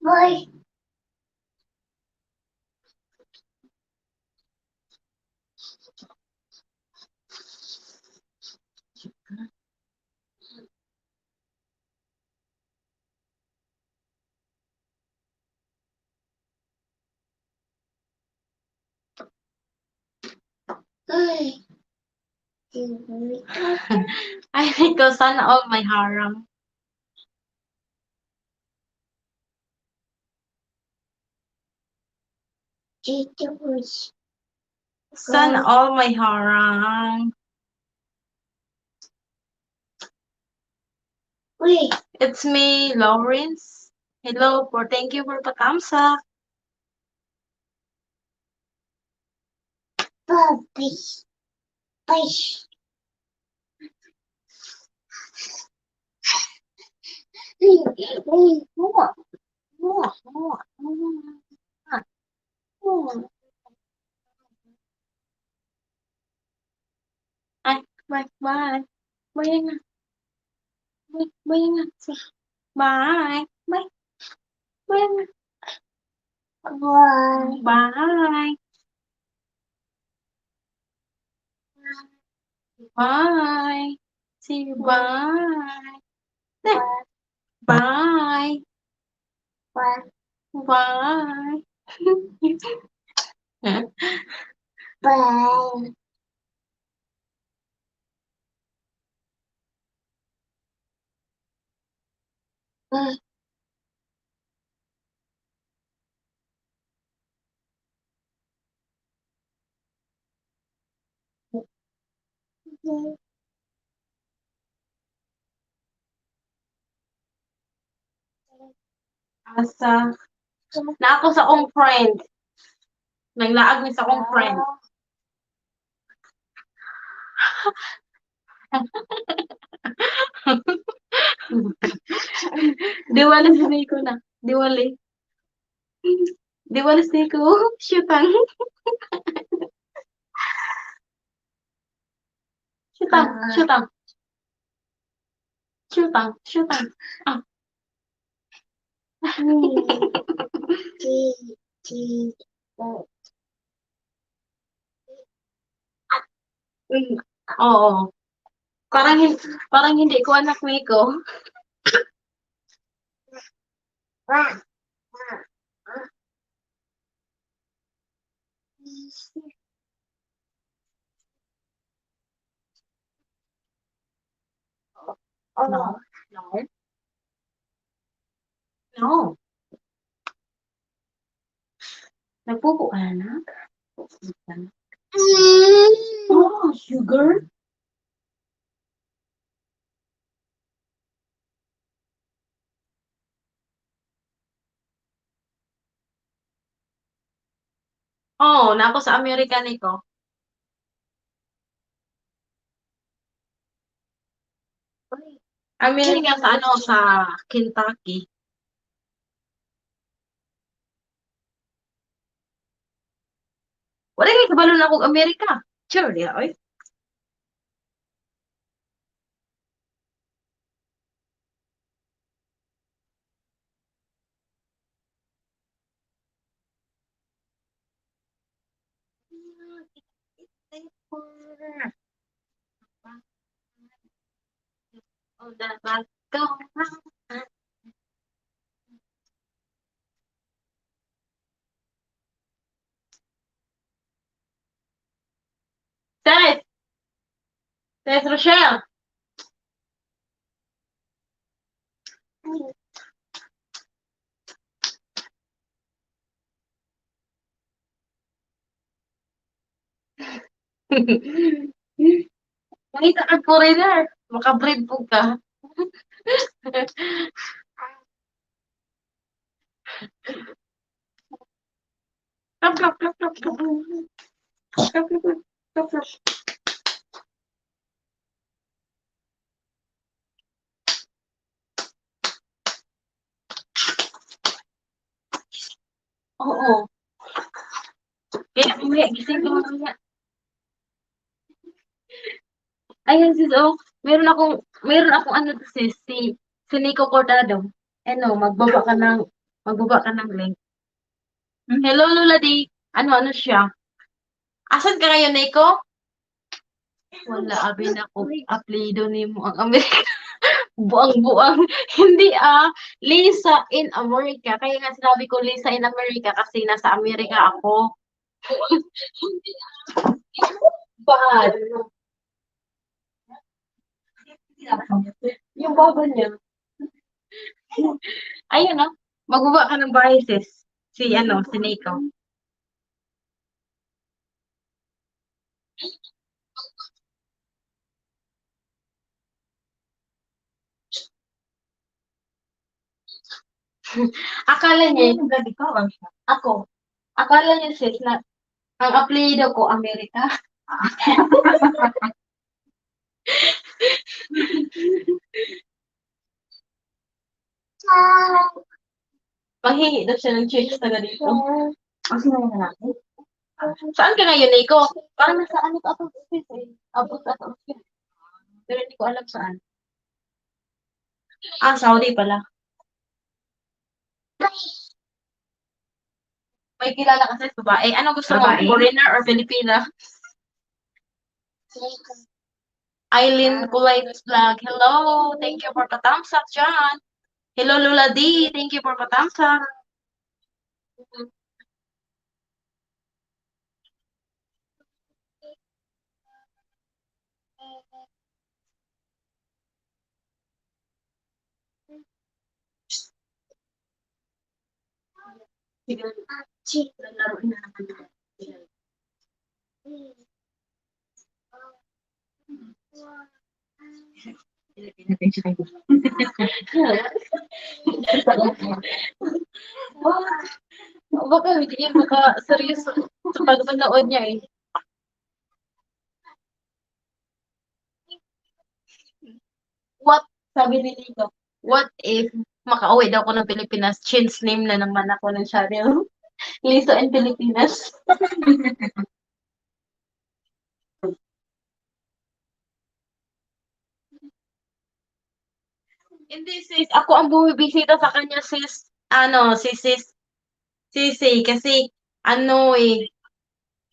Boy. Ay. Ay, ikaw, sana all may harang. Sana all may harang. Wait. It's me, Lawrence. Hello, thank you for patamsak. Puppy. Fish. More. More. More. More. Ay, bye. Bye na. Bye na. Bye. Bye. Bye na. Bye. Bye. Bye. See you. Bye. Bye. Bye. Bye. Bye. Asa. Na ako sa akong friend. Naglaag mi sa akong friend. Diwali si Nico na. Diwali. Diwali si Nico. Shootang. Shootang. Shootang. Shootang. Shootang. Ah. Oo. Parang hindi ko anak Nico. No. No. No. Nagpupo ka na, anak? Oh, sugar? Oo, nako sa Amerika Nico. Amerika sa ano, sa Kentucky. Wala kay kabalo na akong Amerika. Sure, di oy. Oh, dapat ko. Tess! Tess Rochelle! Nakita ka foreigner. Makabreed po ka. Klap, klap, klap, klap, klap. Klap, klap, klap, klap, klap. Oo. Kaya mamaya, gising ka mamaya. Ayun sis, oh, meron akong ano to sis, si Nico Cortado. Ano, magbaba ka ng link. Hello, Lola D. Ano siya? Asan ka ngayon, Nico? Wala, abi na ko. Apelido ni mo ang Amerika. Buang-buang. Hindi Lisa in America. Kaya nga sinabi ko Lisa in America kasi nasa Amerika ako. Hindi bad. Yung baba niya. Ayun magbaba ka ng bahay sis. Si Nico. Akala niya, ako, akala niya sis na ang apelyido ko Amerika. Manghingi daw siya ng change taga dito. Ang sinabi na natin. Saan ka ngayon, Nico? Parang nasa ano ka ito, sis eh. Abot ka ito, sis. Pero hindi ko alam saan. Saudi pala. May kilala ka sa babae. Ano gusto mo? Babae? Foreigner or Filipina? Eileen Kulai's vlog. Hello. Thank you for the thumbs up, John. Hello, Lola D. Thank you for the thumbs up. Sige, laro na naman. Baka hindi niya seryoso sa pagpanood niya eh. What, sabi ni Nico, what if makauwi daw ako ng Pilipinas, change name na naman ako ng channel. Liso in Pilipinas. Hindi sis, ako ang bumibisita sa kanya sis, Sisi, kasi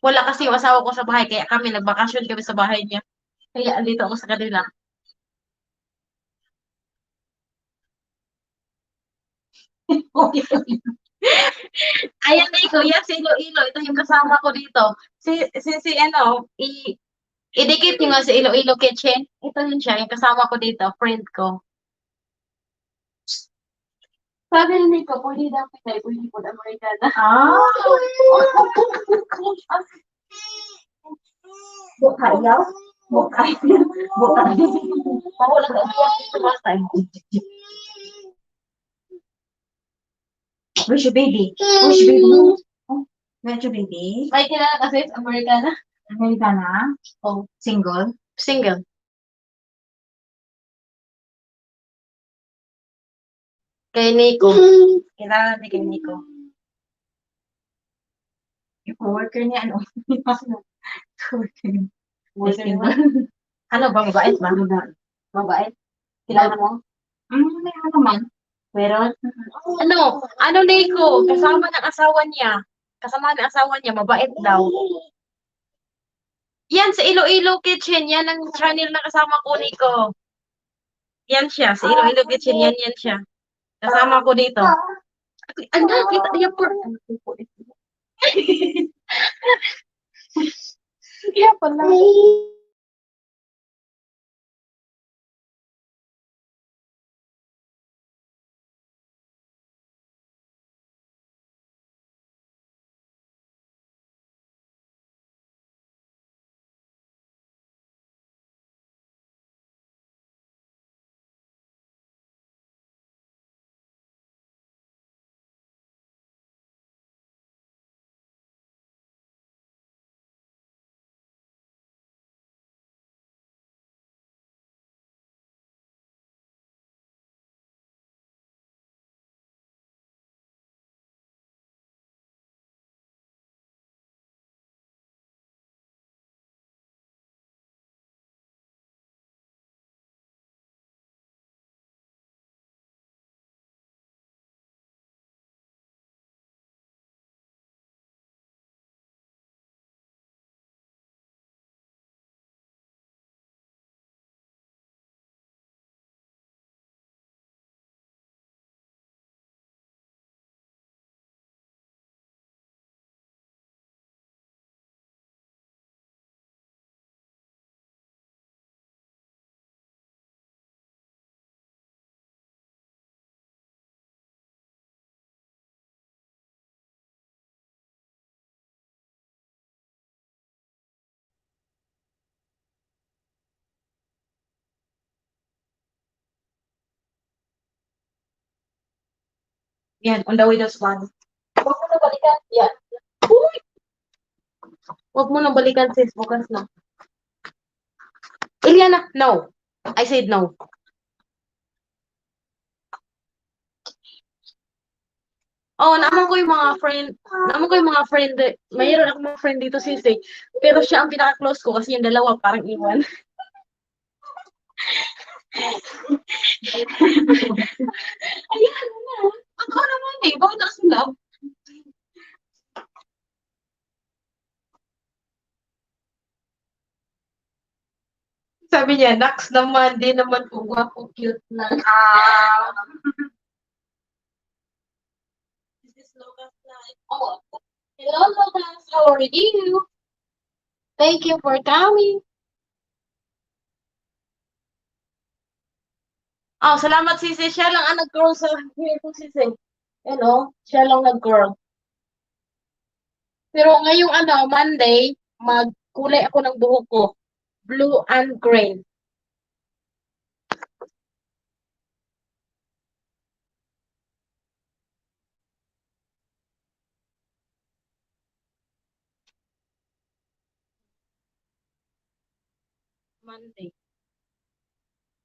wala kasi yung asawa ko sa bahay, kaya kami nagbakasyon kami sa bahay niya. Kaya andito ako sa kanila. Ayan na ikaw, yan si Iloilo. Ito yung kasama ko dito. Si idikit nyo nga si Iloilo Kitchen. Ito yun siya, yung kasama ko dito, friend ko. Sabi ni Nico, pwede daw Pinay, pwede po Amerikana. Bukayaw? Bukayaw? Bukayaw? Mawala ka iyak sa batay. Where's your baby? Where's your baby? Oh, where's your baby? May kilala kasi sa Amerikana. Amerikana? Oh, Single? single. Kay Nico. Kilala natin kay Nico. Yung co-worker niya, ano? Co-worker niya. Ano ba, mabait ba? Mabait? Kilala mo? Meron naman. Meron? Ano Nico? Kasama ng asawa niya. Kasama ng asawa niya, mabait daw. Yan, sa Iloilo Kitchen. Yan ang channel na kasama ko, Nico. Yan siya, sa Iloilo Kitchen. Yan siya. Kasama ko dito. Ang nakita niya po. Kaya pala. Yan, on the Windows Phone. Huwag mo na balikan. Yan. Uy! Huwag mo na balikan, sis. Bukas na. Iliana, no. I said no. Oh, naman ko yung mga friend, mayroon akong mga friend dito sis eh. Pero siya ang pinaka-close ko kasi yung dalawa parang iwan. Ayan na. Ako naman eh, bakit ako sila? Sabi niya, Nax naman, di naman po gwapo, cute na. This is Lucas Live. Oh, hello Lucas, how are you? Thank you for coming. Oh, salamat sisi. Siya lang ang nag-girl sa hair ko sisi. Siya lang nag-girl. Pero ngayong Monday, magkulay ako ng buhok ko. Blue and gray. Monday.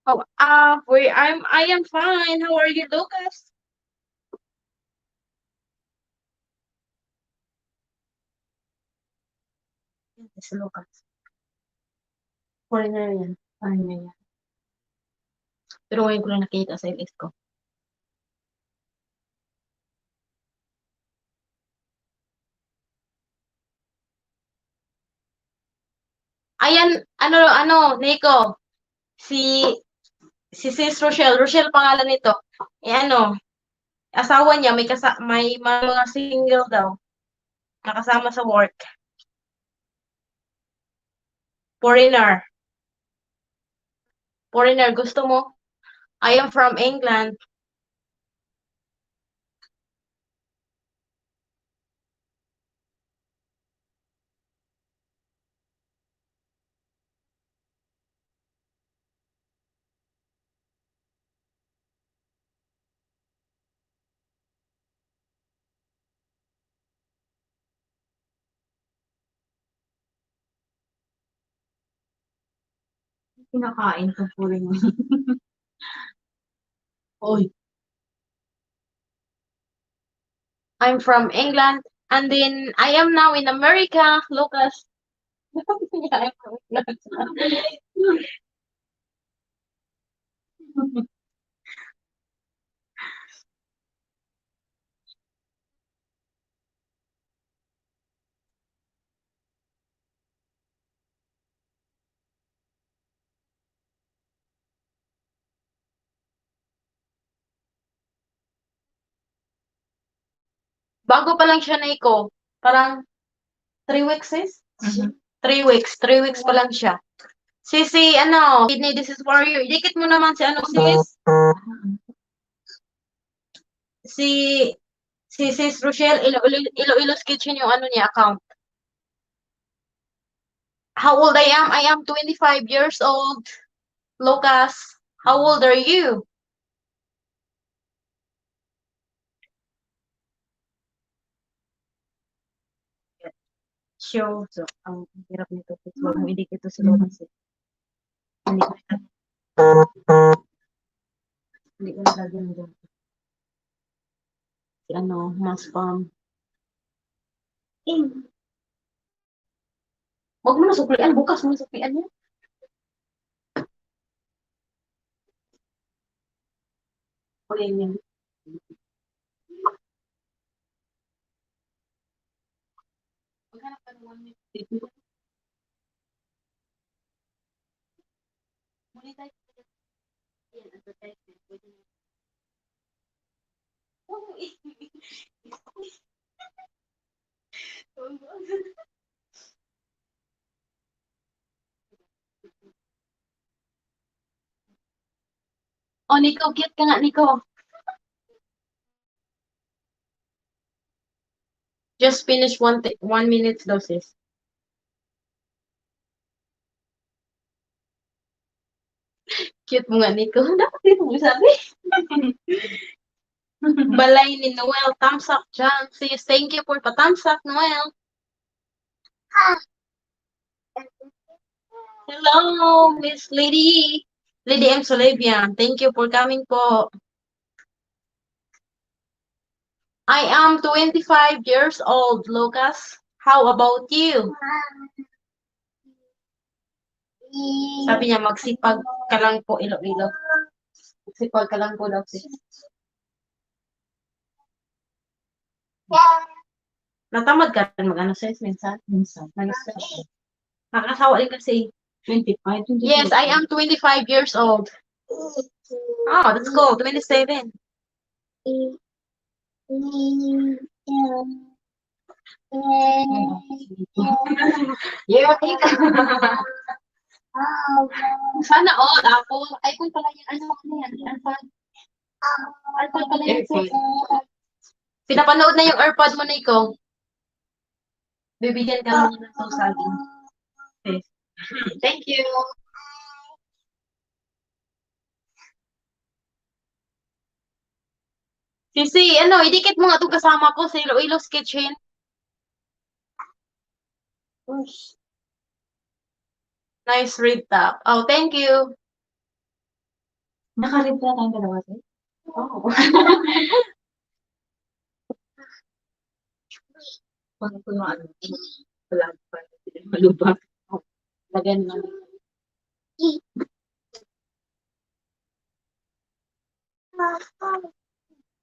Oh, I am fine. How are you, Lucas? Yes, Lucas. Foreigner yan. Foreigner yan. Pero ngayon ko lang nakita sa LS ko. Ayan, Nico. Si Sis Rochelle. Rochelle pangalan nito. Asawa niya may mga single daw. Nakasama sa work. Foreigner. Foreigner, gusto mo? I am from England. Kinakain ko po rin. Oy. I'm from England. And then I am now in America, Lucas. Yeah, I'm from England. Bago pa lang siya, Nico. Parang 3 weeks, sis? 3 weeks. 3 weeks pa lang siya. Sydney, this is for you. Dikit mo naman sis? Si Sis Rochelle, Iloilo's Kitchen yung niya, account. How old I am? I am 25 years old. Lucas, how old are you? Show. So, ang hirap nito. Huwag mo idikit ito sa Lucas. Hindi ko nalagyan dyan. Si mas spam. Huwag mo na suklian. Bukas mo na suklian niya. Okay, yan. Maghanap ka ng 1 minute. Monetize. Yan, advertisement. Pwede na. Oh, Nico, cute ka nga, Nico. Just finish 1 minute daw, sis. Cute mo nga, Nico. Dapat dito mo sabi. Balay ni Noel. Thumbs up dyan. Sis, thank you for pa-thumbs up, Noel. Hello, Miss Lady. Lady M. Solebian. Thank you for coming po. I am 25 years old, Lucas. How about you? Sabi niya, magsipag ka lang po, Iloilo. Magsipag ka lang po daw, sis. Natamad ka rin mag-ano, sis, minsan? Minsan. Nag-stress. Nakakasawa din kasi. 25, 26. Yes, I am 25 years old. Oh, let's go. 27. Yeah, okay ka. Sana all, Apple. iPhone pala yan. Ano yan? iPhone. iPhone pala yan, sis. Pinapanood na yung AirPod mo, Nico. Bibigyan ka lang ng saging. Sis. Thank you. Sisi, ano, idikit mo nga itong kasama ko sa Iloilo's Kitchen. Nice read top. Oh, thank you. Naka-read na tayong dalawa, sis? Oo. Paano ko yung ano? Wala pa. Malubak. Lagyan mo.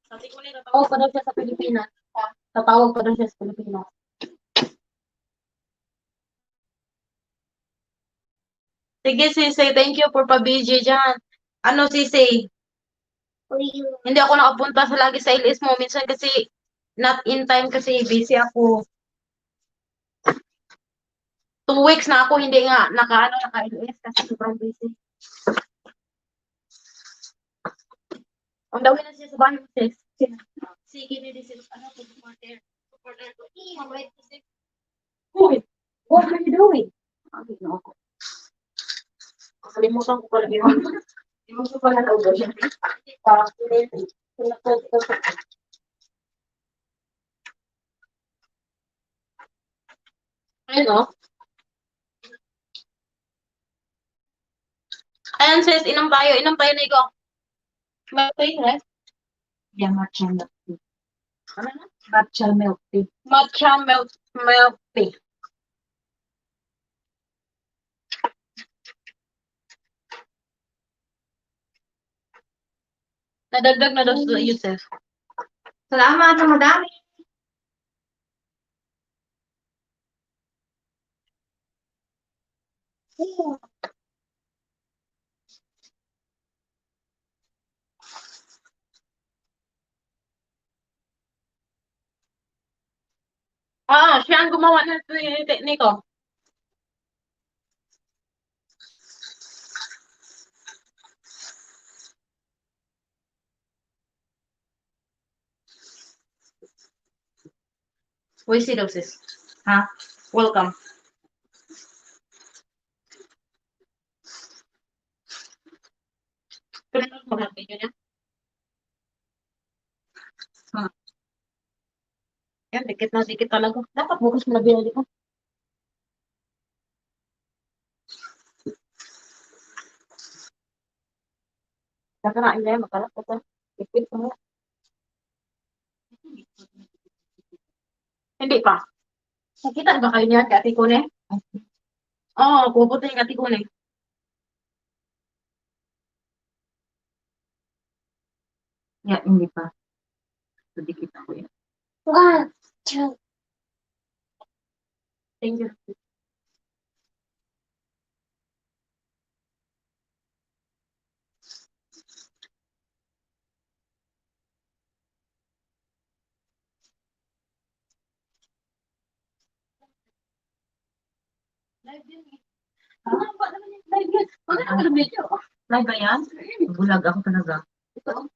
Sabi ko nila, tatawag pa daw siya sa Pilipinas. Tatawag pa daw siya sa Pilipinas. Sige, Sisi. Thank you for pa-BJ dyan. Ano, Sisi? Hindi ako nakapunta sa lagi sa LS mo. Minsan kasi, not in time kasi busy ako. 2 weeks na ako hindi nga naka-LS kasi sobrang busy. Ang dawin na siya sa bahay mo, sis. Sige, hindi sis. Ano po, supporter. Supporter ko. Wait, sis. Uy, what are you doing? Sabi na ako. Nakalimutan ko pala yun. Hindi mo siya pala naubo siya. Ayun, oh. Ayan, sis. Inom tayo. Inom tayo, Nico. Milk tea, right? Yeah, matcha milk tea. Ano na? Matcha milk tea. Matcha milk tea. Nadagdag na daw sa iyo, sis. Salamat na madami. Ah, siya ang gumawa ng Nico. Uy, si daw, sis. Ha? Welcome. Pinanood mo lang video niya? Yan, dikit na dikit talaga. Dapat bukas mo na binili ko. Kakarain na yan, makalap ko to. Ipit ko mo. Hindi pa. Nakita ba kayo niya, Ate Kune? Oo, puputi yung Ate Kune. Yeah, hindi pa. Sadikit ako yan. 1, 2, Thank you. Live yun eh. Ah, ba naman yung live yun? Wala naman yung video. Live ba yan? Bulag ako talaga. Ito.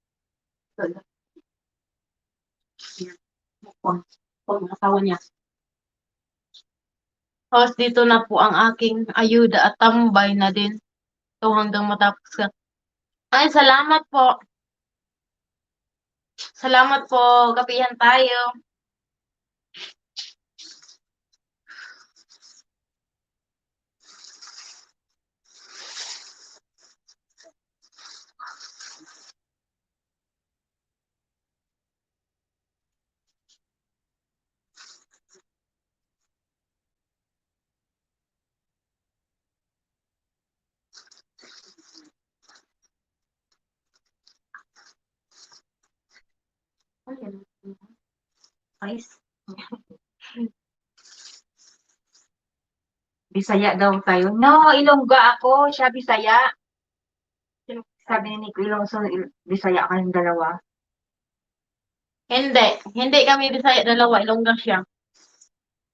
Pag asawa niya. Tapos dito na po ang aking ayuda at tambay na din. Ito hanggang matapos ka. Ay, salamat po. Salamat po. Kapihan tayo. Guys. Bisaya daw tayo. No, Ilongga ako. Siya Bisaya. Sabi ni Nico Ilongso, Bisaya kayong dalawa. Hindi. Hindi kami Bisaya dalawa. Ilongga siya.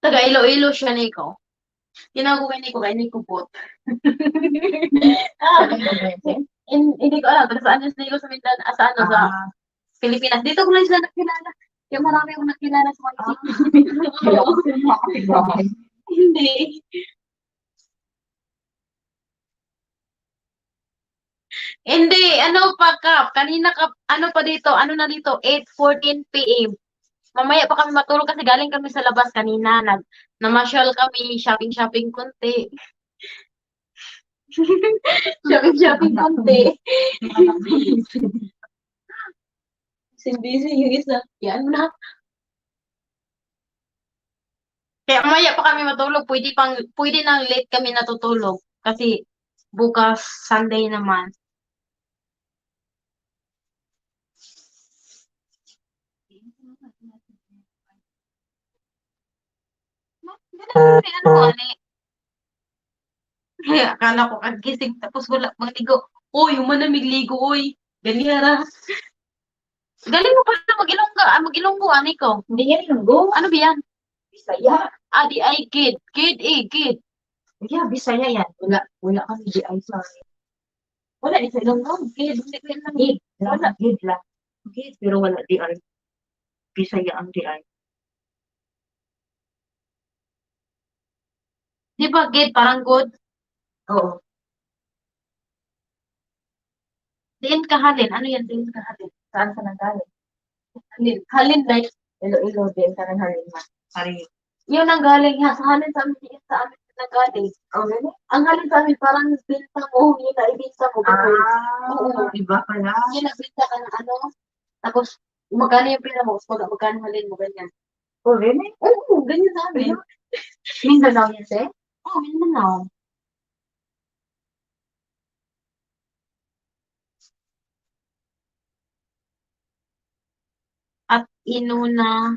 Taga Iloilo siya, Nico. Tinago kay Nico Bot. Hindi ko alam. Pero saan yung Nico sa Mindanao? Sa ano? Sa Pilipinas. Dito ko lang sila nakilala. Yung marami akong nakilala sa mga Hindi. Hindi, ano pa Kap? Kanina Kap, ano pa dito? Ano na dito? 8:14 p.m. Mamaya pa kami matulog kasi galing kami sa labas kanina. Namasyal kami, shopping konti. shopping konti. Busy yung isa. Yan na. Kaya mamaya pa kami matulog. Pwede nang late kami natutulog. Kasi bukas Sunday naman. Akala ko kagising tapos wala pang ligo. Uy, yung manamig ligo, uy. Ganyan. Galing mo pala mag-ilonggo, ani ko. Hindi yan Ilonggo. Ano ba yan? Bisaya. Adi ay kid. Kid. Yeah, Bisaya yan. Wala kami GI sa Wala ni sa Ilonggo. Kid. Hindi ko yan lang. Gid. Wala. Gid lang. Gid. Pero wala DI. Bisaya ang DI. Di ba kid parang good? Oo. Diin kahalin. Ano yan diin kahalin? Saan ka nanggaling? Halin like. Iloilo din ka nang halima. Sorry. Yun ang galing ha. Sa halin sa amin, diin sa amin nagaling. Oh, really? Ang halin sa amin parang binta mo. Yun na ibinta mo. Oo. Iba pala. Yun nagbinta ka ng ano. Tapos, magkano yung pera mo? Magkano halin mo ganyan. Oh, really? Oo, ganyan sa amin. Mindanao yan, sir? Oo, Mindanao. At inuna.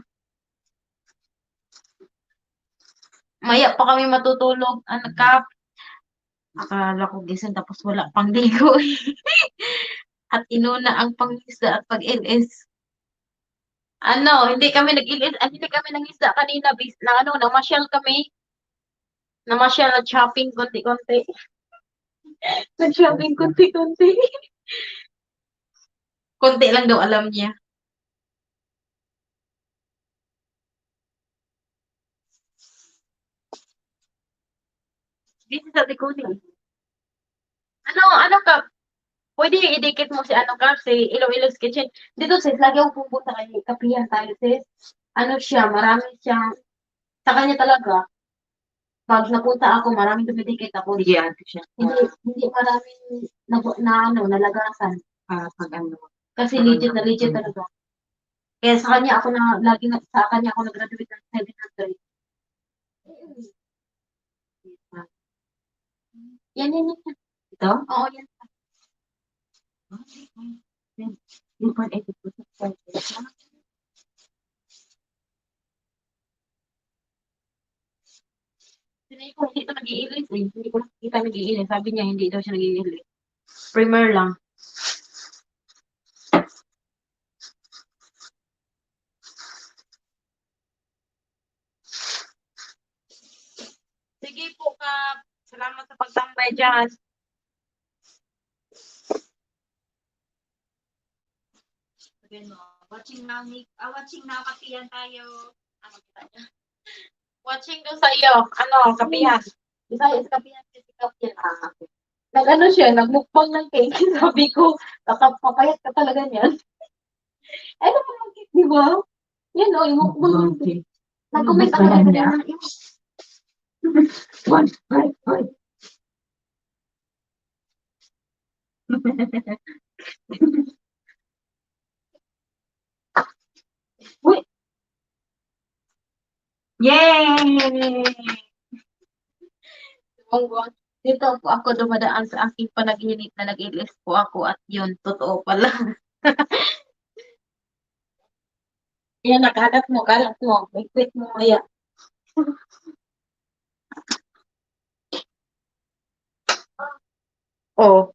Maya pa kami matutulog. Ano Kap? Akala ko gising tapos wala pang ligo. At inuna ang pangisda at pag-ilis. Ano, hindi kami nag-ilis, hindi kami nangisda kanina. Namasyal kami. Namasyal at shopping konti-konti. Nag-shopping konti-konti. Konti lang daw alam niya. Dito sa Tikuni. Ano ka? Pwede idikit mo si ano ka, si Iloilo's Kitchen. Dito sis, lagi akong pupunta kay Kapihan tayo sis. Ano siya, marami siyang, sa kanya talaga, pag napunta ako, maraming dumidikit ako. Sige, ate siya. Hindi maraming nalagasan. Pag ano. Kasi legit na legit talaga. Kaya sa kanya ako sa kanya ako nag-graduate ng 700. Yan. Ito? Oo, yan. Yung 180%. Hindi ko hindi ito nag-iilis eh. Hindi ko nakikita nag-iilis. Sabi niya hindi daw siya nag-iilis. Primer lang. Sige po Kap. Salamat sa pagtambay dyan. Watching na Kapihan tayo. Watching daw sa iyo. Ano, Kapihan. Bisaya sa Kapihan. Si Kapihan. Nag-ano siya, nagmukbang ng cake. Sabi ko, papayat ka talaga niyan. Ano ka mag di ba? Yan o, yung mukbang. Okay. Nag-comment ako Gusto na niya? kanina. Hoy, hoy, hoy. Uy! Yay! Buwang-buwang. Dito po ako dumadaan sa aking panaginip na nag-ilis po ako at yun, totoo pala. Yan, kalat mo, may quit mo kaya. Oh.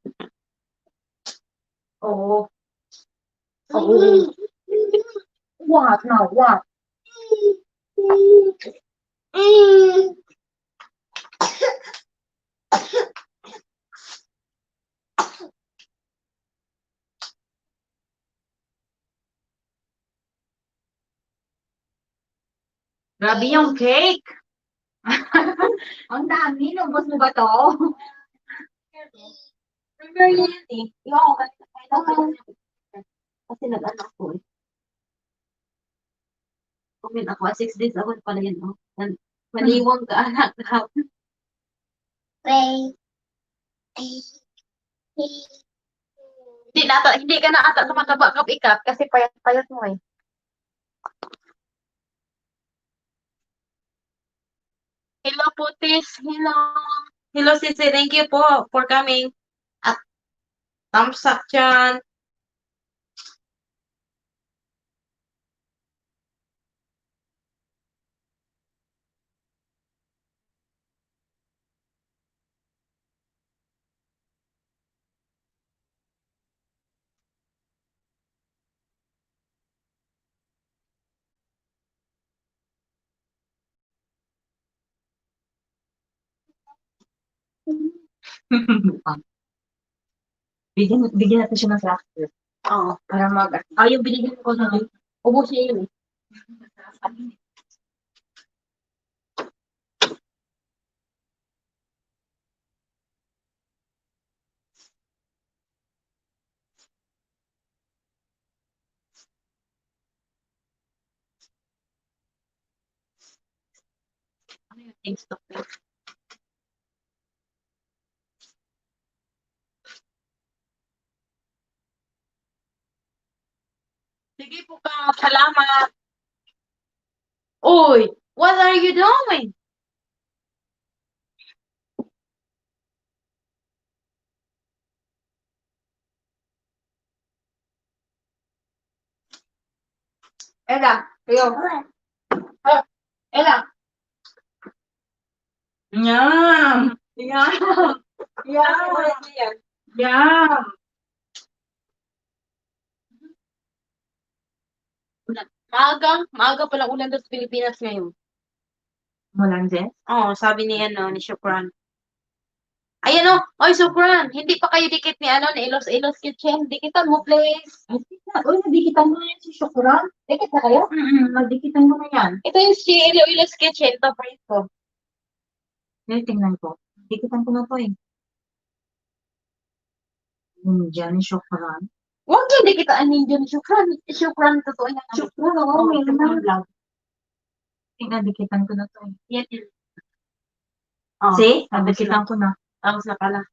Oh. Oh. What now? What? Grabe yung cake. Ang dami. Lubos mo ba to? Remember yun eh. Yung ako kasi nag-ano ako eh. Comment ako, 6 days ago pala yun. Oh. Maliwang ka anak. Play. Hindi ka na ata tumataba kap kasi payat-payat mo eh. Hello, Putis. Hello. Hello, Sisi. Thank you po for coming. At thumbs up dyan. Bigyan natin siya ng plaster. Oo. Para mag... Yung binigyan ko na yun. Ubus niya yun eh. Ano yung things to play? Sige po ka. Salamat. Uy, what are you doing? Ella, kayo. Ella. Yum! Yum! Yum! Yum! Maaga palang ulan doon sa Pilipinas ngayon. Mulan din? Oo, sabi ni Shukran. Ayan o, oy Shukran, hindi pa kayo dikit ni Ilos Kitchen. Dikitan mo, please. Uy, nadikitan mo na yan si Shukran. Dikit na kayo? Nadikitan mo na yan. Ito yung si Ilos Kitchen, ito friend ko. Ngayon, tingnan ko. Nadikitan ko na to eh. Diyan, Shukran. Huwag yung dikitaan ninyo ni Shukran. Shukran, totoo yan. Shukran, oo, may vlog. Tingnan, dikitan ko na to eh. Yan, yan. Oh, See? tapos Nadikitan ko na. Tapos na pala.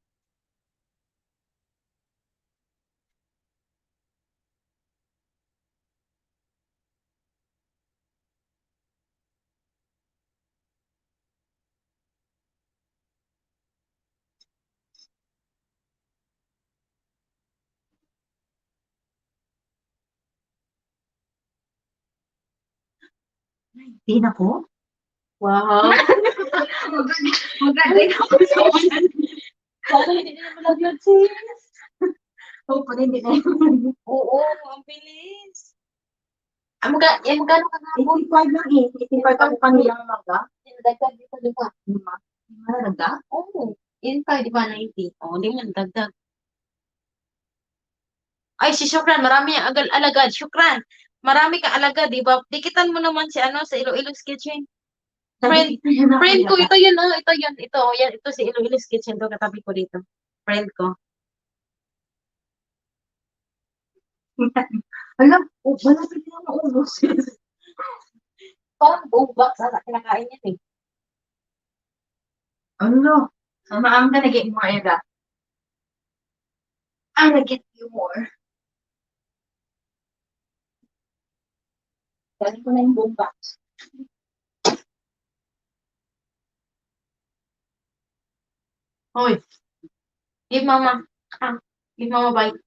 Tingnan ko. Wow. Magaling ako sa ulan. Sana hindi na malagyan, sis. Oo, pa hindi na Oo, ang bilis. Magkano ka nga po? 85 lang eh. 85 ako kanilang maga. Dagdag dito, di ba? Lima. Lima na nagda? Oo. Yun pa, di ba, 90? Oo, di man, dagdag. Ay, si Shukran, marami ang alagad. Shukran, marami kang alagad, di ba? Dikitan mo naman si sa Iloilo's Kitchen. Friend ko, ito yun, oh, ito yun, ito si Iloilo's Kitchen, to katabi ko dito. Friend ko. Alam, malapit na maubos. Parang buong box ata kinakain yan eh. Ano? I'm gonna get more, Eda. I'm gonna get you more. Dali ko na yung buong box. Hoy, give mama. Give mama bite.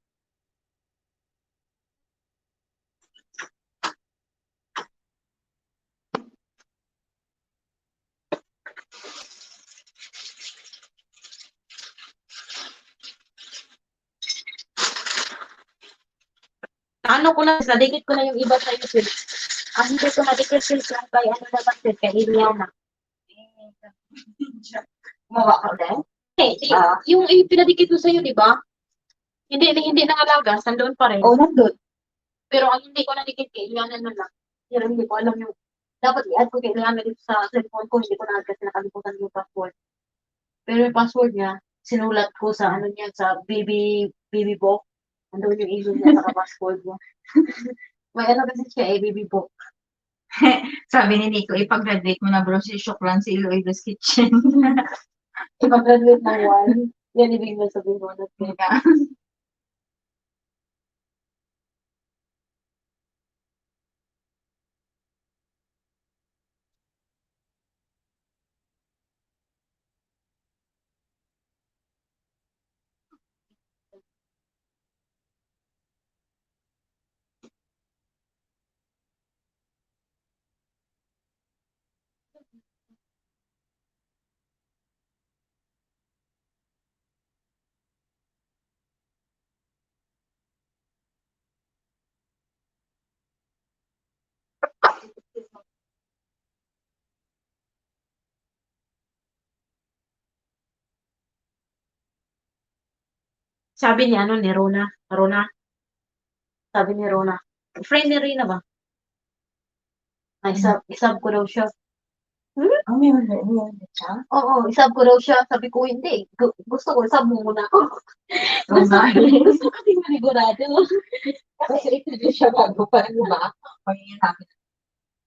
Ano ko na, nadikit ko na yung iba sa YouTube. Ang hindi ko nadikit yung kay ano na kasi kay Iliana. Gumawa ka ulit? Yung pinadikit ko sa'yo, di ba? Hindi nangalaga, sandoon pa rin. Oo, nandun. Pero ang hindi ko nadikit kay Iliana na lang. Pero hindi ko alam yung, dapat i-add ko kay Iliana dito sa cellphone ko, hindi ko na-add kasi nakalimutan yung password. Pero yung password niya, sinulat ko sa ano niya, sa baby book. Andun yung email niya sa password niya. May ano kasi siya eh, baby book. Sabi ni Nico, ipag-graduate mo na bro si Shokran si Iloido's Kitchen. Ipag-graduate ng one. Yan ibig mo sabihin mo. Sabi ni ano ni Rona, sabi ni Rona, friend ni Rina ba? Ay, isab ko daw siya. May wala siya? Oo, isab ko daw siya. Sabi ko, hindi. Gusto ko, isab mo muna ako. Gusto ko din manigurado. Kasi ito siya bago pa rin ba? O yun sabi.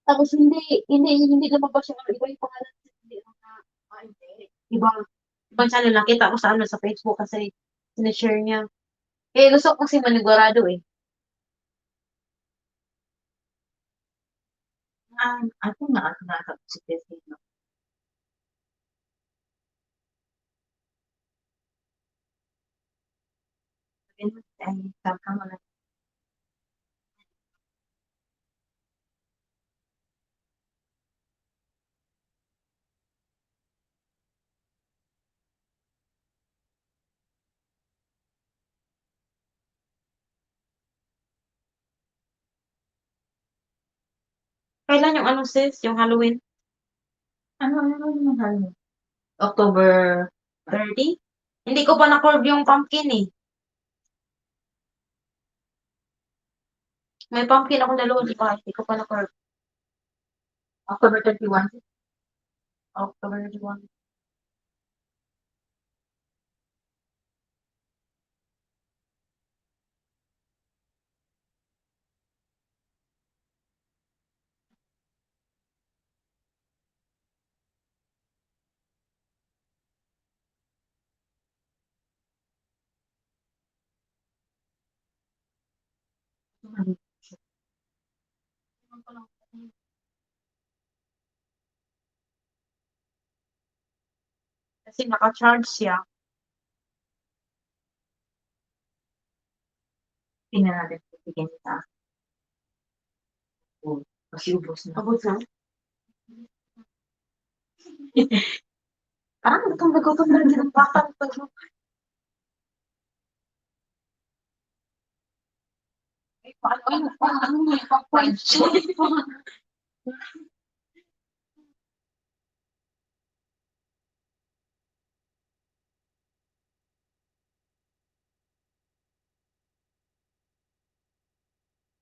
Tapos hindi lumabas yung ano, iba yung pangalan. Hindi, hindi. Ibang channel nakita ko sa ano, sa Facebook kasi sinishare niya. Eh, gusto ko kasi manigurado eh. Ako na ako nakakapit si Pesino. Ay, saka mo na. Kailan yung ano sis, yung Halloween? Ano yung mahal mo? October 30? Hindi ko pa na-curve yung pumpkin eh. May pumpkin akong dalawa di ba? Hindi ko pa na-curve. October 31. October 31. Kasi naka-charge siya. Tingnan natin kung bigyan niya sa akin. Oh, kasi ubos na. Abot na. Parang gutom na rin ng bata. Paano mo ipa-fried siya?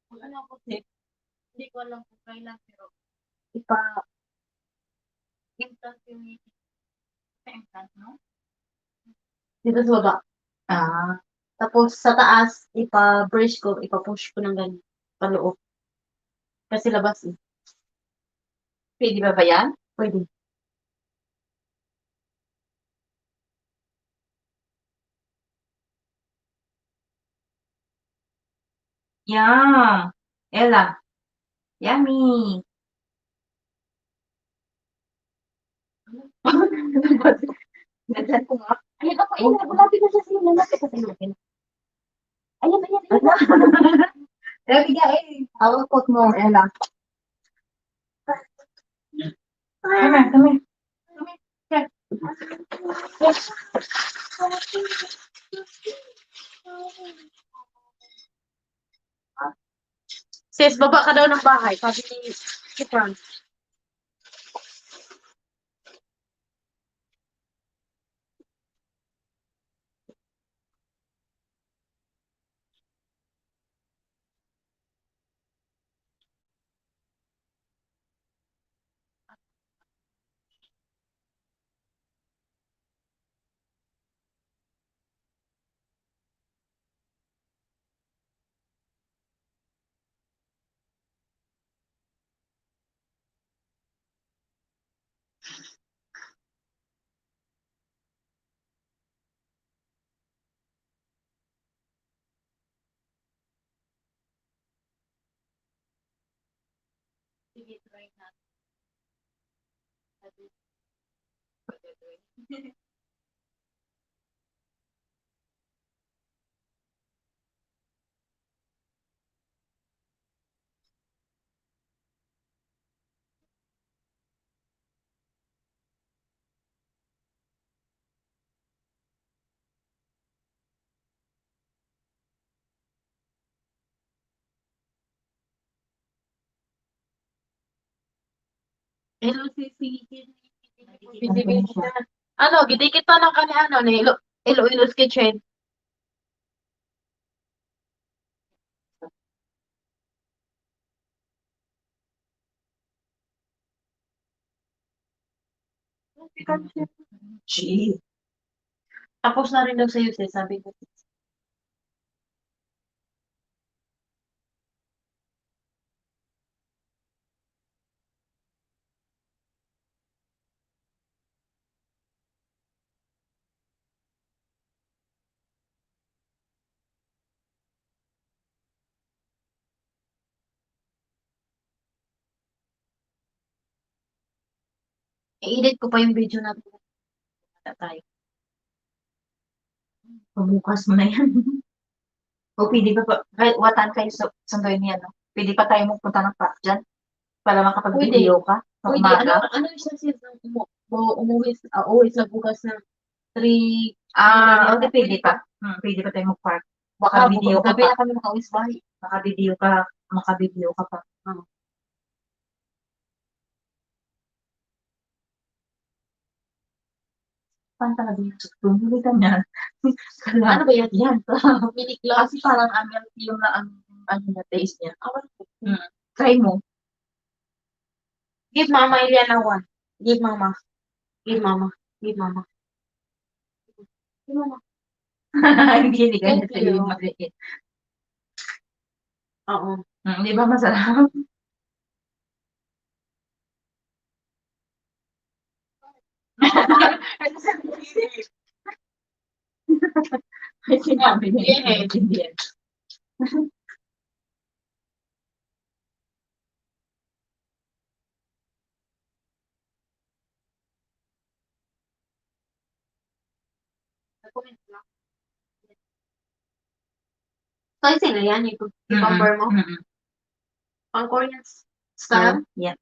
Wala na ako eh. Hindi ko alam kung kailan pero ipa-implant yung Sa implant, no? dito sa baba. Ah, Tapos sa taas, ipa-brush ko, ipa-push ko ng ganun. Paloob. Kasi labas eh. Pwede ba yan? Pwede. Yum! Ella, yummy! Nandiyan ko nga. Ayun ako, ayun, malapit na siya sa'yo, malapit na sa'yo. Ayun, ayun, ayun. Sabi nga eh, hawak mo, Ella. Come here, come here. Sis, baba ka daw ng bahay. Sabi ni Frank. Sige, try natin. Hello, Sisi. Busy na. Ano, gidikit pa ng kani ano, ni Iloilo's Kitchen. Gee. Tapos na rin daw sa'yo, sis, sabi ko. I-edit ko pa yung video natin. Tayo. Pabukas mo na yan. O pwede pa, kahit watan kayo sa sundoy niya, no? Pwede pa tayo magpunta ng park dyan para makapag-video ka sa Pwede, umaga. ano siya sis, umuwi sa bukas na 3. Okay, pwede pa. Pwede pa tayo mag-park. Baka video ka gabi pa. na kami makauwi sa bahay. Maka-video ka pa. Paano talaga yung tumuli ka niyan? Ano ba yan? Yan. Mini class. Kasi parang milk yung na ang ano na taste niya. Try mo. Give mama Iliana one. Give mama. Give mama. Give mama. Give mama. Hindi ganyan Thank sa'yo you. yung maliit. Oo. Di ba masarap? Ay, sinabi niya. Yes. Hindi. Sa'yo sila yan, yung i-compare mo. Pang Korean style. Yeah.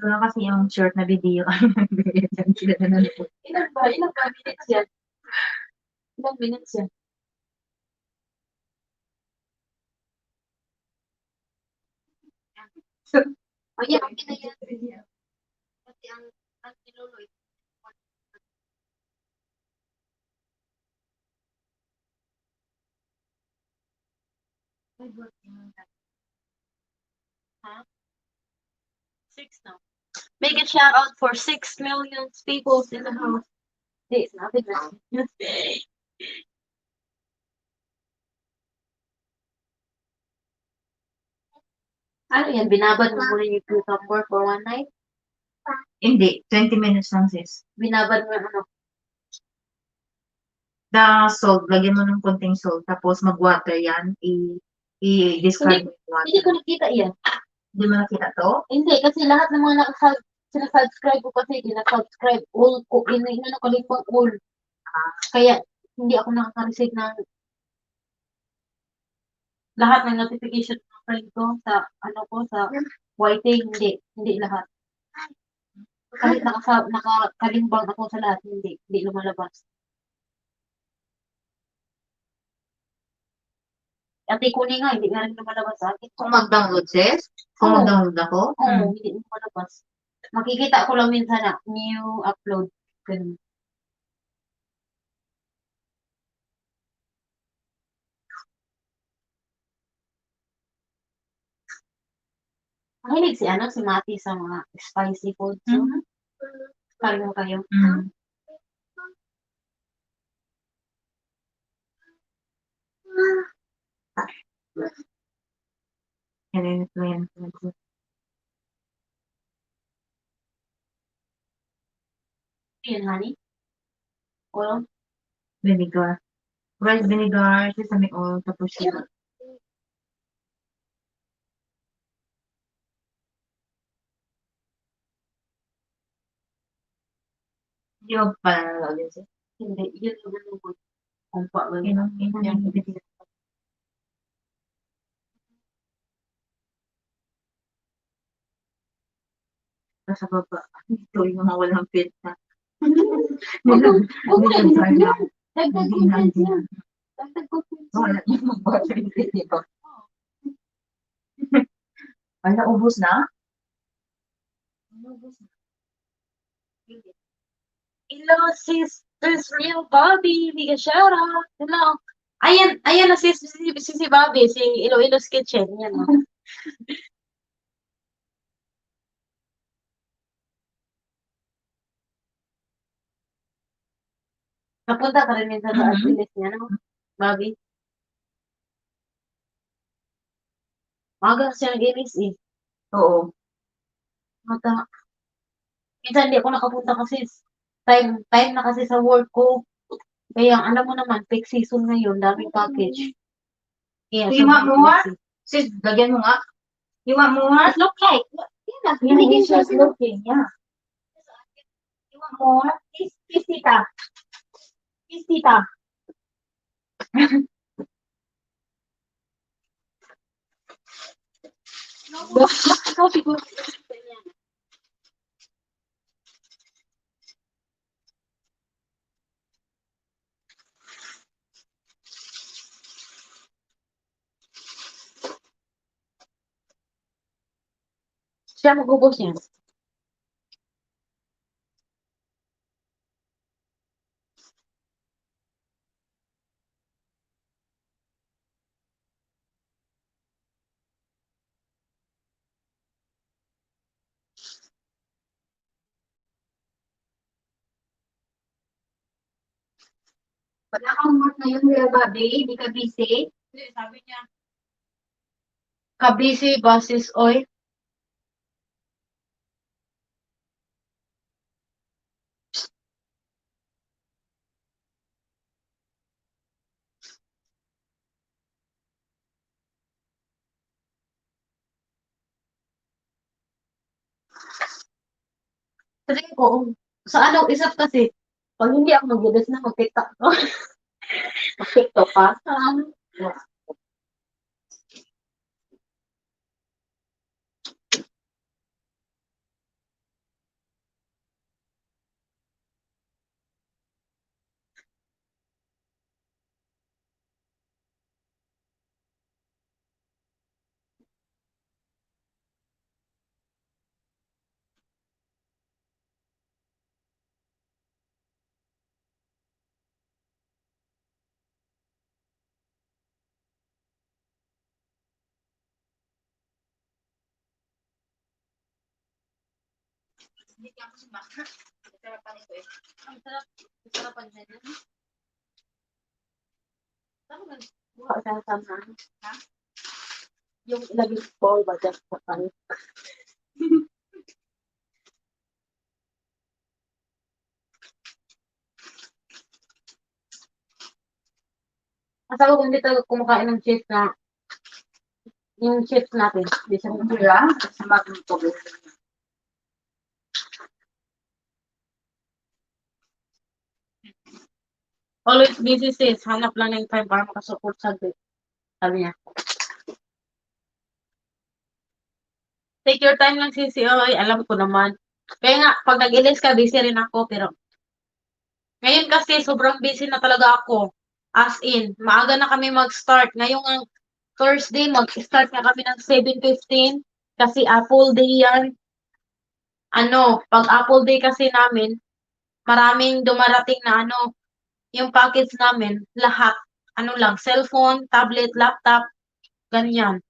Ito lang kasi yung short na video. Sila na nalipot. Ilang ba minutes yan? Ilang minutes yan? Oh, yeah, okay na yan. Kasi ang tinuloy. Ha? 6 now. Make a shout out for 6 million people in the house. Hindi, sinabi na. Ano yan? Binabad mo muna yung cucumber for one night? Hindi, 20 minutes lang sis. Binabad mo yung ano? The salt, lagyan mo ng konting salt, tapos mag-water yan, i-discard mo yung Hindi water. ko nakita yan. Hindi mo nakita to? Hindi, kasi lahat ng mga sinasubscribe ko kasi, sinasubscribe all ko, inano ko lang pang all. Kaya, hindi ako nakaka-receive ng lahat ng notification ng friend ko sa, ano ko, sa whiting, hindi lahat. Kahit nakakalimbang ako sa lahat, hindi lumalabas. Ate Kuni nga, hindi nga rin lumalabas sa akin. Kung mag-download sis, kung Oo. mag-download ako, Oo, hindi lumalabas. Makikita ko lang minsan na new upload. Ganun. Mahilig si Mati sa mga spicy food. So, pareho kayo. Yan, yan. Yun, honey. Oil. Vinegar. Rice vinegar, sesame oil, tapos yun. Hindi mo pa nalagyan sis. Hindi, yun yung ano ko. Kumpa lang. Yun ang vinegar. Sa baba. Ito yung mga walang pita. Dagdag ko friends yan. Dagdag ko friends yan. Wala yung mag-butter dito. Wala, ubus na? Ubus na. Hello, sisters, real Bobby. Big shout out. Hello. Ayan na si Bobby, si Iloilo's Kitchen. Yan o. Napunta ka rin minsan sa Artiles niya, no? Bobby. Maga siya nag-inis eh. Oo. Mata. Minsan hindi ako nakapunta kasi time na kasi sa work ko. Kaya alam mo naman, peak season ngayon, daming package. Yeah, So, you want sobrang more? busy. Sis, lagyan mo nga. You want more? It look like. Yeah, Binigyan siya just looking. Yeah. You want more? Kiss tita. Kiss tita. Coffee ko. Siya magubos niya. Wala kang work ngayon, Kuya Bobby. Hindi ka busy. Sabi niya, kabisi basis oil. Kasi ko, sa ano, isap kasi, pag hindi ako mag-gudes na, mag-tiktok ko. Mag-tiktok pa. Hindi ka ako sumaka. Sarapan ito eh. Ang sarap. Ang sarapan niya yan. Saan mo buha sa samahan? Ha? Yung ilagay sa bowl ba dyan sa pan? Asawa ko hindi talaga kumakain ng cheese na yung chips natin. Di siya Hindi lang. Sama ng tubig. always busy sis. Hanap lang ng time para makasupport sa group. Sabi niya. Take your time lang sisi. Oy, alam ko naman. Kaya nga, pag nag-ilis ka, busy rin ako. Pero ngayon kasi, sobrang busy na talaga ako. As in, maaga na kami mag-start. Ngayong ang Thursday, mag-start na kami ng 7:15. Kasi Apple Day yan. Pag Apple Day kasi namin, maraming dumarating na yung package namin, lahat. Lang, cellphone, tablet, laptop, ganyan.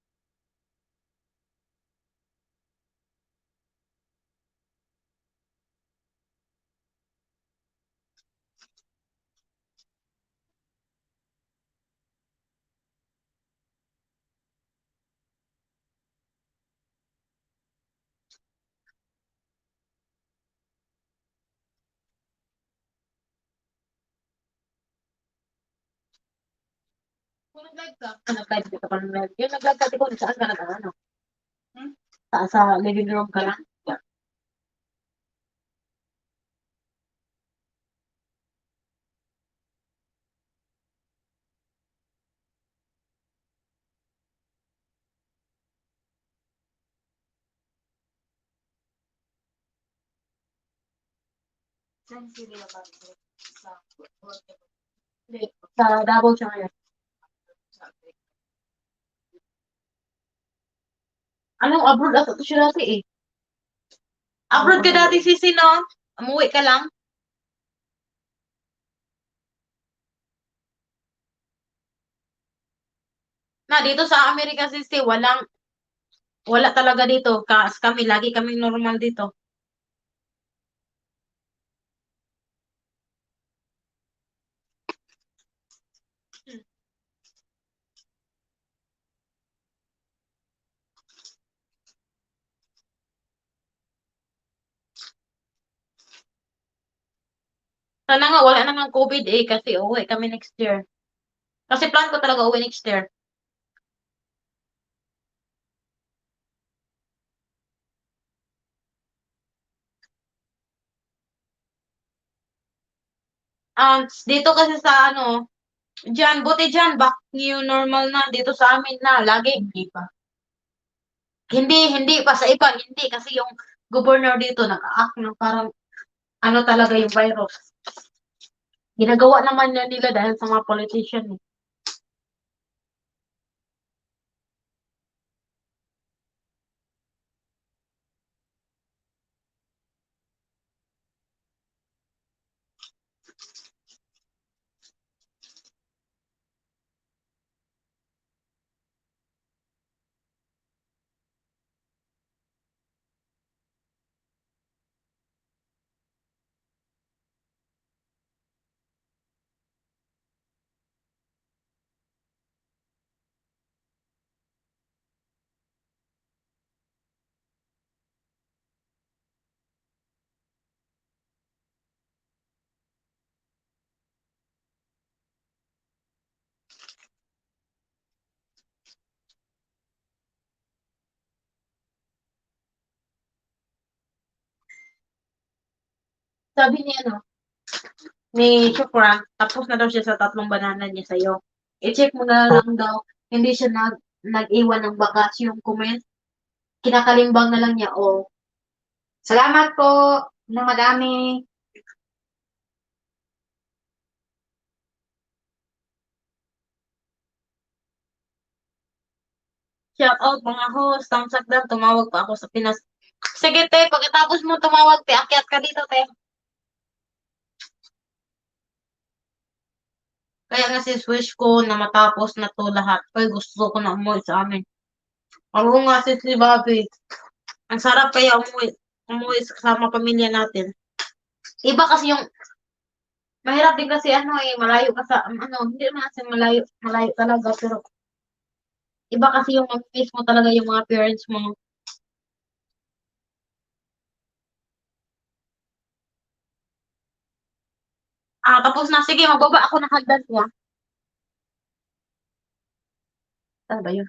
Kung nag-live ka, nag-live ka pa ng live. Yung nag-live ka, di ko, saan ka nag-ano? Sa living room ka lang? Saan sila yung bago? Sa Hindi, sa Davao siya ngayon. Anong abroad ako to siya dati eh. Abroad ka dati sisi, no? Umuwi ka lang? Na, dito sa Amerika sisi, wala talaga dito. Kami, lagi kaming normal dito. Sana nga, wala na nga COVID eh, kasi uwi kami next year. Kasi plan ko talaga uwi next year. Dito kasi sa buti dyan, back new normal na, dito sa amin na, lagi. hindi pa. Hindi pa sa iba, hindi. Kasi yung governor dito, nag-act na parang, talaga yung virus. Ginagawa naman yan nila dahil sa mga politician eh. Sabi niya, ni Shukran, tapos na daw siya sa 3 banana niya sa'yo. I-check mo na lang daw, hindi siya nag-iwan ng bakas yung comment. Kinakalimbang na lang niya, Salamat po na madami. shout out mga host, thumbs up lang, tumawag pa ako sa Pinas. Sige te, pagkatapos mo tumawag te, akyat ka dito te. Kaya nga sis, wish ko na matapos na to lahat. Kaya gusto ko na umuwi sa amin. Oo nga sis si Bobby. Ang sarap kaya umuwi. umuwi kasama pamilya natin. Iba kasi yung, mahirap din kasi malayo ka sa, hindi naman kasi malayo, malayo talaga, pero iba kasi yung mag-miss mo talaga yung mga parents mo. Tapos na, sige, magbaba ako ng hagdan ko. Ano ba yun?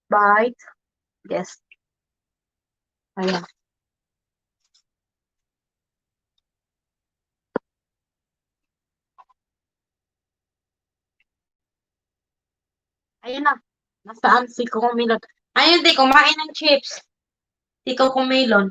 Bite. Yes. Ayan. Ayun na. Nasaan si Coco Melon? Ayun, di, kumain ng chips. Si Coco Melon.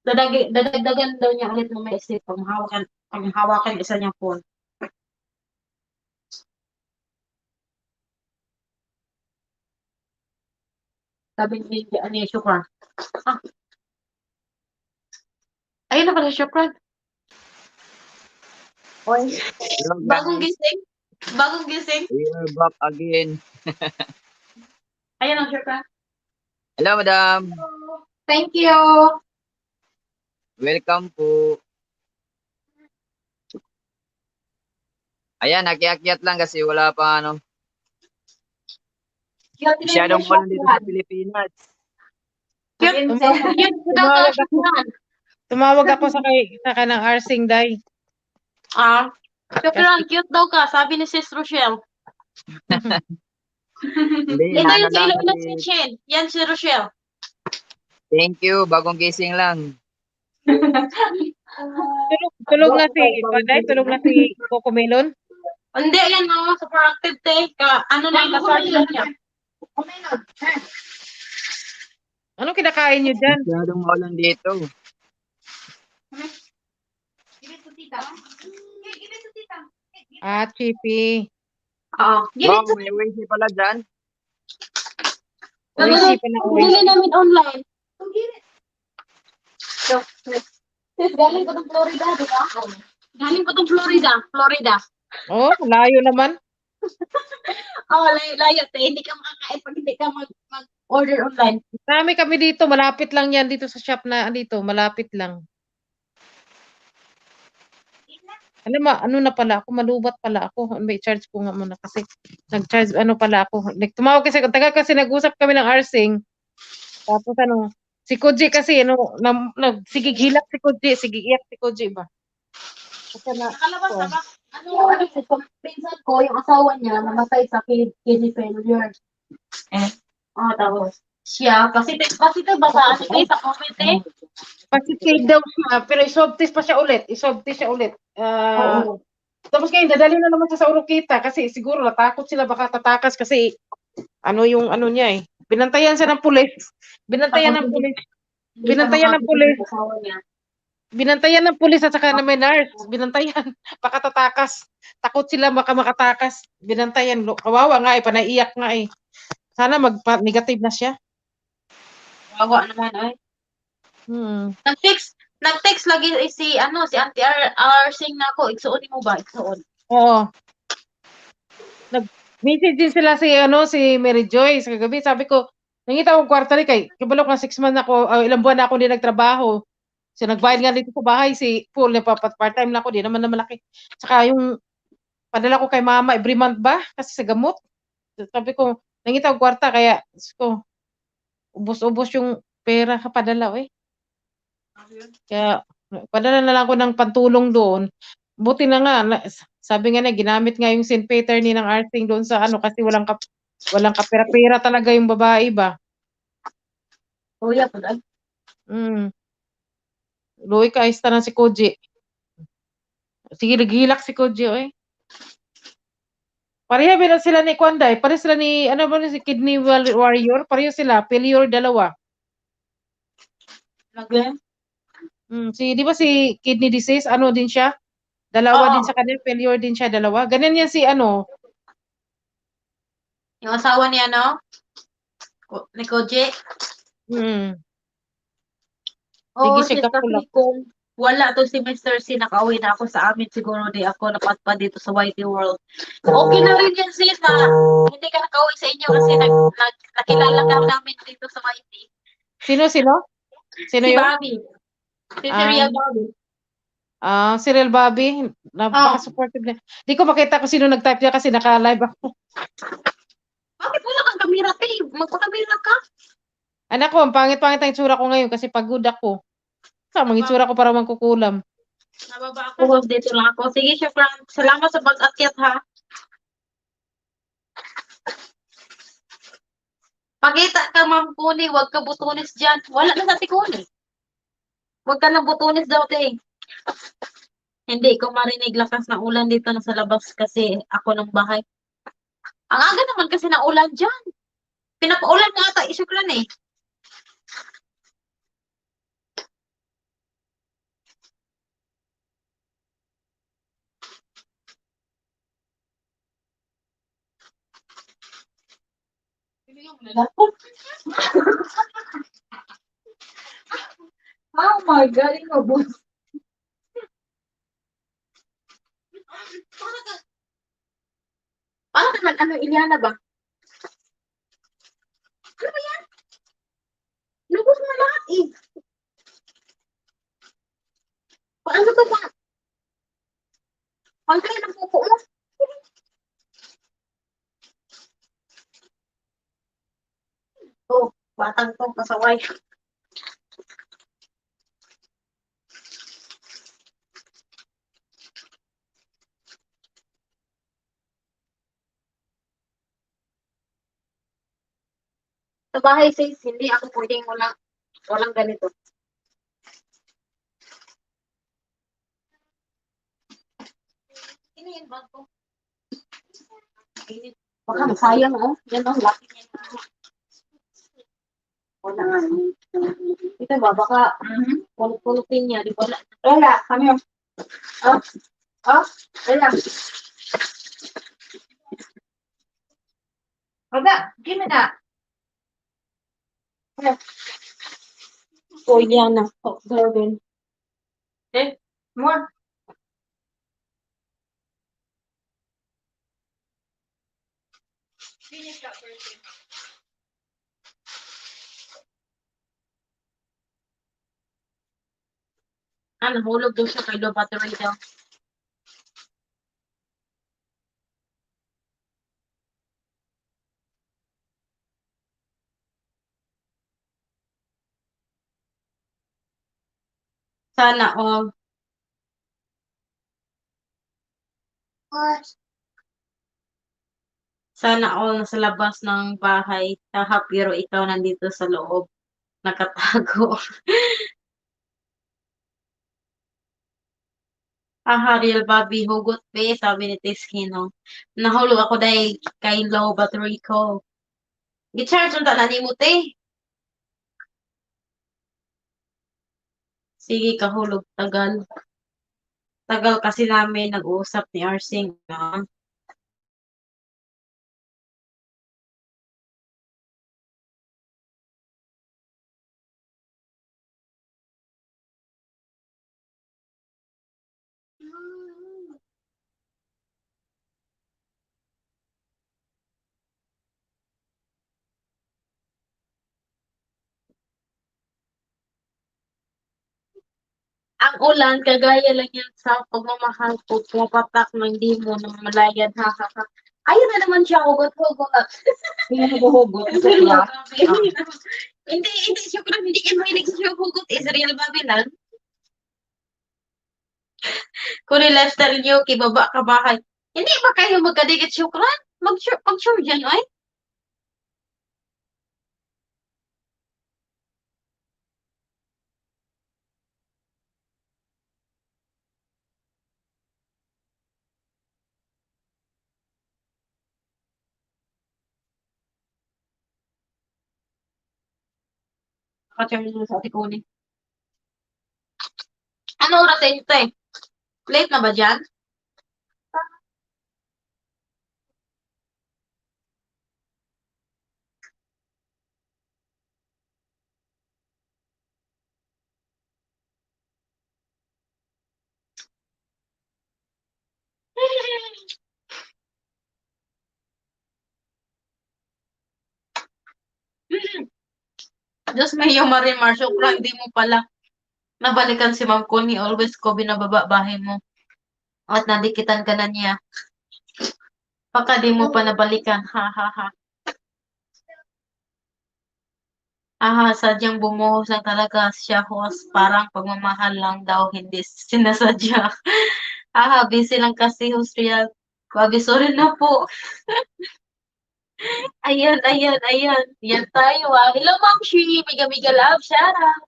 Dadagdagan daw niya ulit ng may isip pag hawakan isa niyang phone. Sabi ni Shukran. Ah, ayun na pala, Shukran. Oy, Hello bagong guys, gising. Bagong gising. we are back again. Ayun ang Shukran. Hello madam, Thank you. welcome po. Ayan, nakiakyat lang kasi wala pa masyadong ulan dito sa Pilipinas. Cute. Tumawag ako. Tumawag ako sa kanang Arsing Day. Shukran, cute daw ka, sabi ni Sis Rochelle. Hindi, Ito inaano yung sa lang Iloilo kasi, Kitchen. Yan si Rochelle. thank you, bagong gising lang. Tulog na si Paday, tulog na si Coco Melon. Hindi, yan super active te. Ano lang, kasali lang niya. Anong kinakain niyo dyan? Masyadong ulan dito. Chippy. Oo. Wow, may wifi pala dyan. Oishi pa na Bili namin online. Sis, galing ko ng Florida, di ba? Galing ko ng Florida. Oh, layo naman. Layo te. Hindi ka makakain pag hindi ka mag-order online. Marami kami dito, malapit lang yan dito sa shop na dito, malapit lang. Alam mo, ano na pala ako, malubat pala ako. May charge ko nga muna kasi nag-charge pala ako. Tumawag kasi, taga kasi nag-usap kami ng Arsing. Tapos si Koji kasi sigig hilak si Koji, sigig iyak si Koji ba? Kasi Nakalabas na ba? Pinsan ko, yung asawa niya, namatay sa kidney failure. Tapos siya, kasi baka sa comment eh. positive daw siya, pero i-swab test pa siya ulit. I-swab test siya ulit. Oo. Tapos ngayon, dadali na naman siya sa Urukita kasi siguro natakot sila baka tatakas kasi yung niya eh. Binantayan siya ng pulis. Binantayan ng pulis. Binantayan ng pulis at saka na may nurse. Binantayan. Baka tatakas. Takot sila baka makatakas. Binantayan. Kawawa nga eh. Panaiyak nga eh. Sana negative na siya. Kawawa naman ay. Nag-text lagi si Auntie Arsing na ako. Igsuon mo ba? Igsuon. Oo. Nag-message din sila si Mary Joy sa kagabi. Sabi ko, nangita akong kwarta rin kay kabalok na 6 months ako, ilang buwan na ako hindi nagtrabaho. So nagbayad nga dito sa bahay si Paul na part-time lang ako, di naman na malaki. Saka yung padala ko kay mama every month ba kasi sa gamot. Sabi ko, nangita akong kwarta kaya ko ubos-ubos yung pera kapadala eh. Kaya padala na lang ako ng pantulong doon. Buti na nga, sabi nga na, ginamit nga yung St. Peter ni ng Arsing doon sa kasi walang kapera-pera talaga yung babae ba. Kuya po dahil. Luwi ka, ayos na si Koji. Sige, naghilak si Koji eh. Pareha ba sila ni Kwanday? Pareha sila ni, si Kidney Warrior? Pareho sila, failure dalawa. Di ba si kidney disease, din siya? Dalawa din sa kanya, failure din siya, dalawa. Ganyan yan si Yung asawa niya, Ni Koje. Hmm. Oo, Sige, sis, check up ko kasi lang. kung wala to si Mr. C, nakauwi na ako sa amin, siguro di ako napadpad dito sa Whitey World. Okay na rin yan, sis, na hindi ka nakauwi sa inyo kasi nakilala ka namin dito sa Whitey. Sino? Sino Si yun? Bobby. Si Ah, Real Bobby. si Real Bobby. Napaka-supportive niya. Di ko makita kung sino nag-type niya kasi naka-live ako. Bakit wala kang kamera, te? Magpakamera ka. Anak ko, ang pangit-pangit ang itsura ko ngayon kasi pagod ako. Sa mga itsura ko para mangkukulam. Nababa ako, so dito lang ako. Sige, syukran. Salamat sa pag-akyat, ha. Pakita ka, Ma'am Kuni. Huwag ka butunis dyan. Wala na sa Kuni. Huwag ka ng butunis daw, te. Hindi ko marinig lakas ng ulan dito na sa labas kasi ako ng bahay. Ang aga naman kasi ng ulan dyan. Pinapaulan nga ata, isyukran eh. Oh my God, ikaw, boss. Paano naman, ano, Iliana ba? Ano ba yan? Lubos mo lahat eh. Paano ba ba? Paano kayo ng pupo mo? Oh, batang to, pasaway. Sa bahay, sis, hindi ako pwedeng walang ganito. Sino yung bag ko? Baka masayang, oh. Yan, oh, laki niya. Wala. Ito ba, baka pulutin niya, di ba? Wala, kami. Oh, oh, wala. Wala, give me that. Oh, yan na. Oh, Darwin. Eh, more. Finish that first. Nahulog doon siya kay low battery daw. Sana all. Sana all nasa labas ng bahay. Haha, pero ikaw nandito sa loob. Nakatago. Haha, real Bobby, hugot be, sabi ni Tiskino. Nahulog ako dahil kay low battery ko. Gicharge ang tanan ni mo, te. Sige, kahulog, tagal. Tagal kasi namin nag-uusap ni Arsing. Ang ulan, kagaya lang yan sa pagmamahal ko, pumapatak ng hindi mo ng malayan, ha, ha, ha. Ayun na naman siya, hugot-hugot. Hindi na hugot. Hindi, syukran, hindi yan mahilig sa hugot. Is real Babylon. Kung lifestyle niyo, kibaba ka bahay. Hindi ba kayo magkadikit syukran? Mag-sure dyan, ay? Ka-charge mo sa Tikuni. Ano oras sa inyo, te? Late na ba dyan? Diyos may Marimar, syukran, hindi mo pala nabalikan si Ma'am Connie. Always ko binababa bahay mo. At nadikitan ka na niya. Baka di mo pa nabalikan. Ha, ha, ha. Aha, sadyang bumuhos lang talaga siya, host. Parang pagmamahal lang daw, hindi sinasadya. Aha, busy lang kasi, host real. Grabe, sorry na po. Ayan, ayan, ayan. Yan tayo, ah. Hello, Ma'am Shi. Miga, miga love. Shout out.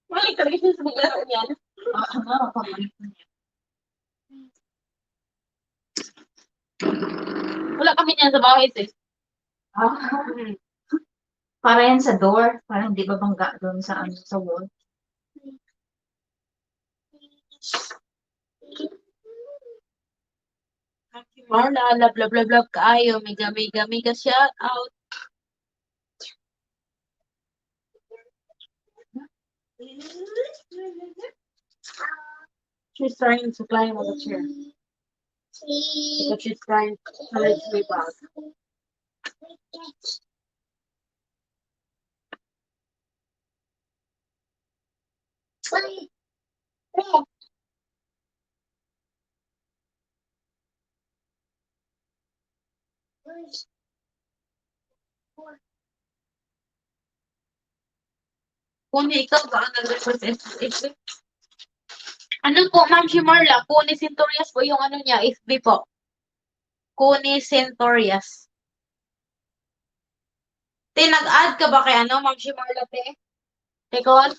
Mali talaga siya sa maglaro niyan. Ano, pabalik mo niya. Wala kami niyan sa bahay, sis. Ah, para yan sa door. Para hindi babangga doon sa, ano, sa wall. Marla, love, love, love, love kaayo. Miga, miga, miga, shout out. She's trying to climb on the chair. Because she's trying to let me back. Kung ikaw ba ang nag-request FB? Ano po, Ma'am Shimarla? Kuni Centurias po yung ano niya, FB po. Kuni Centurias. Te, nag-add ka ba kay ano, Ma'am Shimarla, te? Tekon?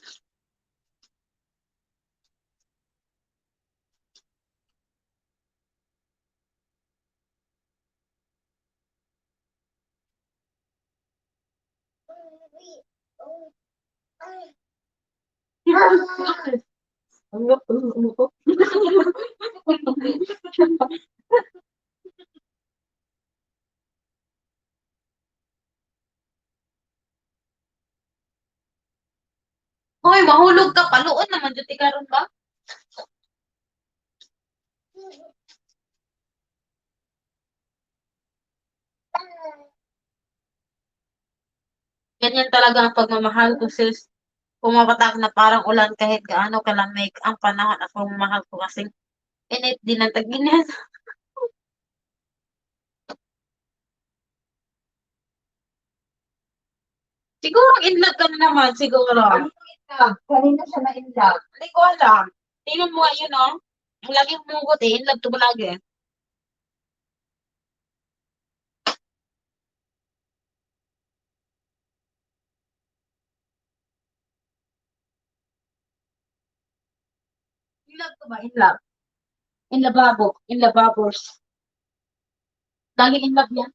Ano po? Hoy, mahulog ka. Paluon naman dyan, karon ba? Ganyan talaga ang pagmamahal ko, sis. Pumapatak na parang ulan kahit gaano kalamig ang panahon at pagmamahal ko kasi init din ang tag-init. Siguro in love ka na naman, siguro. Kanina siya na-inlove. Hindi ko alam. Tingnan mo nga yun, oh. Ang lagi humugot eh. In love to ba lagi? In love to ba? In love. In lababo. In lababos. Lagi in love yan.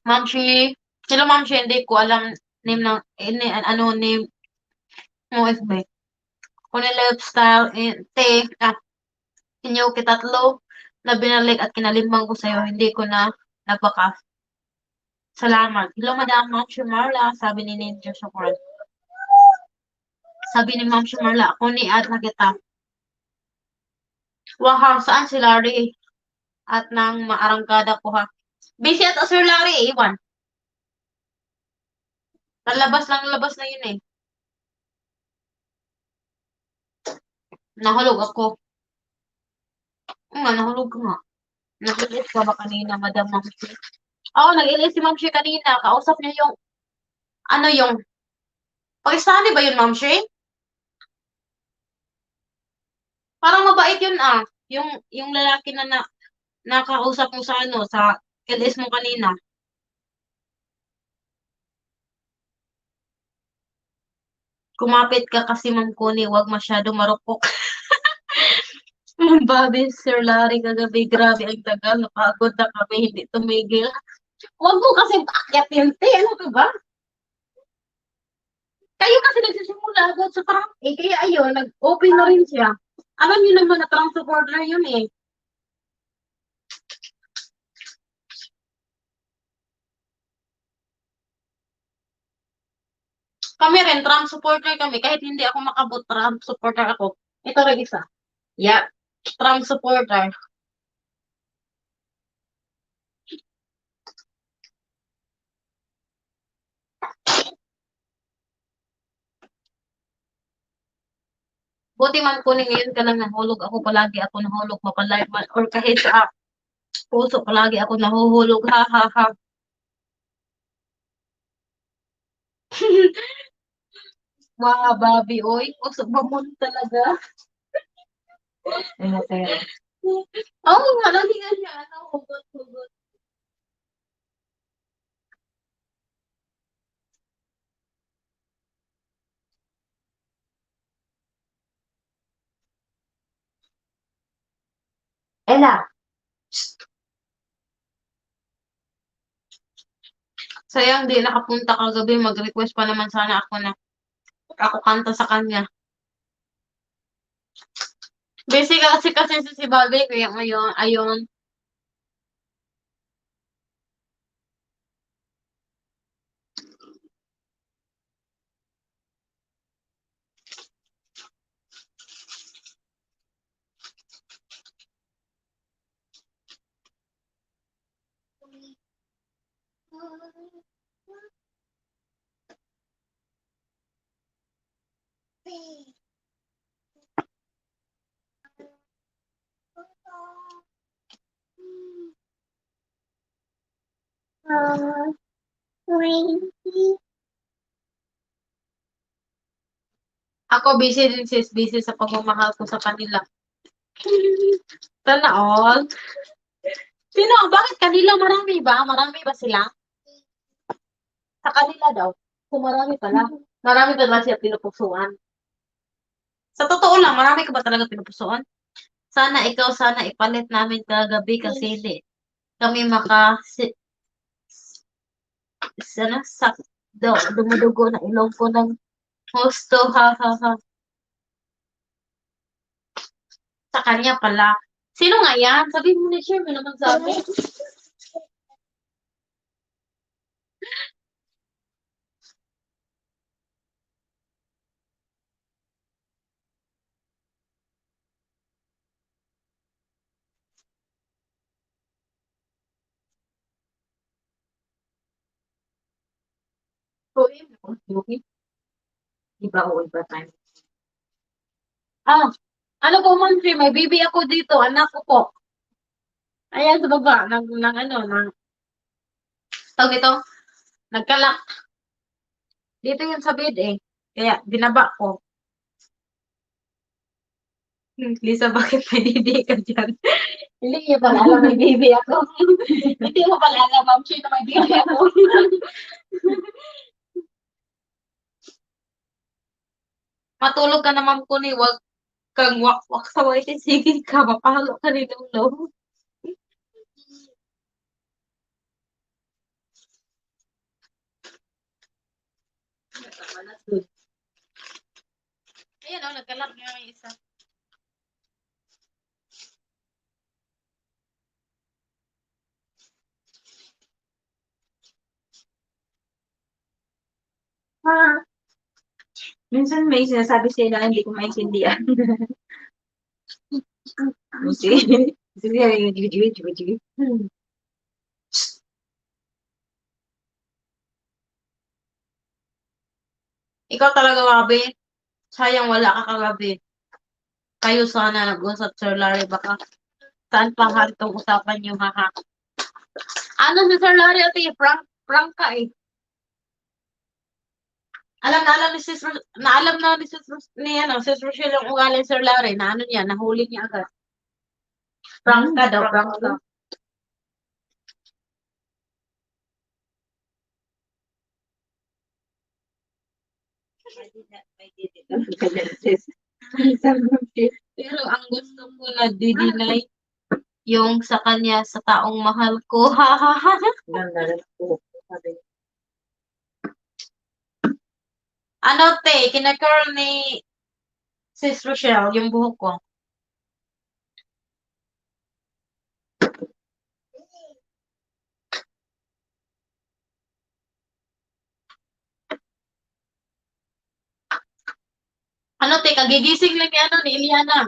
Mamshi. Sila Mamshi, hindi ko alam name ng, ano name mo FB. Kung lifestyle, te, inyo kitatlo na binalik at kinalimbang ko sa'yo, hindi ko na nagpaka. Salamat. Hello, Madam Ma'am Shumarla, sabi ni Ninja Shukran. Sabi ni Ma'am Shumarla, ako ni add na kita. Wow, saan si Larry? At nang maarangkada ko ha. Busy at Sir Larry, iwan. Lalabas lang labas na yun eh. Nahulog ako. Nahulog ka nga. Nag-ilis ka ba kanina, Madam Ma'am Shi? Oo, nag-ilis si Ma'am Shi kanina. Kausap niya yung, ano yung, Pakistani ba yun, Ma'am Shi? Parang mabait yun ah. Yung lalaki na, nakausap mo sa ano, sa LS mo kanina. kumapit ka kasi Ma'am Connie, wag masyado marupok. Ma'am Bobby, Sir Larry, kagabi, grabe ang tagal, napagod na kami, hindi tumigil. Wag mo kasi paakyatin, te, ano ka ba? Kayo kasi nagsisimula agad sa prank, kaya ayun, nag-open na rin siya. Alam niyo naman na prank supporter yun eh. Kami rin, Trump supporter kami. Kahit hindi ako makabot, Trump supporter ako. Ito rin isa. Yeah, Trump supporter. Buti man kunin ngayon ka lang nahulog. Ako palagi ako nahulog. Mapalive man. Or kahit sa puso, palagi ako nahuhulog. Ha, ha, ha. Mga Bobby, oy. Usok ba mo talaga? Ayun na, pero. Oo, oh, nga, lagi nga siya. Ano, hugot, hugot. Ella, Sayang di nakapunta kagabi. Mag-request pa naman sana ako na ako kanta sa kanya. Busy kasi si Bobby. Kaya ngayon, ayun. Ako busy din sis, busy sa pagmamahal ko sa kanila. Sana all. Sino? Bakit kanila marami ba? Marami ba sila? Sa kanila daw. Kung marami pala. Marami ba ba siya pinupusuan? Sa totoo lang, marami ka ba talaga pinupusuan? Sana ikaw, sana ipalit namin kagabi kasi hindi kami sana sak daw, dumudugo na ilong ko ng husto, ha, ha, ha. Sa kanya pala. Sino nga yan? Sabihin mo na siya, may naman sabi. So, yun. Iba o iba time. Ah, ano po, Ma'am Tri, may baby ako dito, anak ko po. Ayan sa baba, tawag ito, nagkalak. Dito yun sa bed eh. Kaya, binaba ko. Lisa, bakit may didi ka dyan? Hindi niyo pala alam may baby ako. Hindi mo pala alam, Ma'am Tri, na may baby ako. Matulog ka na, Ma'am Kuni, wag kang wak-wak sa white. Sige ka, mapahalo ka ni Lolo. Ayan o, nagkalak nga yung isa. ha? Minsan may sinasabi sila na hindi ko maintindihan. Sige. Sige. Ikaw talaga, Wabi. Sayang wala ka kagabi. Kayo sana nag-usap, Sir Larry. Baka saan pa hantong usapan niyo, haha. Ano si Sir Larry, ate? Prank ka eh. Alam ni Sis na alam na ni Sis ni ano, Sis Rochelle yung ugali ni Sir Larry na ano niya, nahuli niya agad. Prank ka daw, prank ka. Pero ang gusto ko na didinay, yung sa kanya, sa taong mahal ko. Ha, ha, ha. Ganda rin po. Sabi niya. Ano, te, kina-curl ni Sis Rochelle, yung buhok ko. Ano, te, kagigising lang ni, ano, ni Iliana.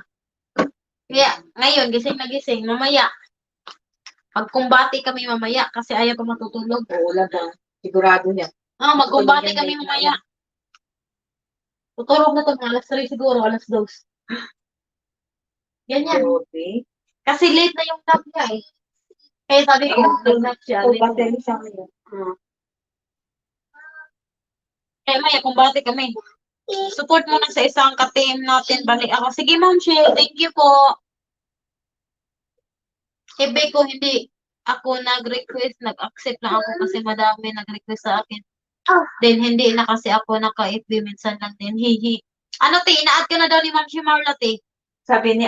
Kaya, ngayon, gising na gising. Mamaya, magkumbati kami mamaya kasi ayaw ko matutulog. Oo, wala ba? Sigurado niya. Ah, magkumbati Matutulog yan, kami late na mamaya. Tutulog na to, mga alas 3 siguro, alas 2. Ganyan. Grabe. Kasi late na yung nap niya eh. Kaya sabi ko, nag-nap siya. So, Late na. battery siya ngayon. Kaya maya, kumbati kami. Support muna sa isang ka-team natin. Balik ako. Sige, Ma'am Shell. Thank you po. Ibe ko, hindi ako nag-request. Nag-accept lang ako kasi madami nag-request sa akin. Then, hindi na kasi ako naka-FB. Minsan lang din. Hihi. Ano, te? Ina-add ka na daw ni Ma'am Shimarla, te. Sabi ni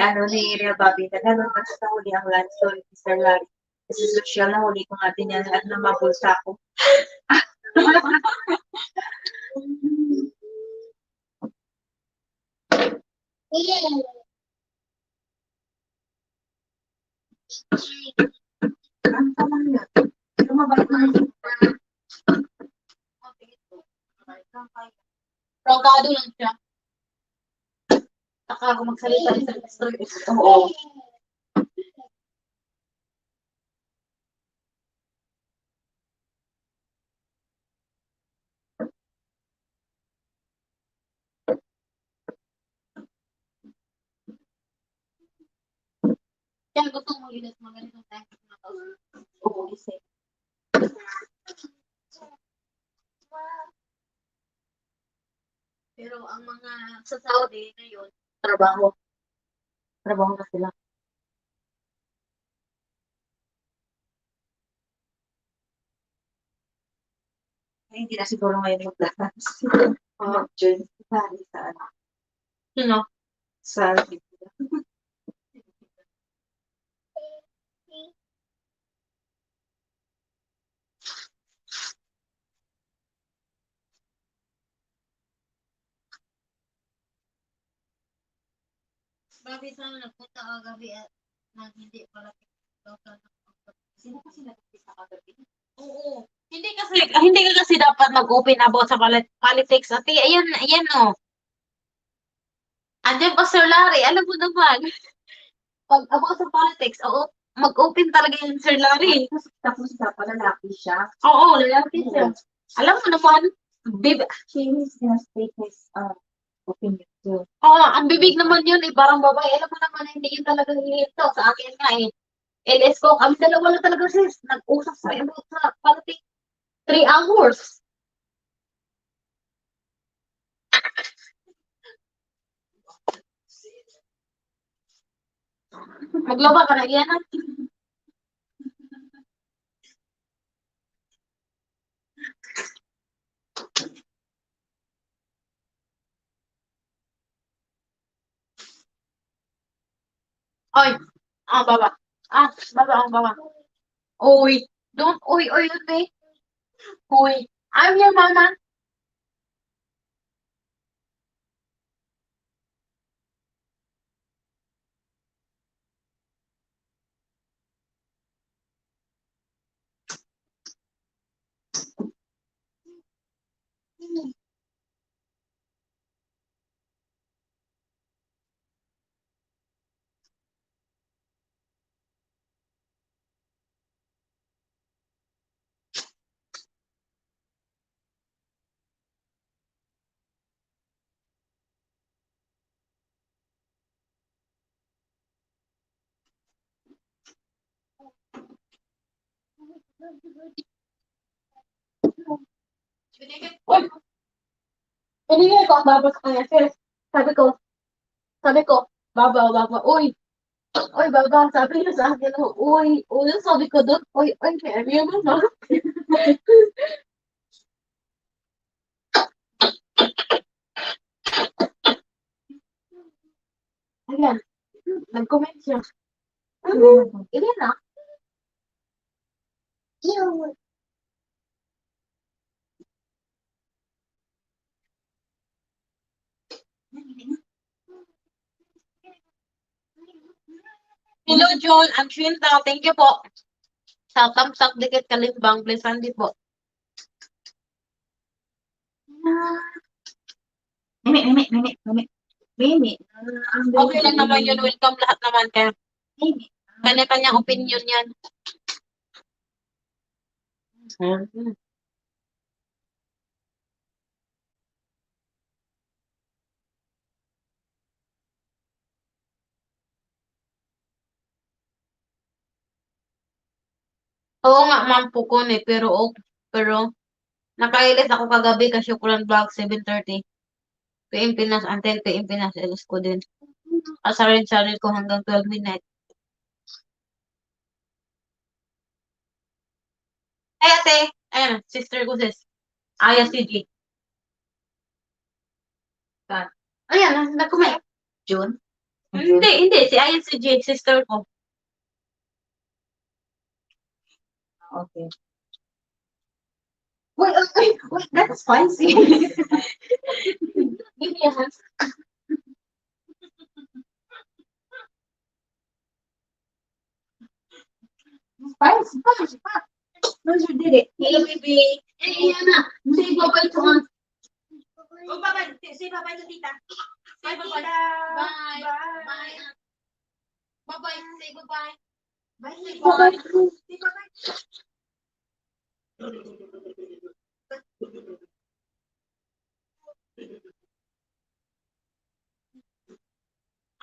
Real Bobby, nagkaroon pa sa huli ang landstone, Mr. Larry. Kasi social na huli ko nga din yan at namabulsa ko. Ang tama niya. Lumabalik na yun. Prangkado lang siya. Saka ako magsalita sa story. Oo. Kaya gusto mo ulit mga ganitong time. Oo, isa. Pero ang mga sa Saudi ngayon, Trabaho. Trabaho na sila. Ay, hindi na siguro ngayon mag-dance. Mag-join si Paris sa ano. sino? Sa Babi sana nagpunta ka gabi at nang hindi pala Sino kasi nag-umpisa kagabi? Oo. Hindi ka kasi dapat mag-open about sa politics. Ate, ayan, ayan oh. Andiyan pa Sir Larry, alam mo naman. Pag about sa politics, oo, mag-open talaga yung Sir Larry. Tapos sa lalaki siya. Oo, lalaki siya. Alam mo naman, He is gonna state his opinion too. ang bibig naman yun, eh, parang babae. Alam mo naman, hindi yun talaga hinihito. Sa akin nga eh. LS ko, kami dalawa lang talaga sis. Nag-usap sa about sa politics. 3 hours. Maglaba ka na yan. Oy, baba. Baba, baba. Oy, don't, oy, okay. Oy, I'm your mama. Oy, binigay ko ang baba sa kanya, sis. Sabi ko, baba, uy, baba, sabi niya sa akin, uy, sabi ko doon, kaya niya mama. Ayan. Nag-comment siya. Ilan na? You. Hello, John. I'm Shinta. Thank you po. Sa thumbs up, dikit kalimbang. Please, Andy po. Mimi. Okay lang naman yun. Welcome lahat naman. Kaya Mimi. kanya-kanyang opinion yan. Oo nga, ma'am, pukon eh. Pero, nakailis ako kagabi kasi Syukran Vlog, 7:30 PM Pinas, until PM Pinas, ilis ko din. Asarin-sarin ko hanggang 12 midnight. Ay, ate! Ayan, sister ko, sis. Aya CG. Saan? Ayan, nag-comment. June? Hindi. Si Aya CG, sister ko. Okay. Wait, that's spicy. Give me a hand. Spicy. Those you did it. Hello, baby. Eh, yan na. Say bye-bye to us. Oh, bye-bye. Say bye-bye to tita. Say bye-bye. Bye. Bye. Bye-bye. Say bye-bye. Bye. Say bye. Say bye-bye.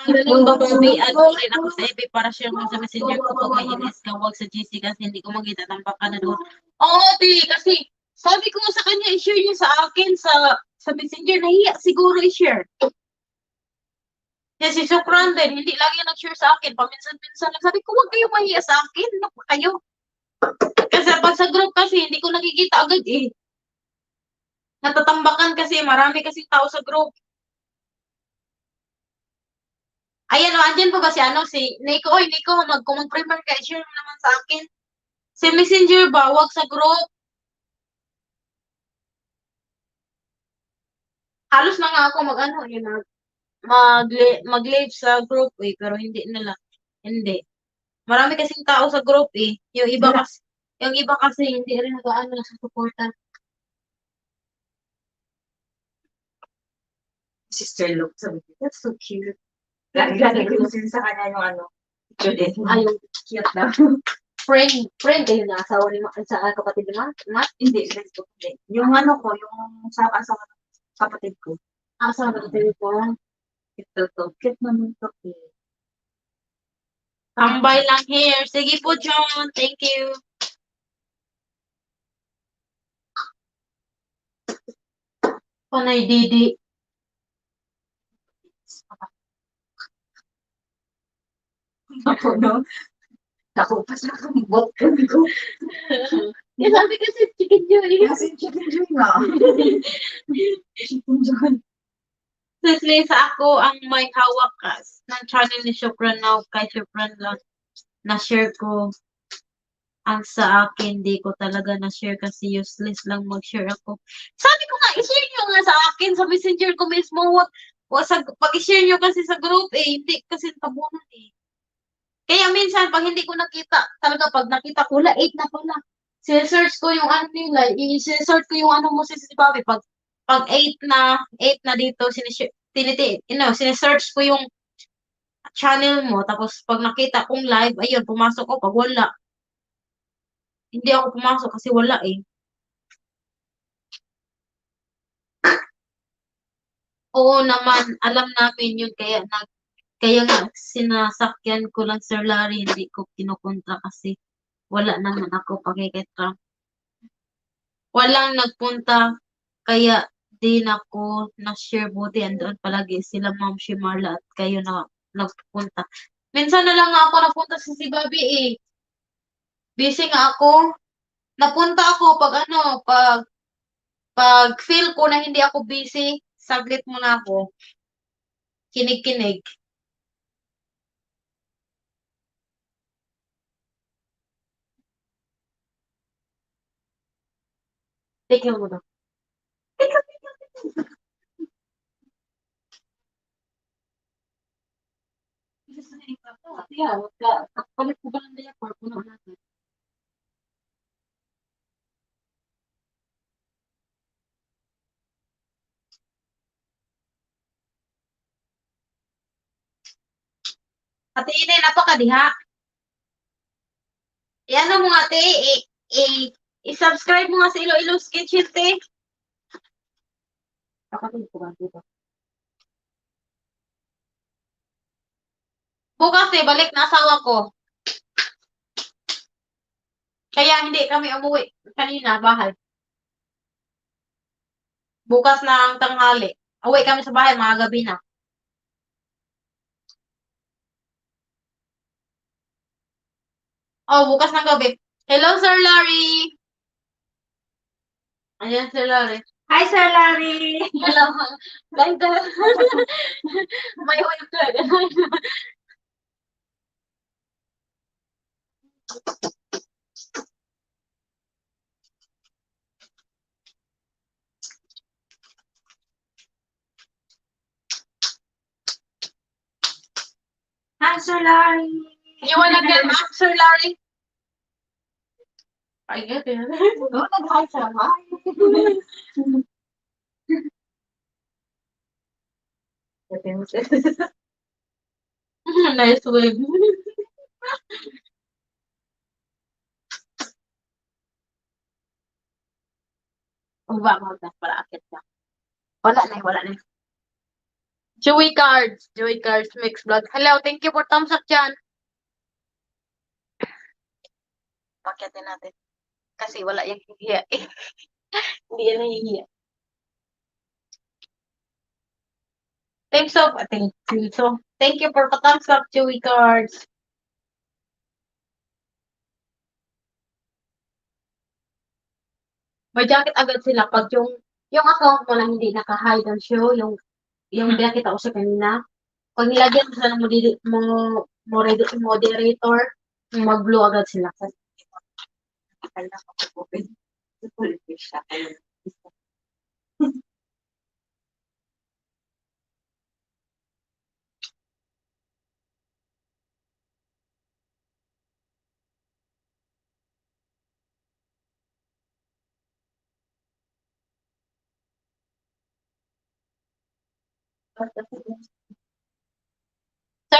Ang galing ba, baby? Add mo rin ako sa FB para share mo sa messenger ko pag may inis ka. Huwag sa GC kasi hindi ko makita tampak ka na doon. Oo, di. Kasi sabi ko nga sa kanya, i-share niya sa akin sa messenger. Nahiya siguro i-share. Kasi si Sukran din, hindi lagi nag-share sa akin. Paminsan-minsan lang. Sabi ko, huwag kayo mahiya sa akin. Ano ba kayo? Kasi pag sa group kasi, hindi ko nakikita agad eh. Natatambakan kasi, marami kasing tao sa group. Ayan o, andyan pa ba si si Nico? Oy, Nico, kung mag-primer ka, share mo naman sa akin. Si Messenger ba? Huwag sa group. Halos na nga ako mag-live sa group eh, pero hindi nila. Hindi. Marami kasing tao sa group eh. Yung iba kasi hindi rin nag-aano sa supportan. Sister look. Sabi ko, that's so cute. Lagi ko sa kanya yung ano. Judith. Ayun. Cute na. Friend kayo na asawa ni sa kapatid ni Matt? Hindi, Facebook hindi. Yung ano ko, yung sa kapatid ko. Asawa ng kapatid ko. Ito to. Cute naman to. Tambay lang here. Sige po, John. Thank you. Panay Didi. Ako, no? Ako pa sa kambot ko. Sabi kasi chicken joy. Kasi chicken joy nga. Chicken joy. Kasi sa ako ang may hawak ng channel ni Shukran now kay Shukran lang na-share ko. Ang sa akin, di ko talaga na-share kasi useless lang mag-share ako. Sabi ko nga, i-share nyo nga sa akin sa messenger ko mismo. Pag i-share nyo kasi sa group hindi kasi tabunan eh. Kaya minsan, pag hindi ko nakita, talaga pag nakita ko, 8 na pala. Sinesearch ko yung ano nila, i-search ko yung ano mo si Bobby. Pag 8 na dito, sinesearch ko yung channel mo. Tapos pag nakita kong live, ayun, pumasok ko. Pag wala, hindi ako pumasok kasi wala eh. Oo naman, alam namin yun. Kaya nga, sinasakyan ko lang Sir Larry, hindi ko kinukontra kasi wala naman ako pakikita. Walang nagpunta, kaya din ako na-share buti. Andoon palagi sila Ma'am Shimarla at kayo na nagpunta. Minsan na lang ako napunta sa si Bobby eh. Busy nga ako. Napunta ako pag feel ko na hindi ako busy, saglit muna ako. Kinig-kinig. Take mo daw. Yeah, kapalit ko ba ng diaper? Puno natin. Ate Ine, napaka diha. Yan mo ate, i-subscribe mo nga sa Iloilo's Kitchen, te. Kapatid ko ba dito? Bukas eh, balik na asawa ko. Kaya hindi kami umuwi kanina, bahay. Bukas ng tanghali. Uwi kami sa bahay, mga gabi na. Oh, bukas ng gabi. Hello, Sir Larry. Ayan, Sir Larry. Hi, Sir Larry! Hello. Like that. May wave ka. Hi, Sir Larry! You wanna get up, Sir Larry? I get it. Oh, nag-hi siya. Hi! Nice wave. Uba mo na para akit ka. Wala na. Joey Cards Mix Vlog. Hello, thank you for thumbs up dyan. Pakitin natin. Kasi wala yung hihiya. Hindi yan nahihiya. Thank you. So, thank you for thumbs up, Joey Cards. May jacket agad sila pag yung account mo lang hindi naka-hide and show, yung pinakita ko sa kanina. Pag nilagyan mo sila ng moderator, mag-blue agad sila. Sir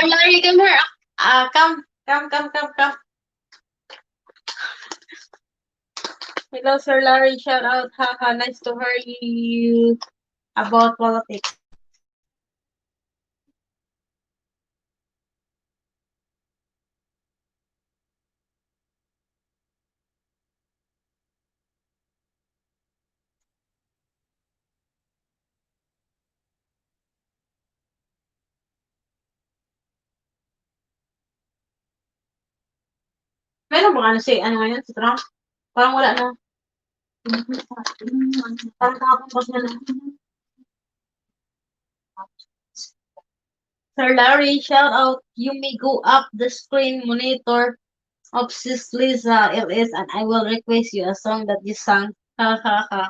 Larry, come here. Come. Hello, Sir Larry. Shout out. Haha, nice to hear you about politics. Meron ba si ano ngayon, si Trump? Parang wala na. Parang kahapon pas na lang. Sir Larry, shout out. You may go up the screen monitor of Sis Lisa LS and I will request you a song that you sang. Ha ha ha.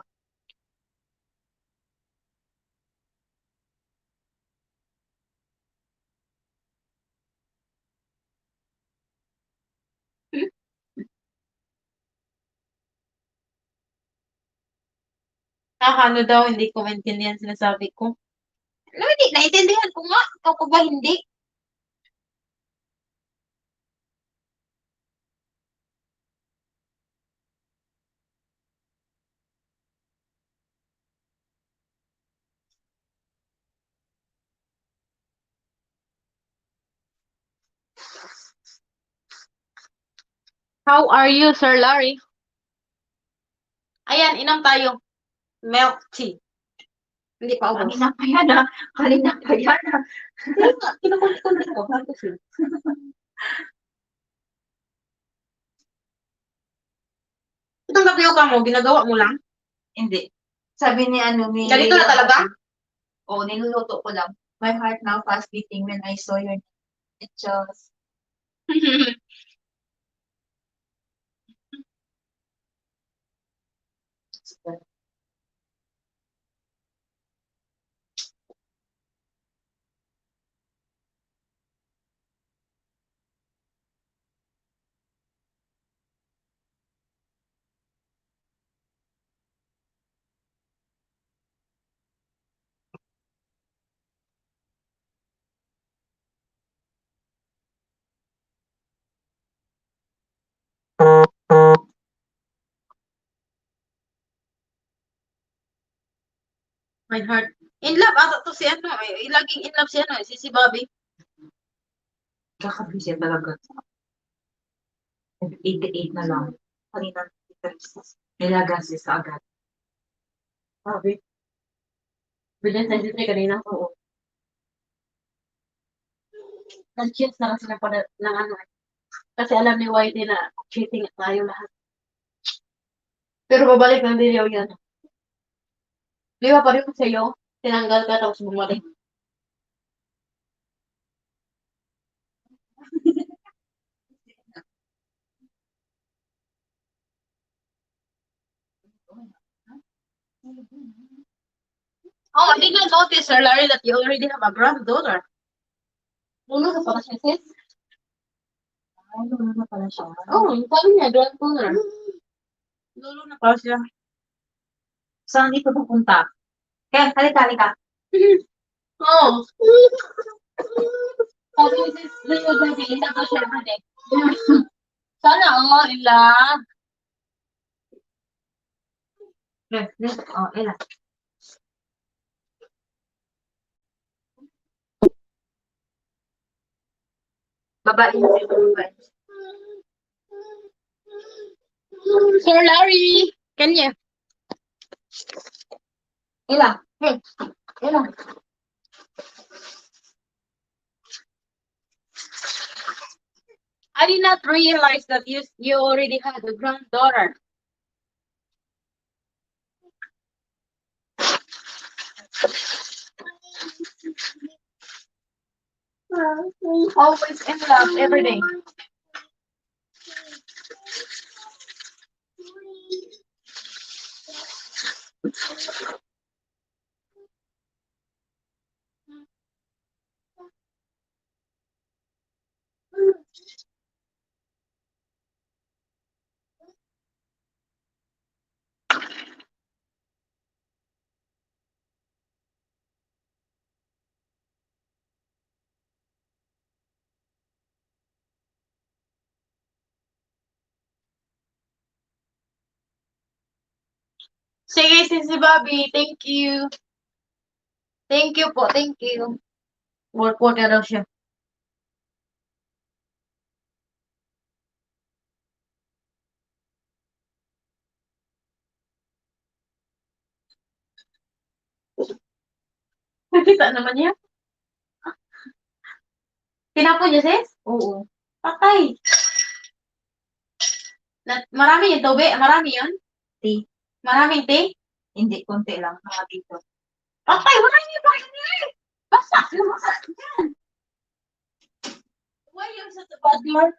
Ano daw, hindi ko maintindihan sinasabi ko. Ano, hindi, naintindihan ko nga. Ikaw pa ba hindi? How are you, Sir Larry? Ayan, inom tayo. Milk tea. Hindi pa ubos. Kanina pa yan ah. Kanina pa yan ah. Kinukulit ko rin ako. Bakit siya? Itong tapioca mo, ginagawa mo lang? Hindi. Sabi ni ano ni... Ganito na talaga? Oo, niluluto ko lang. My heart now fast beating when I saw your pictures. My heart. In love ata to si ano, laging in love si ano, si Bobby. Kakabisi talaga. 88 na lang. Kanina, nilagas sa agad. Bobby. Bilhin sa 93 kanina. Oo. Nag-cheat na kasi ng ano. Kasi alam ni Whitey na cheating tayo lahat. Pero babalik ng video yan. Di ba pa rin ko sa'yo? Tinanggal ka tapos bumalik. Oh, I did not notice, Sir Larry, that you already have a granddaughter. Lulu na pala siya, sis. Ay, wala na pala siya. Oh, sabi niya, granddaughter. Lulu na pala siya. Saan dito pupunta? Kaya, halika. Oh. Sabi ni sis, Lulu, baby, isa ko siya everyday. Sana all in love. Oh, Ella. Babae na si Ruben. Sir Larry, can you? Ella. Ella. I did not realize that you already had a granddaughter. Always in love every day. Sige, Sisi Bobby, thank you. Thank you po, thank you. Work na daw siya. Nakita naman niya. Tinapon niya, sis? Oo. Patay. Marami yung tobe? Marami yun? Tea. Maraming tea? Hindi, konti lang. Mga dito. Patay, wala niyo pa niya eh. Basta, lumakas yan. Why you such a bad word?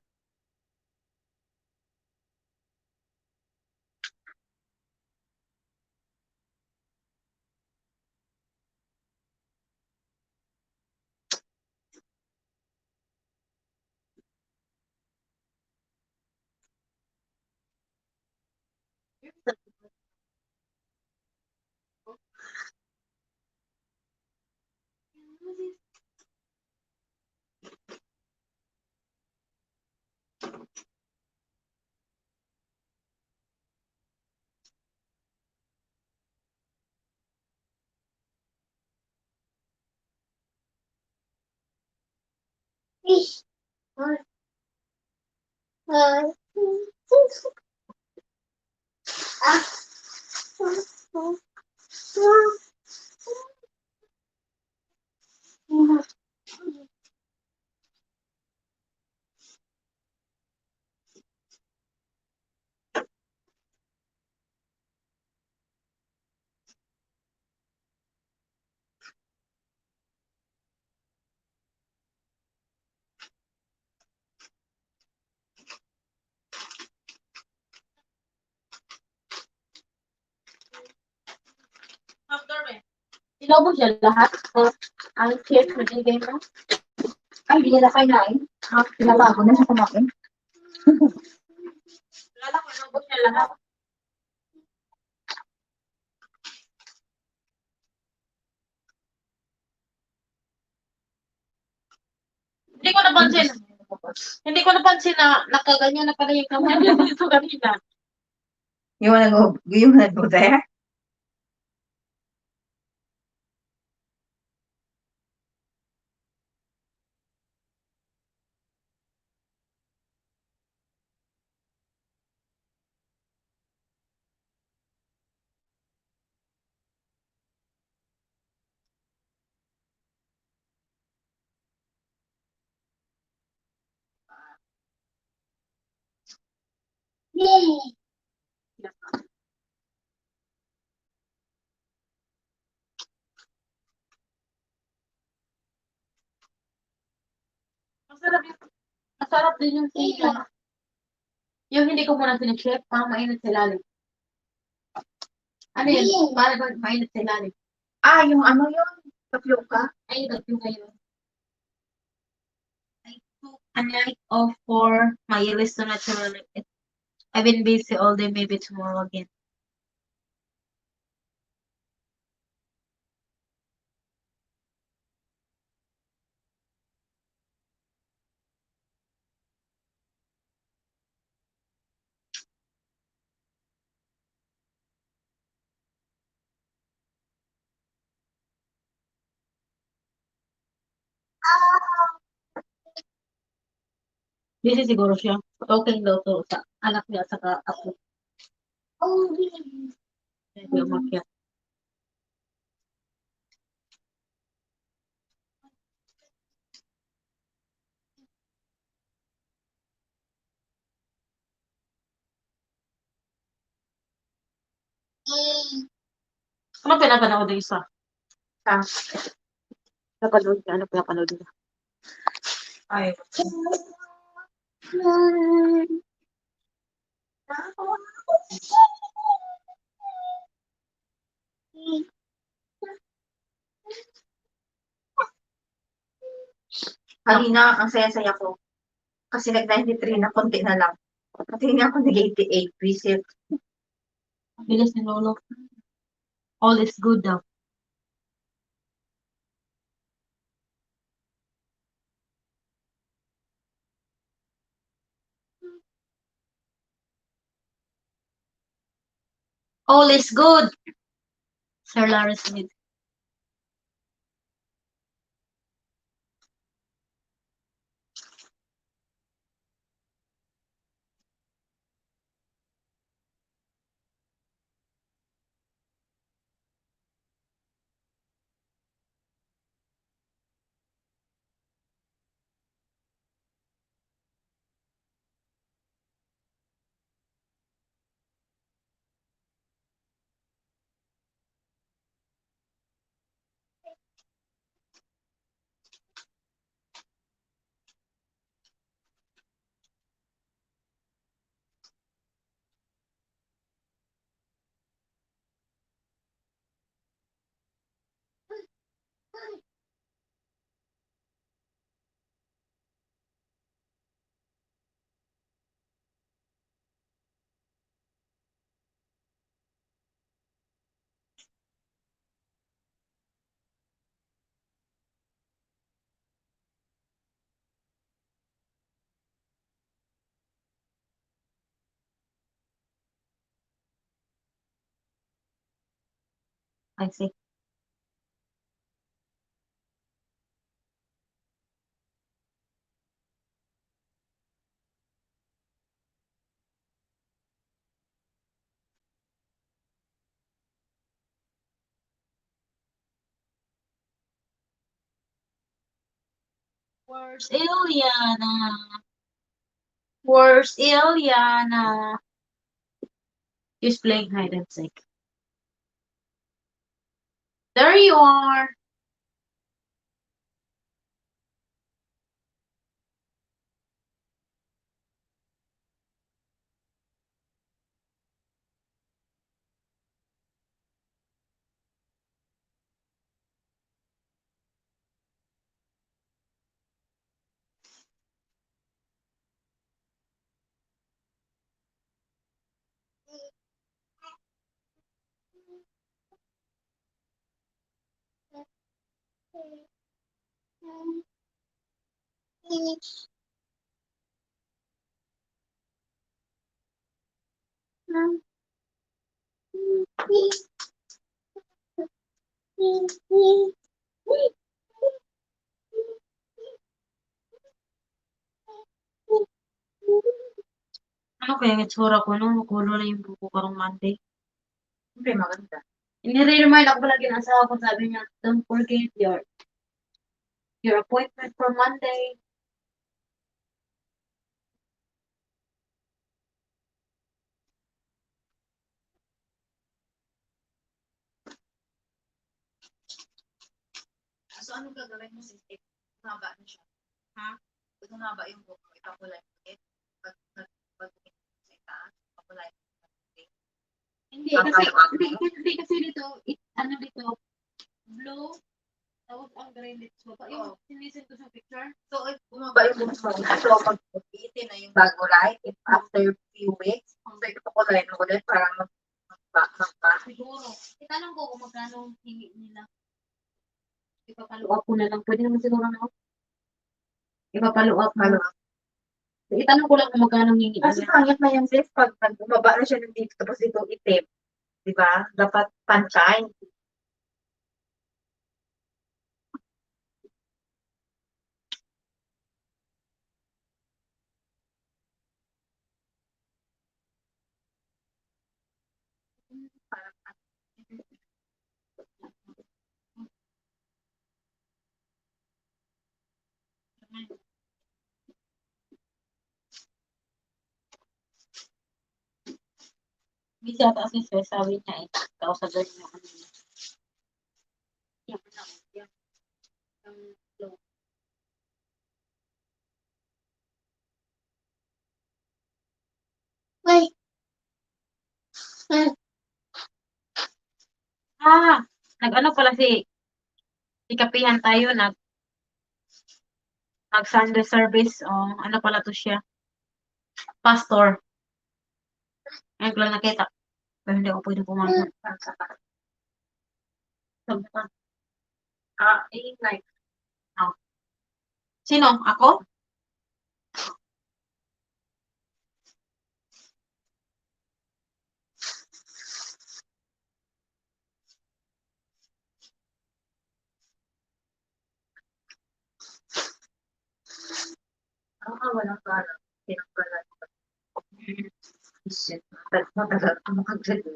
Inubos siya lahat. Ang cake na binigay mo. Ay, hindi nila kainain. Pinabago na siya kumain. Lala ko, inubos siya lahat. Hindi ko napansin. Hindi ko napansin na nakaganyan na pala yung kamay niya dito kanina. You wanna go there? Yay! Masarap din yung sila. Yung hindi ko muna siniship, parang mainit sa ilalim. Ano yun? Yeah. Parang mainit sa ilalim. Yung ano yun? Tapioca? Ay, ba't yung ngayon? I took a night off for my list to natural. I've been busy all day, maybe tomorrow again. Busy siguro siya. Talking daw to sa anak niya saka ako. Oh, yeah. Hindi umakyat. Ano pinapanood yung isa? Ah, Napanood niya. Ano pinapanood niya? ay. Kanina, ang saya-saya ko. Kasi nag-93 na, konti na lang. Kasi hindi ako nag-88. Visit. Bilis ni Lolo. All is good daw. All is good. Sir Larry Smith. I see. Where's Ilyana? Where's Ilyana? She's playing hide and seek. There you are. Ano kaya yung itsura ko nung magulo na yung buko karong Monday? Siyempre, maganda. Nire-remind ako palagi ng asawa ko, sabi niya, don't forget your appointment for Monday. So, anong gagawin mo since humaba na siya? Ha? Pag humaba yung buhok mo, ipakulay mo ulit. Pag sa itaas, ipakulay mo ulit. Hindi, Papalo up mo? hindi kasi dito, ano dito, blue, tapos ang green dito. Yung sinisend ko sa picture. So, if bumaba yung buhok mo, so pag itin na yung bago light, if after few weeks, so ipakulay mo ulit para magpa. Siguro. Itanong ko kung magkano ang hingi nila. Ipapalo-up ko na lang. Pwede naman siguro na ako. Ipapalo-up mo. Ano? Itanong ko lang kung magkano ang hingi Kasi nila. pangit na yung sis, pag bumaba na siya ng dito, tapos dito itim. Di ba? Dapat panchine. Hindi siya kasi siya, sabi niya eh. Kausagan niya ano. Yung flow. Ay. Nag-ano pala si Kapihan tayo, nag-Sunday service. Oh, ano pala to siya? Pastor. Ngayon ko lang nakita. Pero hindi ako pwede pumasok. Like. Oh. Sino? Ako? Walang pala. Pinagkalan ko. Shit. Matagal ako makagdali.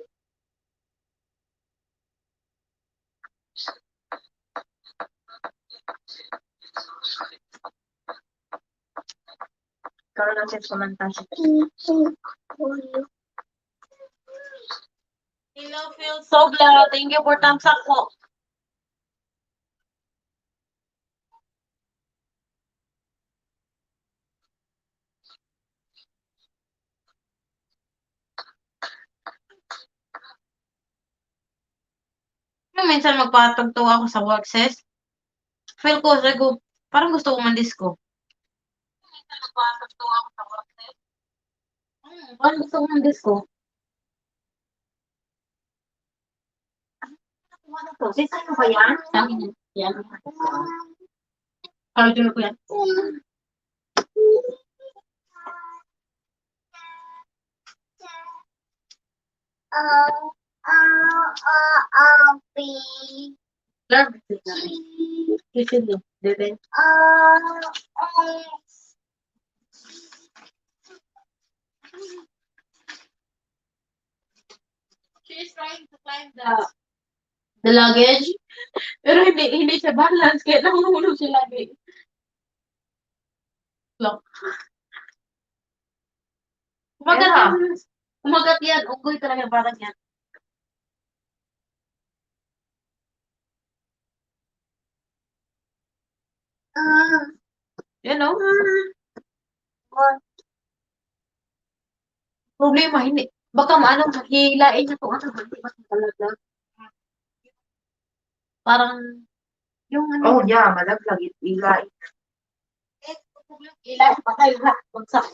Karoon ng sis kumanta siya. Hello, Phil Sobla. Thank you for thumbs up po. Yung minsan magpatagtawa ako sa work, sis. Feel ko, sabi ko, parang gusto ko man-disco. Minsan magpatagtawa ako sa work, sis. Parang gusto ko man-disco. Ano to? Sis, ano ba yan? Sa akin yan. Yan. Order ko yan. Love. Kitchen mo. Bebe. She is trying to climb the luggage. Pero hindi siya balance. Kaya nahulog siya lagi. Look. Kumagat Yeah. yan. Kumagat yan. Unggoy talaga parang yan. Yan o. Problema, hindi. Baka maano, mahilain niya kung ano. Hindi ba talaga? Parang, yung ano. Oh, yeah. Malaglag. Ilain. Ilain, patay lahat. Bagsak.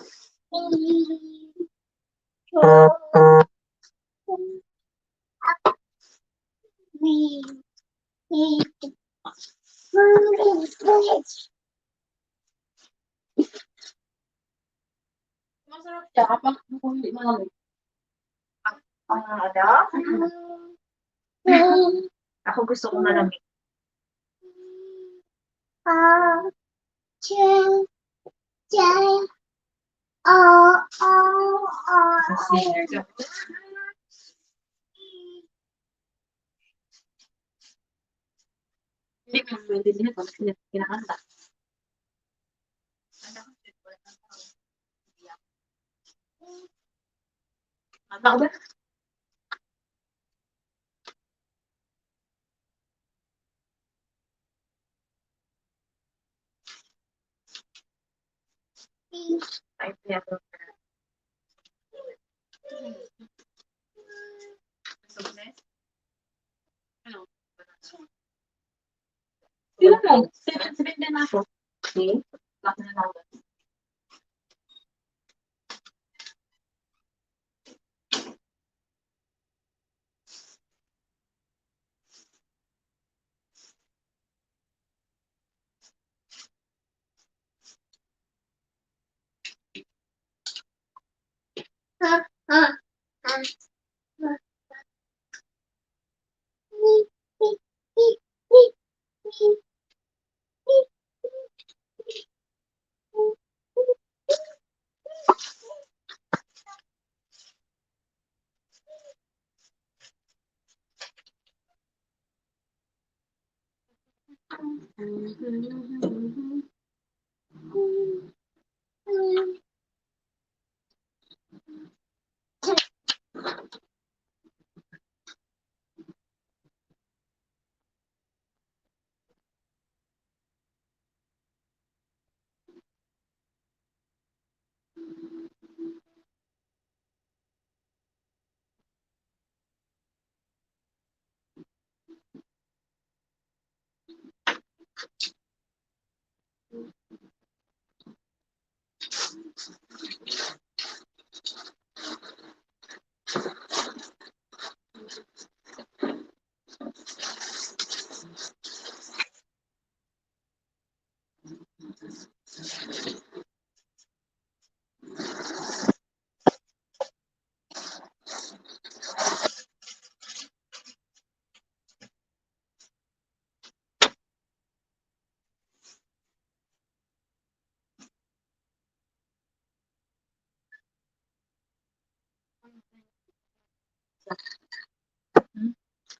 Masarap siya kapag hindi malamig. Ano? Ako gusto ko malamig. Singer ka. Hindi ko maintindihan pag kinakanta. Kanta ko ba? Type theater. Success? Ano? Sino mo? 7 din ako. Okay. Laki na lang.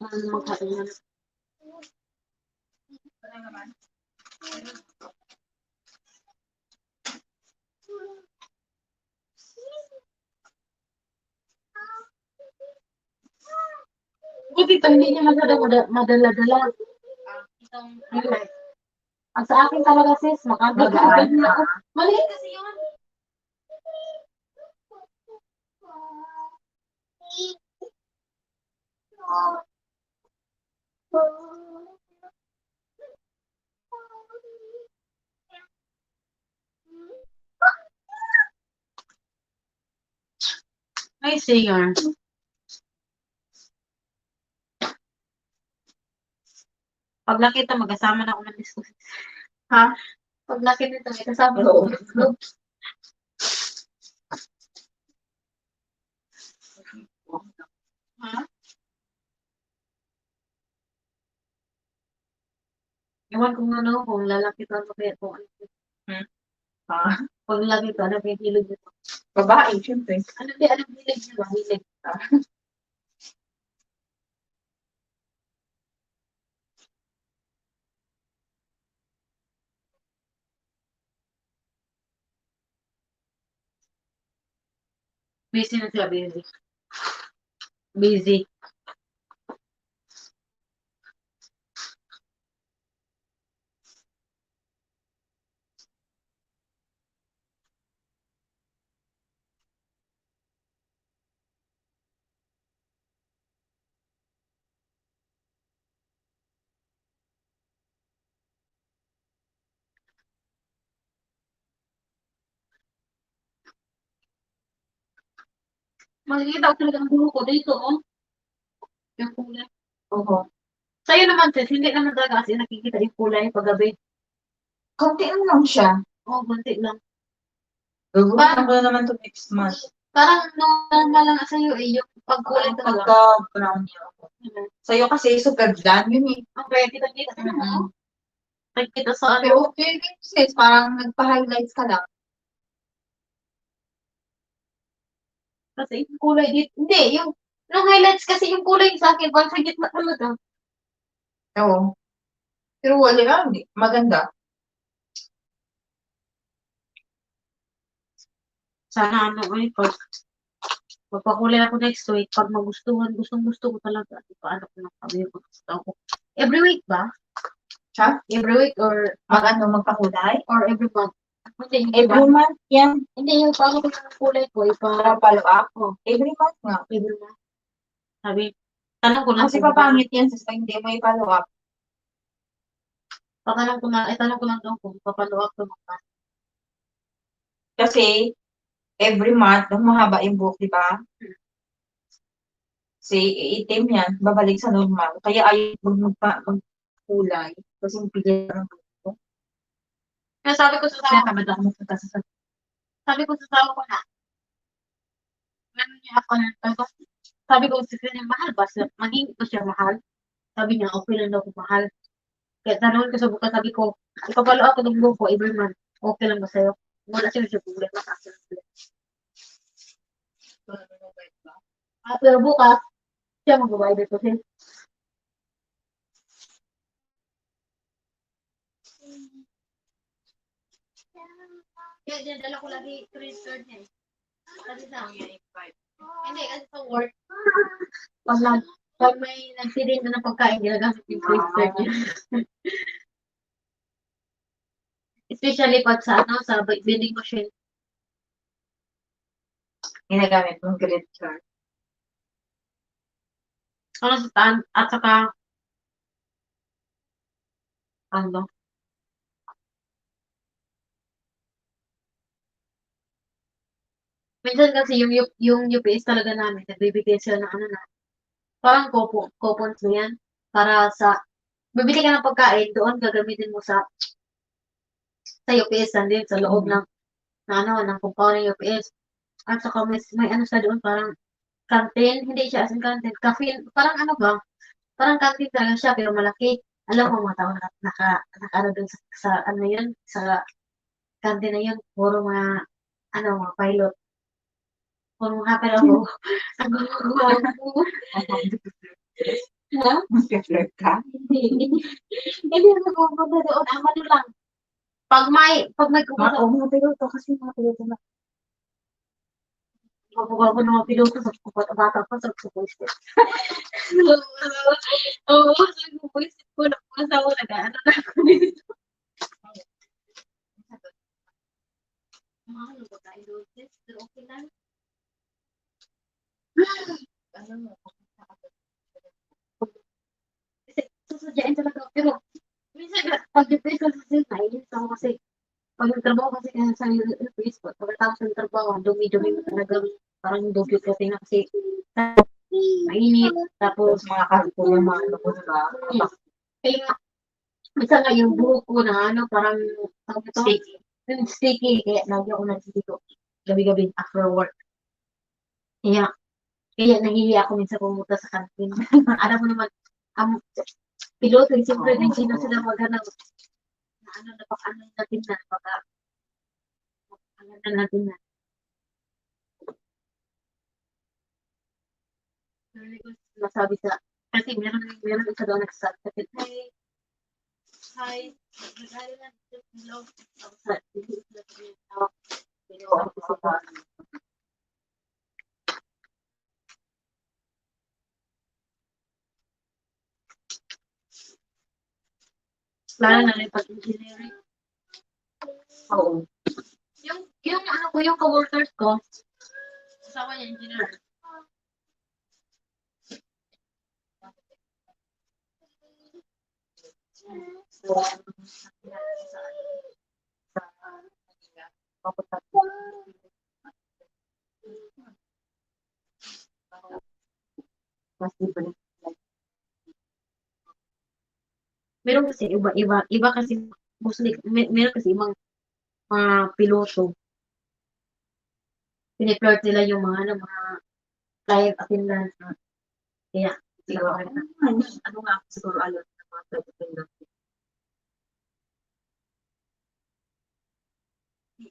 Maghain na. Wala naman. Buti ito, hindi niya madala-dala. Itong Highlight. Ang sa akin talaga sis, makagod niya ako. Maliit kasi yun. Ay, singer. Pag nakita, mag-asama na ako ng diskusyon. Ha? Pag nakita, may kasama na ako. Ha? Ewan kung ano, kung lalaki to, ano kaya kung ano. Ha? Pag lalaki to, ano kaya hilig nito. Babae, syempre. Ano kaya, anong hilig niya ba? Hilig. Busy na siya, busy. Busy. Makikita ko talaga ang buho ko dito, oh. Yung kulay. Oo. Sa'yo naman, sis, hindi naman talaga kasi nakikita yung kulay paggabi. Konti lang siya. Oo, bunti lang. Gagawin ko na naman to next month. Parang normal lang sa'yo eh, yung pagkulay talaga. Pagka-brown niya ako. Mhm. Sa'yo kasi super bland yun eh. Okay, kita-kita ka mo. Nakikita sa ano. Pero okay, sis, parang nagpa-highlights ka lang. Kasi yung kulay dito. Hindi, yung highlights kasi yung kulay sa akin, parang sa gitna talaga. Oo. Pero wala nga, hindi. Maganda. Sana ano, ay, pagpakulay ako next week, pag magustuhan, gustong-gusto ko talaga. Paano ko nang sabi ko gusto ko. Every week ba? Ha? Every week or Magpakulay? every month? Hindi, hindi Every ba? month yan. Hindi, yung paano ko ng kulay ko, Para follow up. Oh. Every month nga. every month. Sabi, tanong ko lang Kasi kung papangit yan sa hindi mo i-follow up. tanong ko lang daw kung papalo up to magka. Kasi, every month, mas mahaba yung buhok, di ba? Kasi, itim yan, babalik sa normal. Kaya ayaw magkulay. Kasi pili ng buhok. Kaya sabi ko sa sawa ko, sabi ko sa sawa ko na, ano niya ako na, sabi ko sa kanya, mahal ba siya? Maging ba siya mahal? Sabi niya, okay lang daw kung mahal. Kaya tanong ko sa buka, sabi ko, ipapalo ako ng buhok ko every month. Okay lang ba sa'yo? Wala siya problema sa akin. Pero bukas, siya mag-provide ko siya. Kaya dinadala ko lagi credit card niya eh. Kasi sa hindi, kasi sa work, pag may nagsirin na ng pagkain, ginagamit yung credit card niya. Especially pag sa sa vending machine. Ginagamit mong credit card. Ano sa taan, at saka, ano, minsan kasi yung UPS talaga namin, nagbibigay sila ng ano na, parang coupons mo yan, para sa, bibili ka ng pagkain, doon gagamitin mo sa UPS din, sa loob ng ano, ng compound ng UPS. At saka may ano sa doon, parang canteen, hindi siya as in canteen, cafe, parang ano ba, parang canteen talaga siya, pero malaki. Alam mo, mga tao naka ano dun sa ano yun, sa canteen na yun, puro mga, ano, mga pilot. Puro mga, pero ako, ang gumagawa ko. Ha? Mag-flirt ka? Hindi. Hindi ako pupunta doon. Ang ano lang. Pag may kumano, Mga piloto kasi mga piloto na. mabugal ko ng mga piloto sa bata pa sa pupuiste. Oo, sa pupuiste ko na asawa nag-ano na ako dito. Ano ba tayo doon? Pero okay lang. Ano mo? Kasi susadyain talaga. Pero minsan pag depressed ka kasi nainis ako kasi pag nagtrabaho kasi kaya sa Facebook, pagkatapos ng trabaho, dumi-dumi mo talaga parang dugyot kasi na kasi mainit. Tapos Tapos mga kahit po yung mga ano po, diba? kaya nga, minsan nga yung buhok ko na ano, parang tawag ito, Sticky. yung sticky, kaya lagi ako nagsisito gabi-gabi after work. Kaya, kaya nahihiya ako minsan pumunta sa kantin. Alam mo naman, ang piloto, siyempre, din sino sila maghanap na ano, napaka-ano natin na, napaka-ano natin na. Hindi ko masabi sa, kasi meron isa daw nagsasabi sa akin, hi, nag-ano na, hello, sa, hindi sila pinatawag, pero ako sa lalo na rin pag-engineering. Oo. Yung ano ko, yung co-workers ko, asawa niya engineer. So, papunta mas different. Meron kasi iba kasi mostly, meron kasi ibang mga piloto. Piniflirt nila yung mga ano, mga client attendance. Kaya, Siguro, ano nga ako siguro alam ng mga pwede.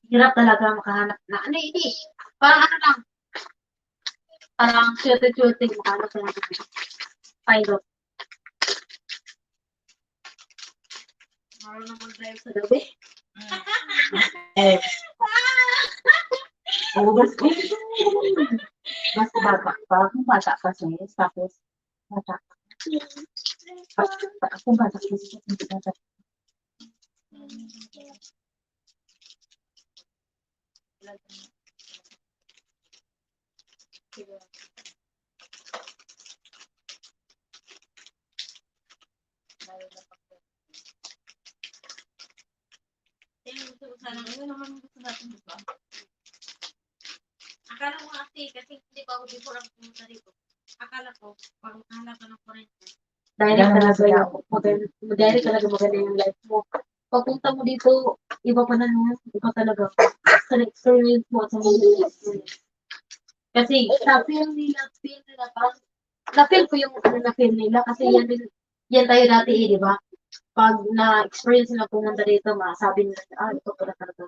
hirap talaga makahanap na, ano, hindi, parang ano lang, Parang cute-cute yung ano sa pilot. Marunong mag-drive sa gabi. Eh. Oo, basta. Basta bata pa. Kung bata kasi, tapos bata. Kung bata kasi, hindi bata. Ano naman gusto natin, di ba? Akala ko kasi hindi pa ako before ang pumunta dito. Akala ko, pag hanap ka ng kurente, direct talaga yung direct talaga maganda yung life mo. Pagpunta mo dito, iba pa na naman, iba talaga. Sa experience mo, sa mga experience. Kasi, na-feel nila, parang, na-feel ko yung na-feel nila, kasi yan tayo dati di ba? Pag na-experience nila pumunta dito, masabi nila, ito pala talaga.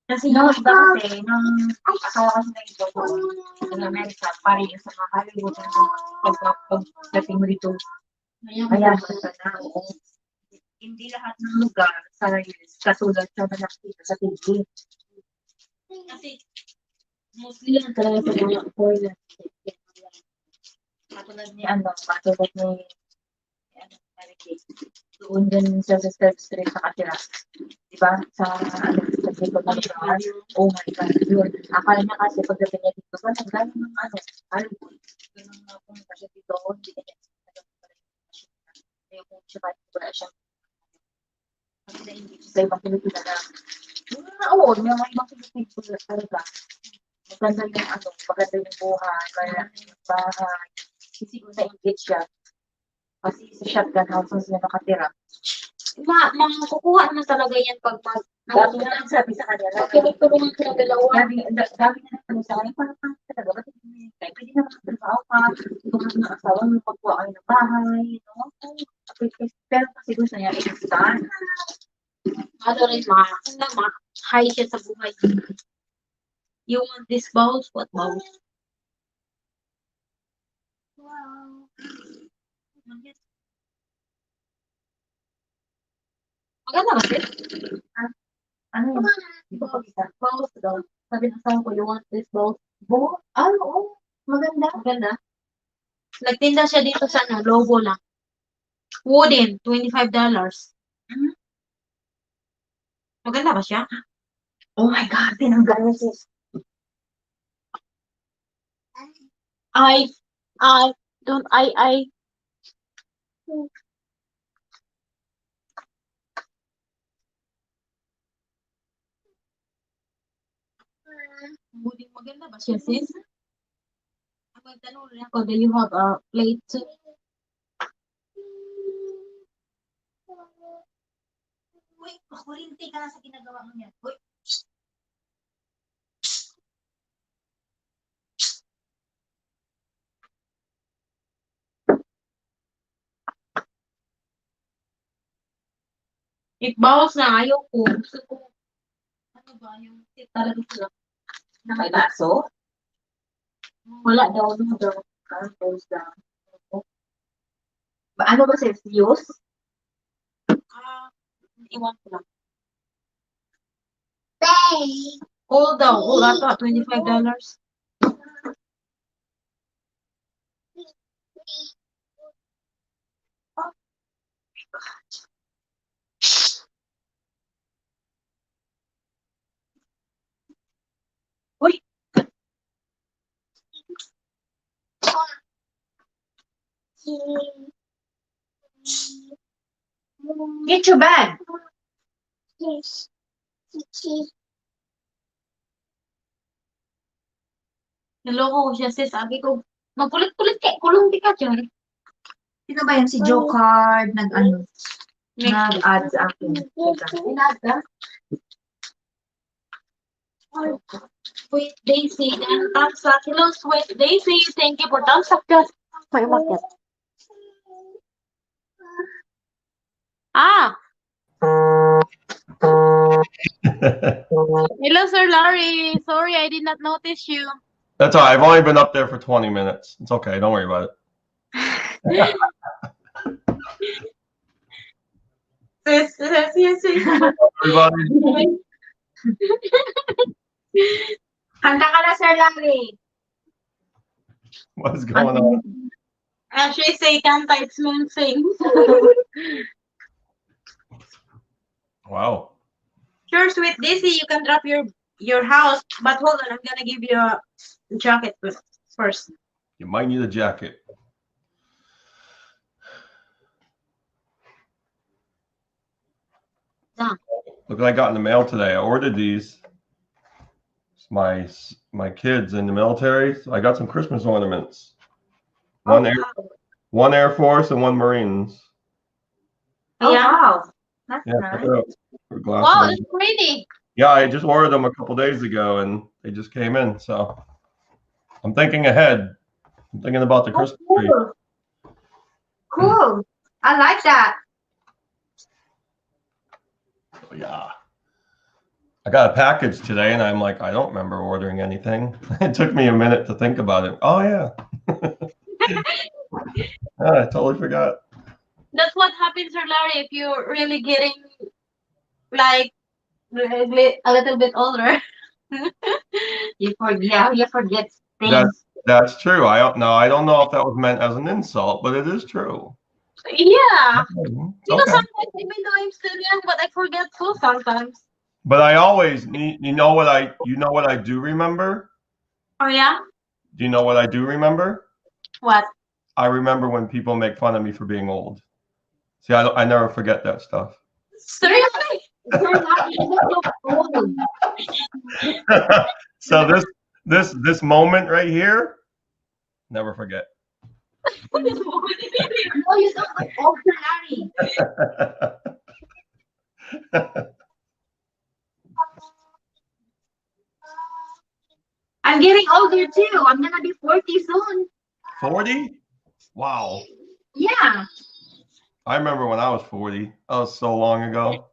Kasi yung iba kasi, nung asawa ko na ito po, sa Amerika, parang yung sa mga Hollywood na pagdating mo dito, kaya na, hindi lahat ng lugar sa katulad sa nakikita sa TV. Kasi, mostly yan talaga sa mga foreigner. Katulad ni katulad ni doon din sa Third Street sa Katira. Diba? Sa dito ng lugar. Oh my God. Yun. Akala niya kasi pagdating niya dito, sa nagdala ng Hollywood. Ganun na pumunta siya dito. Hindi niya yung siya kahit wala siya. Kasi na-engage sa ibang Pilipina na oo, may mga ibang Pilipina talaga. Maganda yung maganda yung buhay, malaki yung bahay. Kasi kung na-engage siya, kasi sa shotgun house sila nakatira. Makukuha naman talaga yan pag Dami na lang sabi sa kanila. tulungan sila dalawa. Dami na lang sa kanila. Parang talaga, ba't hindi kayo? Pwede naman magtrabaho ka. Tulungan ng asawa mo, pagkuha kayo ng bahay. No? Pero kasi gusto niya, i-start. Ano rin, high siya sa buhay. You want this balls? What balls? Wow. Maganda ba siya? Ano yun? Di ba pag-isa? Balls daw. Sabi ng asawa ko, you want this balls? Oo. Maganda. Maganda. Nagtinda siya dito sa logo lang. Wooden, $25. Maganda ba siya? Oh my God, tinanggal niya sis. I don't, Wooden, maganda ba siya, sis? Ang magtanong rin ako, do you have a plate? Uy, makurinti ka na sa ginagawa mo niyan. Uy. If bawas na, ayaw ko. Gusto ko, ano ba, yung talaga sila. Na may baso? Wala daw, ano daw. Close down. Ano ba Celsius? Iwan ko lang. Bay. All daw, all ata, $25. Uy! Get your bag! Yes. Yes. Niloko ko siya, sis. Sabi ko, magkulit-kulit ka, kulong di ka dyan. Sino ba yan? Si Joe Card nag-add sa akin. Inad ka? Wait, Daisy, then thumbs up. Hello, sweet Daisy. Thank you for thumbs up. Just may umakyat. Hello, Sir Larry. Sorry, I did not notice you. That's all right. I've only been up there for 20 minutes. It's okay. Don't worry about it. Sis, Everybody, Kanta ka na, Sir Larry. what's going on? Actually, say kanta, it's mean sing. Wow. Sure, sweet Daisy, you can drop your house, but hold on, I'm gonna give you a jacket first. You might need a jacket. Yeah. Look what I got in the mail today. I ordered these. It's my kids in the military. So I got some Christmas ornaments. One Air Force and one Marines. Oh, yeah. Wow. That's Yeah, check nice. it out. For glasses. Wow, it's pretty. Yeah, I just ordered them a couple days ago and they just came in. So I'm thinking ahead. I'm thinking about the Christmas tree. Cool. Cool. I like that. Yeah. I got a package today and I'm like, I don't remember ordering anything. It took me a minute to think about it. Oh, yeah. I totally forgot. That's what happens, Sir Larry, if you're really getting like a little bit older. You forget things. That's true. I don't know if that was meant as an insult, but it is true. Yeah. Okay. You know, sometimes even though I'm still young, but I forget too sometimes. But I always, you know what I do remember? Oh yeah? Do you know what I do remember? What? I remember when people make fun of me for being old. See, I never forget that stuff. Seriously? So this moment right here, never forget. No, you don't look old, Sir Larry. I'm getting older too. I'm gonna be 40 soon. 40? Wow. Yeah. I remember when I was 40. That was so long ago.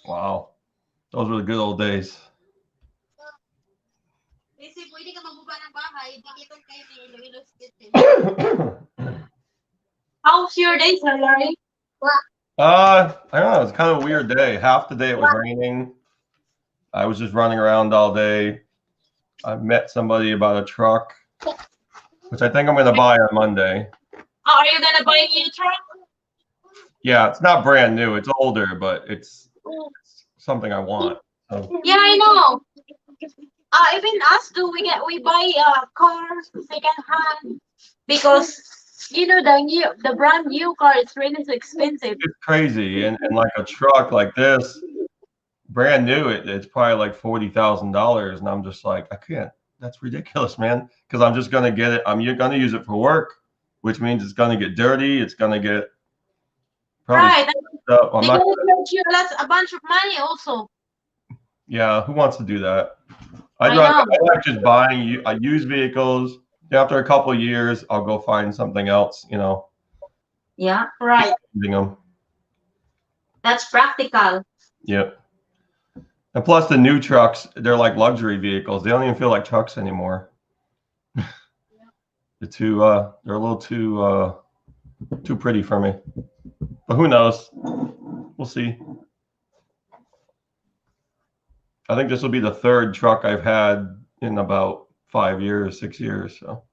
Wow. Those were the good old days. Kasi pwede ka magbaba ng bahay, dikit kayo ni Iloilo City. How's your day, Sir Larry? I don't know. It was kind of a weird day. Half the day it was raining. I was just running around all day. I met somebody about a truck, which I think I'm going to buy on Monday. Oh, are you gonna buy a new truck? Yeah, it's not brand new. It's older, but it's something I want. So. Yeah, I know. Even us too, we buy cars second hand because you know the brand new car is really so expensive. It's crazy, and like a truck like this, brand new, it's probably like $40,000, and I'm just like, I can't. That's ridiculous, man. Because I'm just gonna get it. You're gonna use it for work, which means it's gonna get dirty. It's gonna get probably Right. up. I'm They're not. gonna charge you a bunch of money also. Yeah, who wants to do that? I I know. like just buying used vehicles. After a couple of years, I'll go find something else. You know. Yeah. Right. Using them. That's practical. Yep. And plus, the new trucks, they're like luxury vehicles. They don't even feel like trucks anymore. They're a little too pretty for me. But who knows? We'll see. I think this will be the third truck I've had in about 5 years, 6 years. So.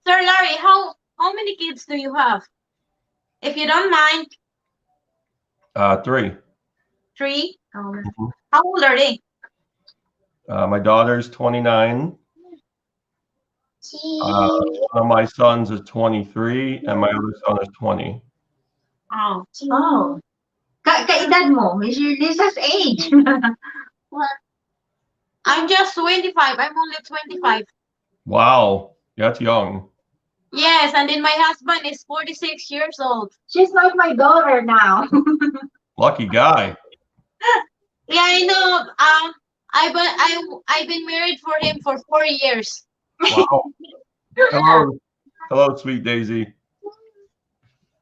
Sir Larry, how many kids do you have? If you don't mind. 3. 3. Mhm. How old are they? My daughter's 29. One of my sons is 23, and my other son is 20. Oh. Oh. Kaedad mo? Is your Lisa's age? I'm just 25. I'm only 25. Wow, that's young. Yes, and then my husband is 46 years old. She's like my daughter now. Lucky guy. Yeah, I know. I've been married for him for 4 years. Wow. Hello, sweet Daisy.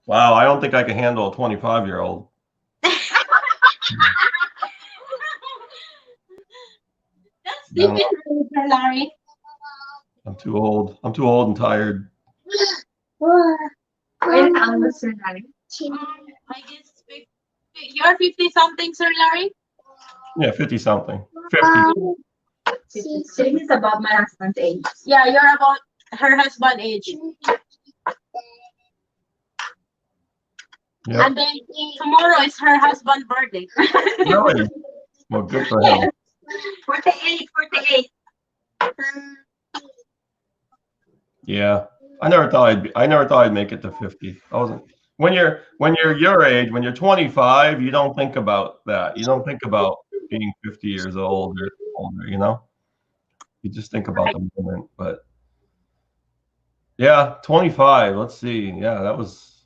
Wow, I don't think I can handle a 25-year-old. That's Sleep in early, Sir Larry. I'm too old. I'm too old and tired. When how old is Sir Larry? I guess you're 50 something, Sir Larry. Yeah, 50 something. 50. So he's above my husband's age. Yeah, you're about her husband age. Yep. And then tomorrow is her husband's birthday. Really? Well, good for him. 48, 48. Yeah. I never thought I'd make it to 50. I wasn't. When you're your age, when you're 25, you don't think about that. You don't think about being 50 years old or older, you know? You just think about the moment. But yeah, 25. Let's see. Yeah, that was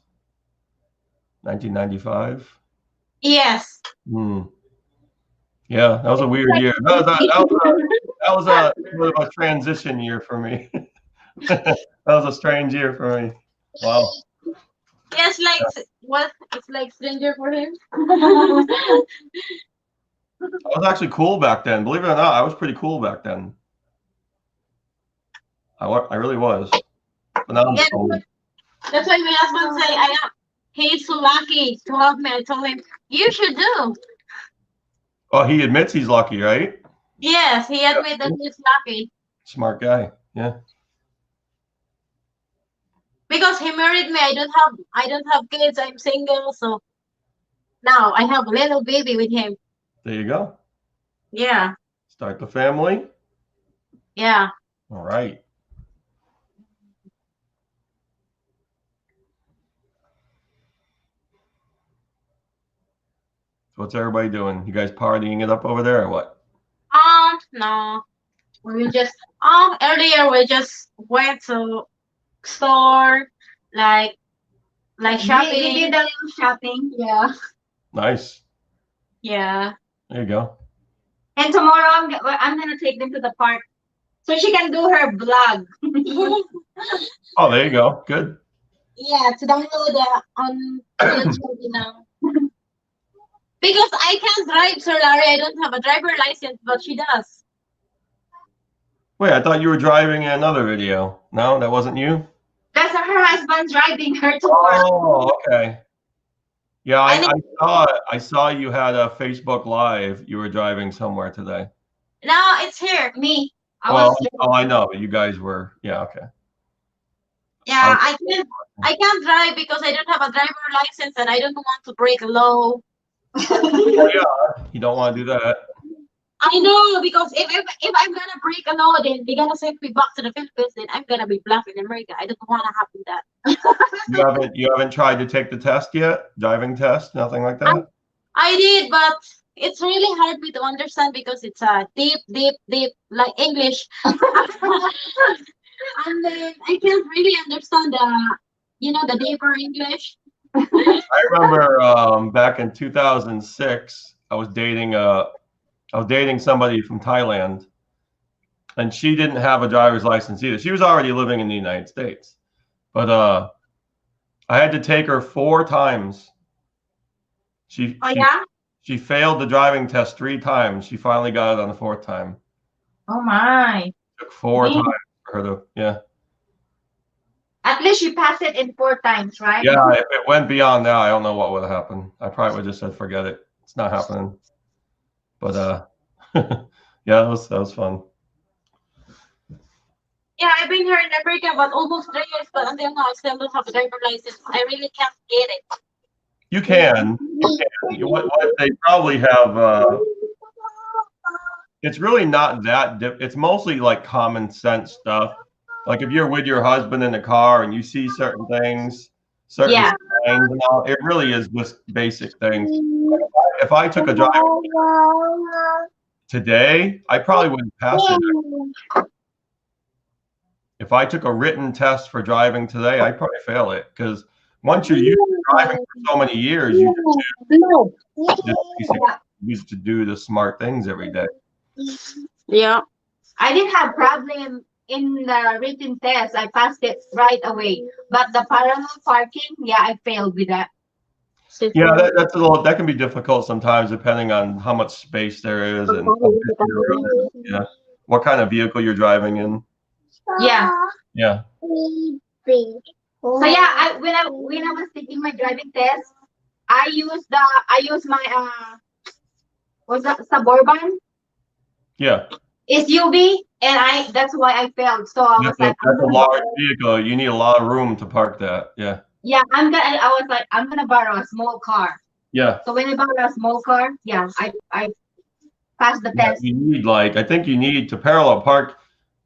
1995. Yes. Yeah, that was a weird year. That was a bit of a transition year for me. That was a strange year for me. Wow. Yes, like what? It's like stranger for him. I was actually cool back then. Believe it or not, I was pretty cool back then. I really was. But now I'm Yeah, old. that's why my husband say he's so lucky to have me. I told him you should do. Oh, he admits he's lucky, right? Yes, he admit that he's lucky Smart guy. Yeah. because he married me. I don't have kids. I'm single, so now I have a little baby with him. There you go. Yeah, Start the family. yeah. All right. So what's everybody doing? You guys partying it up over there or what? No. We just earlier we just went to store like shopping. We did a little shopping. Yeah. Nice. Yeah. There you go. And tomorrow I'm gonna take them to the park so she can do her vlog. Oh, there you go. Good. Yeah, to download on YouTube now. Because I can't drive, Sir Larry. I don't have a driver license, but she does. Wait, I thought you were driving in another video. No, that wasn't you? That's her husband driving her to work. Oh, okay. Yeah, I saw you had a Facebook Live. You were driving somewhere today. No, it's here. Me. Well, I know, but you guys were. Yeah, okay. Yeah, I can't drive because I don't have a driver license and I don't want to break a law. Oh, yeah, you don't want to do that. I know, because if I'm gonna break a law, then they're gonna send me back to the Philippines. Then I'm gonna be black in America. I don't want to happen that. You haven't tried to take the test yet? Driving test? Nothing like that? I did, but it's really hard me to understand because it's a deep like English, and then I can't really understand the deeper English. I remember back in 2006, I was dating somebody from Thailand, and she didn't have a driver's license either. She was already living in the United States, but I had to take her 4 times. She failed the driving test 3 times. She finally got it on the 4th time. Oh my. It took 4 times for her to, yeah. At least she passed it in 4 times, right? Yeah, if it went beyond that, I don't know what would have happened. I probably would have just said, forget it. It's not happening. But yeah, that was fun. Yeah, I've been here in America but almost 3 years, but until now I still don't have a driver license. I really can't get it. You can. What they probably have. It's really not that it's mostly like common sense stuff. Like if you're with your husband in the car and you see certain things, certain signs and all, it really is just basic things. If I took a driving today, I probably wouldn't pass it. If I took a written test for driving today, I'd probably fail it because once you're used to driving for so many years, you just used to do the smart things every day. Yeah. I didn't have problem in the written test. I passed it right away. But the parallel parking, yeah, I failed with that. Yeah, that can be difficult sometimes depending on how much space there is and yeah. what kind of vehicle you're driving in? Yeah. Yeah. So yeah, when I was taking my driving test, I used my was that Suburban Yeah. SUV, and that's why I failed. So I was like, That's a large vehicle. You need a lot of room to park that. Yeah. yeah, I was like, I'm gonna borrow a small car. Yeah. So when I borrowed a small car, yeah, I passed the Yeah, test. you need I think you need to parallel park,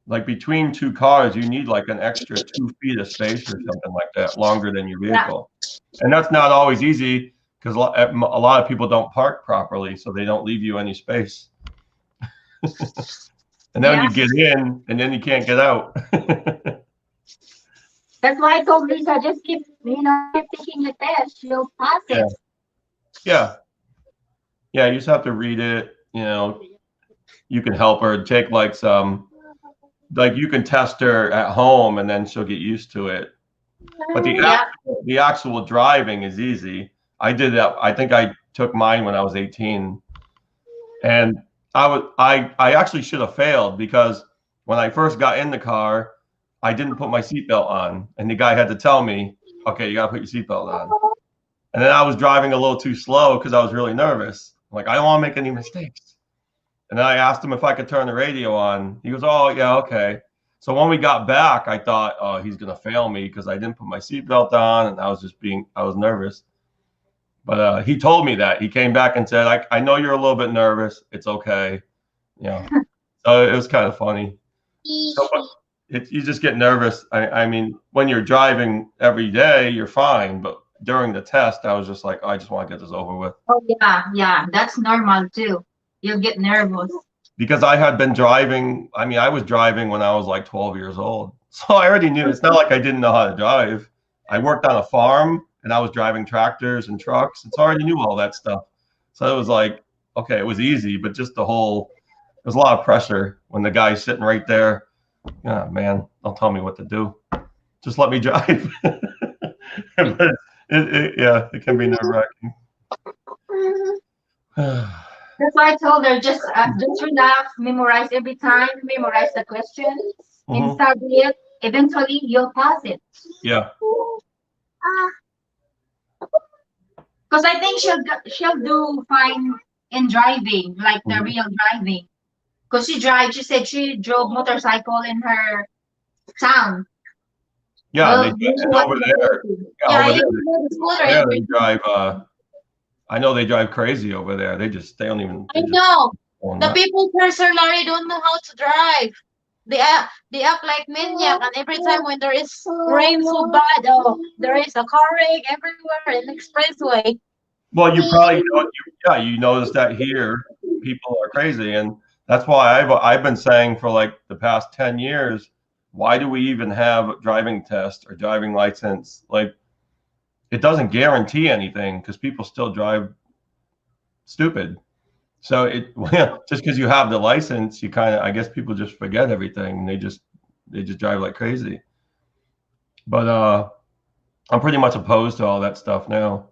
like between two cars, you need like an extra 2 feet of space or something like that, longer than your vehicle. And that's not always easy because a lot of people don't park properly, so they don't leave you any space. And then you get in, and then you can't get out. That's why I told Lisa, just keep taking the test, you'll pass it. Yeah. Yeah, you just have to read it, you can help her take like you can test her at home and then she'll get used to it. But the actual driving is easy. I did that. I think I took mine when I was 18, and I actually should have failed because when I first got in the car, I didn't put my seatbelt on, and the guy had to tell me, okay, you gotta put your seatbelt on. And then I was driving a little too slow because I was really nervous. I'm like, I don't want to make any mistakes. And then I asked him if I could turn the radio on. He goes, oh yeah, okay. So when we got back, I thought, oh, he's gonna fail me because I didn't put my seatbelt on, and I was nervous. But he told me that. He came back and said, I know you're a little bit nervous. It's okay. So it was kind of funny. So, you just get nervous. I mean, when you're driving every day, you're fine. But during the test, I was just like, I just want to get this over with. Oh, yeah. That's normal, too. You'll get nervous. Because I had been driving. I mean, I was driving when I was like 12 years old. So I already knew. It's not like I didn't know how to drive. I worked on a farm, and I was driving tractors and trucks. And so I already knew all that stuff. So it was like, okay, it was easy. But just there's a lot of pressure when the guy's sitting right there. Yeah, man, don't tell me what to do. Just let me drive. But it can be nerve-wracking. That's why I told her, just relax, memorize every time, memorize the question, and study it. Eventually, you'll pass it. Yeah. Because I think she'll do fine in driving, like the real driving. Because she said she drove motorcycle in her town. Yeah, over there. Yeah, they drive. I know they drive crazy over there. They don't even. I know. The people here, Sir Larry, don't know how to drive. They act like maniac, and every time when there is rain so bad, there is a car wreck everywhere in the expressway. Well, you probably you notice that here people are crazy, and that's why I've been saying for like the past 10 years, why do we even have driving test or driving license? Like, it doesn't guarantee anything because people still drive stupid. So just because you have the license, you I guess people just forget everything. They just drive like crazy. But I'm pretty much opposed to all that stuff now.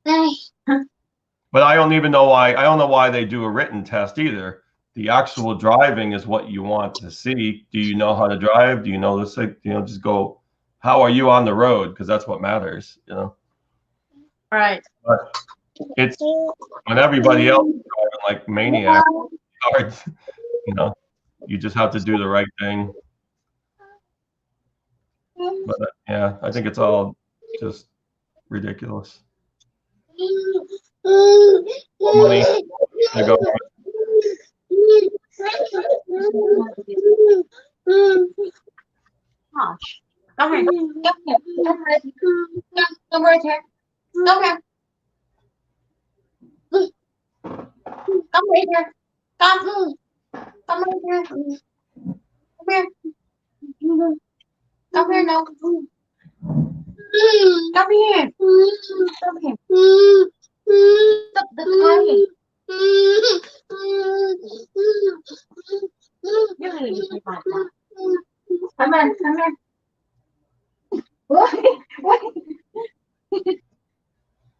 But I don't even know why. I don't know why they do a written test either. The actual driving is what you want to see. Do you know how to drive? Do you know this? Just go. How are you on the road? Because that's what matters. Right. But it's when everybody else is driving like maniacs. Hard. You just have to do the right thing. But yeah, I think it's all just ridiculous. Money, the government. Gosh. Come here. Come right here. Come right here. Come here. Come right here. Come. Come right here. Come here. Come here now. Come here. Come here. Stop the crying. You're gonna get me back now. Come on, come here.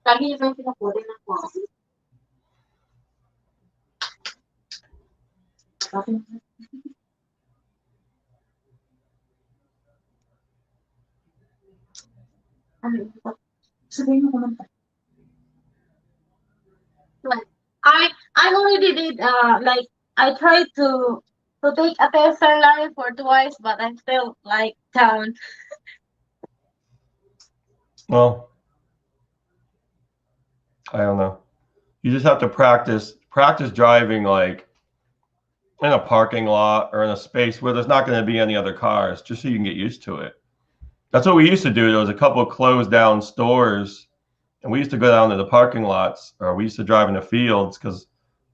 Lagi yung pinapunin ako. Okay. Sabihin mo kumanta. I already did like I tried to take a test, Sir Larry, for twice, but I'm still like down. Well, I don't know. You just have to practice driving like in a parking lot or in a space where there's not going to be any other cars, just so you can get used to it. That's what we used to do. There was a couple of closed down stores, and we used to go down to the parking lots, or we used to drive in the fields, because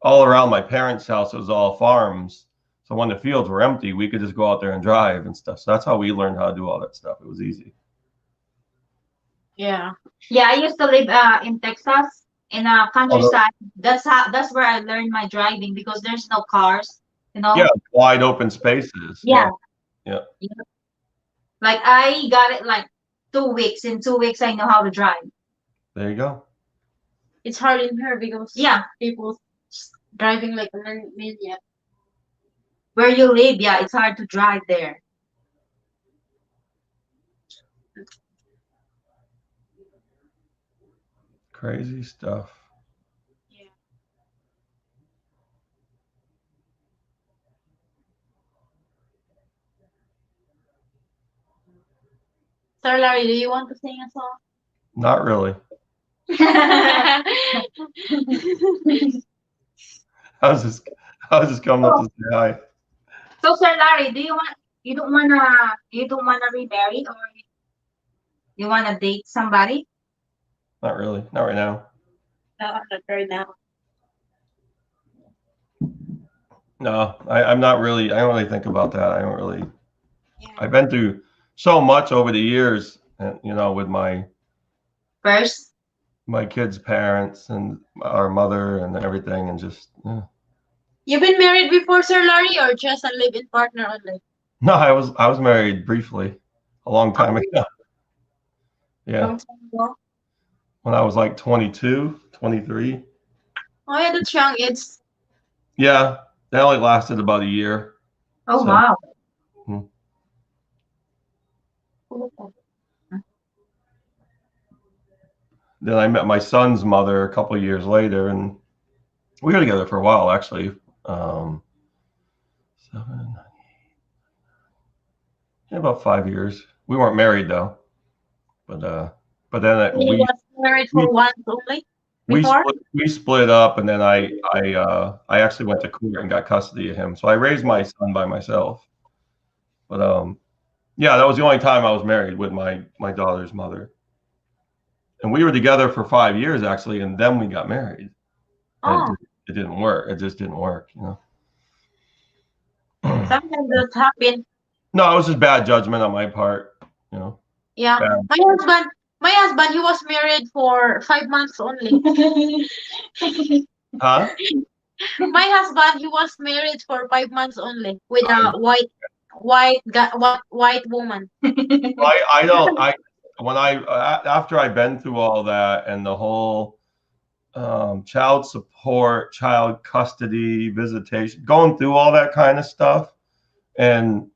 all around my parents' house it was all farms. So when the fields were empty, we could just go out there and drive and stuff. So that's how we learned how to do all that stuff. It was easy. Yeah. Yeah, I used to live in Texas in a countryside. That's where I learned my driving because there's no cars, you know. Yeah, wide open spaces. Yeah. Yeah. Like I got it like 2 weeks. In 2 weeks, I know how to drive. There you go. It's hard in here because people driving like a maniac. Where you live, yeah, it's hard to drive there. Crazy stuff. Sir Larry, do you want to sing a song? Not really. I was just coming up to say hi. So, Sir Larry, you don't wanna remarry, or you wanna date somebody? Not really. Not right now. No, I'm not right now. No, I'm not really. I don't really think about that. I don't really. I've been through so much over the years, and with my First, kids' parents and our mother and everything, and just You've been married before, Sir Larry, or just a live-in partner only? No, I was married briefly, a long time ago. Yeah, Long time ago. when I was like 22, 23. Oh yeah, that's young. It's Yeah, that only lasted about a year. oh So- wow. Then I met my son's mother a couple of years later, and we were together for a while, actually. about 5 years. We weren't married though, but then he was married for once only before. we split up, and then I actually went to court and got custody of him. So I raised my son by myself. But yeah, that was the only time I was married with my daughter's mother. And we were together for 5 years actually, and then we got married. And Oh, it didn't work. It just didn't work, sometimes that happen. No, it was just bad judgment on my part, Yeah, Bad. my husband, he was married for 5 months only. Huh? My husband, he was married for 5 months only with a white woman. After I've been through all that and the whole child support, child custody, visitation, going through all that kind of stuff, and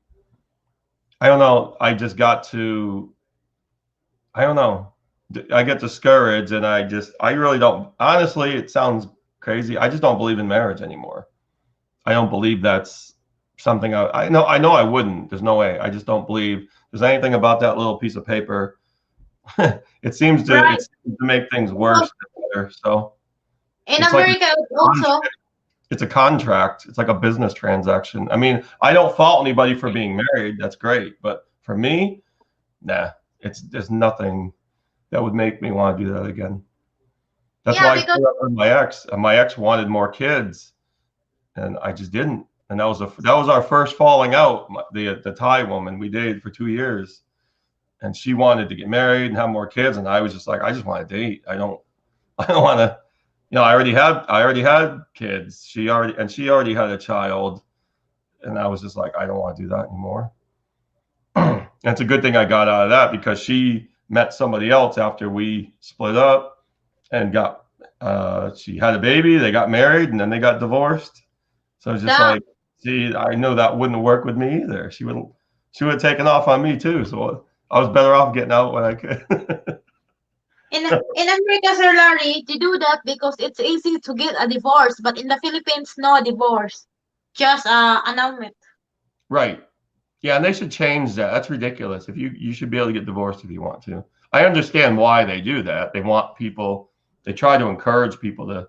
I don't know, I just got to, I don't know, I get discouraged, and I really don't, honestly, it sounds crazy, I just don't believe in marriage anymore. I don't believe that's something I know I wouldn't. There's no way. I just don't believe there's anything about that little piece of paper. It seems to make things worse than better. So In It's like- America, also, it's a contract. It's like a business transaction. I mean, I don't fault anybody for being married. That's great. But for me, nah, there's nothing that would make me want to do that again. That's Yeah, why I because- split up with my ex. My ex wanted more kids, and I just didn't. And that was our first falling out. The Thai woman, we dated for 2 years, and she wanted to get married and have more kids, and I was just like, I just want to date. I don't want to. I already had kids. She already had a child, and I was just like, I don't want to do that anymore. And it's a good thing I got out of that, because she met somebody else after we split up, and she had a baby. They got married, and then they got divorced. So it's just Yeah. like, see, I know that wouldn't work with me either. She would have taken off on me too. So I was better off getting out when I could. In America, Sir Larry, they do that because it's easy to get a divorce, but in the Philippines, no divorce, just annulment. Right. Yeah, and they should change that. That's ridiculous. If you should be able to get divorced if you want to. I understand why they do that. They want people, they try to encourage people to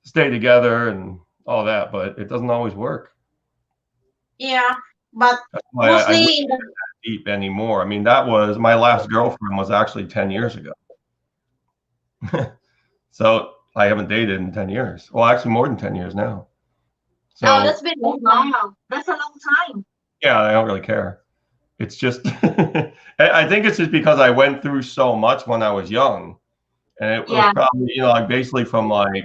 stay together and all that, but it doesn't always work. Yeah, but That's why I mostly wouldn't get that deep anymore. I mean, that was my last girlfriend was actually 10 years ago. So I haven't dated in 10 years. Well, actually more than 10 years now. So oh, that's been long. That's a long time. yeah, I don't really care. It's just, I think it's just because I went through so much when I was young. And it was Yeah. probably, you know, like basically from like,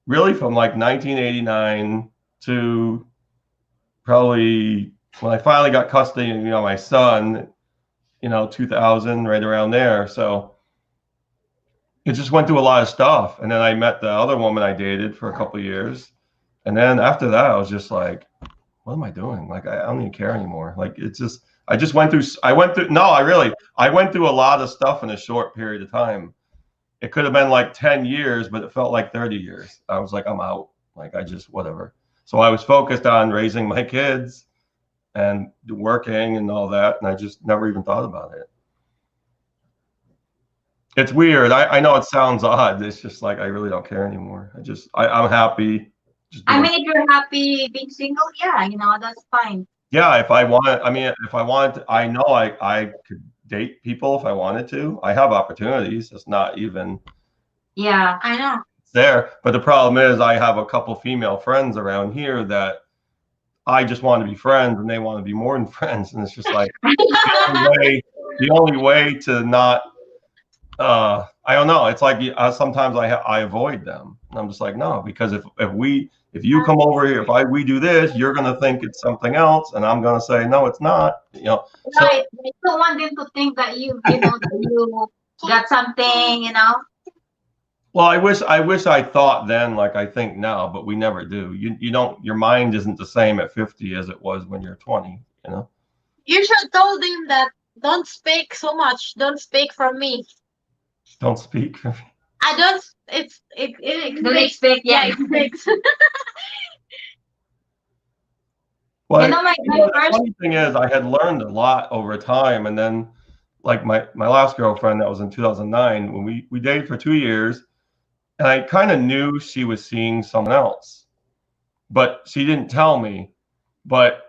really from like 1989 to probably when I finally got custody of, you know, my son, you know, 2000, right around there. So it just went through a lot of stuff. And then I met the other woman I dated for a couple of years. And then after that, I was just like, what am I doing? Like, I don't even care anymore. Like, it's just, I went through a lot of stuff in a short period of time. It could have been like 10 years, but it felt like 30 years. I was like, I'm out. Like, I just, whatever. So I was focused on raising my kids and working and all that. And I just never even thought about it. It's weird. I know it sounds odd. It's just like, I really don't care anymore. I'm happy. Just I doing mean, if you're happy being single, yeah, you know, that's fine. Yeah, if I want, I mean, if I wanted, I know I could date people if I wanted to. I have opportunities. It's not even Yeah, I know. there. But the problem is I have a couple female friends around here that I just want to be friends and they want to be more than friends. And it's just like the only way to not, I don't know. It's like sometimes I avoid them. And I'm just like, no, because if you come over here, we do this, you're going to think it's something else. And I'm going to say, no, it's not, you know. So, Right. You don't want them to think that you know, that you got something, you know. well, I wish I thought then like I think now, but we never do. You don't, your mind isn't the same at 50 as it was when you're 20, you know. You should tell them that don't speak so much. Don't speak from me. Don't speak. I don't. It don't expect. Yeah, it expects. Well, You know, my the first. funny thing is I had learned a lot over time, and then like my last girlfriend that was in 2009 when we dated for 2 years, and I kind of knew she was seeing someone else, but she didn't tell me. But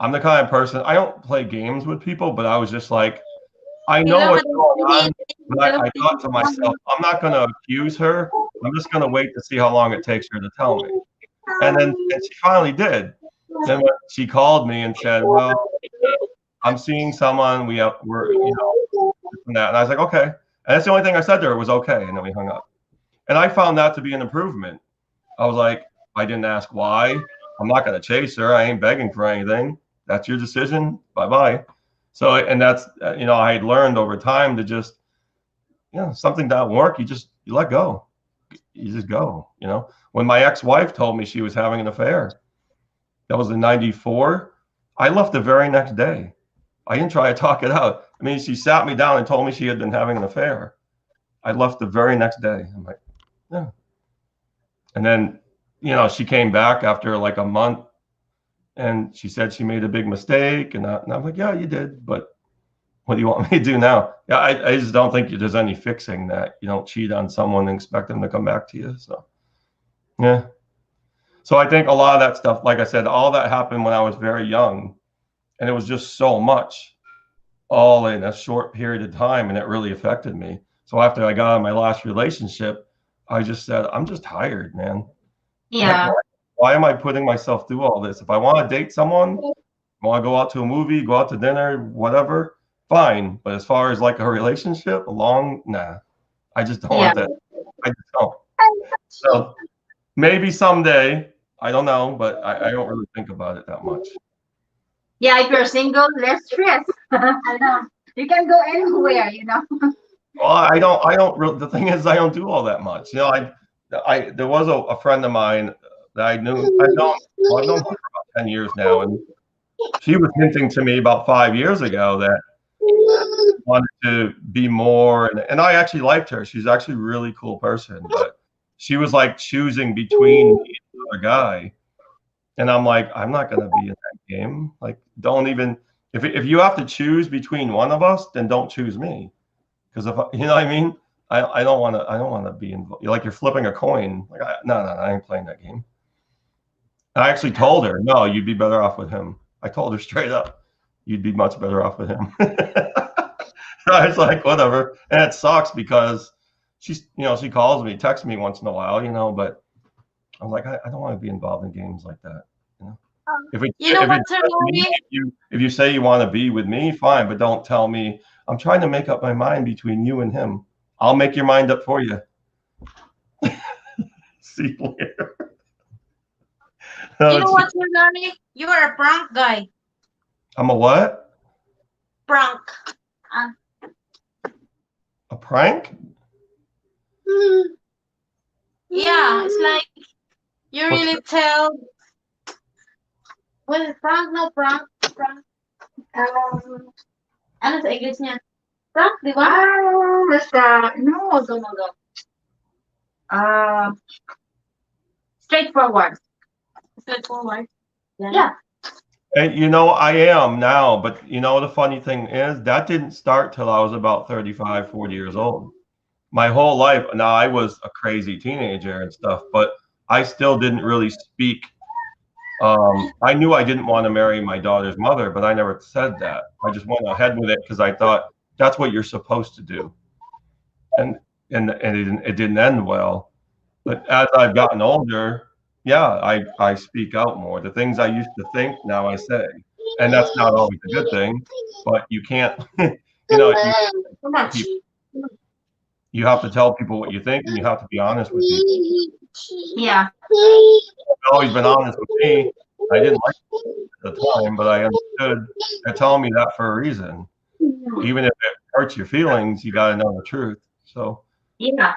I'm the kind of person, I don't play games with people, but I was just like, I know what's going on, but I thought to myself, I'm not going to accuse her. I'm just going to wait to see how long it takes her to tell me. And she finally did. Then when she called me and said, well, I'm seeing someone, we're, you know, and that. And I was like, okay. And that's the only thing I said to her was okay. And then we hung up. And I found that to be an improvement. I was like, I didn't ask why. I'm not going to chase her. I ain't begging for anything. That's your decision. Bye-bye. So, and that's, you know, I had learned over time to just, you know, something doesn't work. You let go. You just go, you know. When my ex-wife told me she was having an affair, that was in 94, I left the very next day. I didn't try to talk it out. I mean, she sat me down and told me she had been having an affair. I left the very next day. I'm like, yeah. And then, you know, she came back after like a month and she said she made a big mistake. And I'm like, yeah, you did. But what do you want me to do now? Yeah, I just don't think there's any fixing that. You don't cheat on someone and expect them to come back to you. So, yeah. So I think a lot of that stuff, like I said, all that happened when I was very young. And it was just so much all in a short period of time. And it really affected me. So after I got out of my last relationship, I just said, I'm just tired, man. Yeah. Like, why am I putting myself through all this? If I want to date someone, want to go out to a movie, go out to dinner, whatever, fine. But as far as like a relationship, nah, I just don't want that. I just don't. So maybe someday, I don't know, but I don't really think about it that much. Yeah, if you're single, less stress. I know. You can go anywhere, you know. Well, I don't. The thing is, I don't do all that much. You know, there was a friend of mine that I've known her for about 10 years now, and she was hinting to me about 5 years ago that she wanted to be more, and I actually liked her. She's actually a really cool person, but she was like choosing between me and another guy. And I'm like, I'm not gonna be in that game. Like, don't even if you have to choose between one of us, then don't choose me. Because if you know what I mean, I don't want to be involved. Like you're flipping a coin. Like no, I ain't playing that game. I actually told her, no, you'd be better off with him. I told her straight up, you'd be much better off with him. I was like, whatever. And it sucks because she's, she calls me, texts me once in a while, but I'm like, I don't want to be involved in games like that. If you say you want to be with me, fine, but don't tell me I'm trying to make up my mind between you and him. I'll make your mind up for you. See you later. You know what, Nani? You are a prank guy. I'm a what? Prank. A prank? Yeah, it's like you What's really that? tell. Well, prank, no prank. Prank. Ano sa English niya? Prank, di ba? Basta, no. Straightforward. Straightforward. Yeah. And I am now, but the funny thing is that didn't start till I was about 35, 40 years old. My whole life, now I was a crazy teenager and stuff, but I still didn't really speak. I knew I didn't want to marry my daughter's mother, but I never said that. I just went ahead with it because I thought that's what you're supposed to do. And it didn't end well. But as I've gotten older, yeah, I speak out more. The things I used to think, now I say. And that's not always a good thing, but you can't, you have to tell people what you think, and you have to be honest with people. Yeah. You've always been honest with me. I didn't like it at the time, but I understood. They're telling me that for a reason. Even if it hurts your feelings, you got to know the truth. So, Yeah.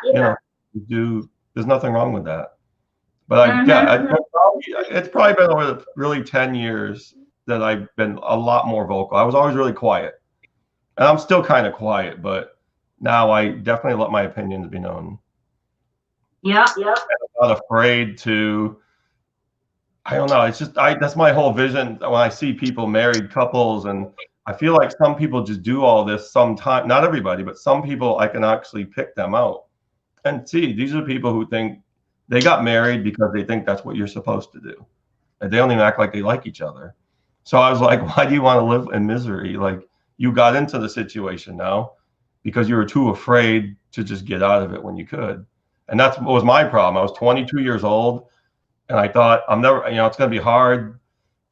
there's nothing wrong with that. But it's probably been over really 10 years that I've been a lot more vocal. I was always really quiet. And I'm still kind of quiet, but now I definitely let my opinions be known. Yeah. I'm not afraid to, I don't know. It's just, that's my whole vision when I see people, married couples, and I feel like some people just do all this sometimes, not everybody, but some people I can actually pick them out and see, these are people who think they got married because they think that's what you're supposed to do. And they don't even act like they like each other. So I was like, why do you want to live in misery? Like, you got into the situation now because you were too afraid to just get out of it when you could. And that's what was my problem. I was 22 years old, and I thought, I'm never, it's going to be hard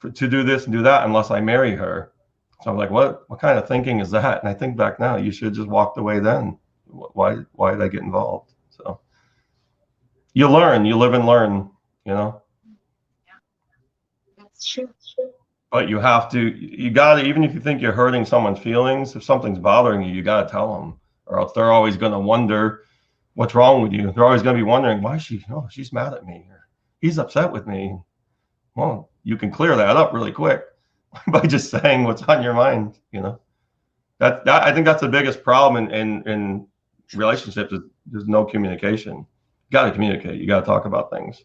to do this and do that unless I marry her. So I'm like, what kind of thinking is that? And I think back now, you should have just walked away then. Why did I get involved? So you learn, you live and learn, That's true. But you got to, even if you think you're hurting someone's feelings, if something's bothering you, you got to tell them, or else they're always going to wonder what's wrong with you. They're always going to be wondering, why is she's mad at me, or he's upset with me. Well, you can clear that up really quick by just saying what's on your mind. That I think that's the biggest problem in relationships is there's no communication. You got to communicate. You got to talk about things.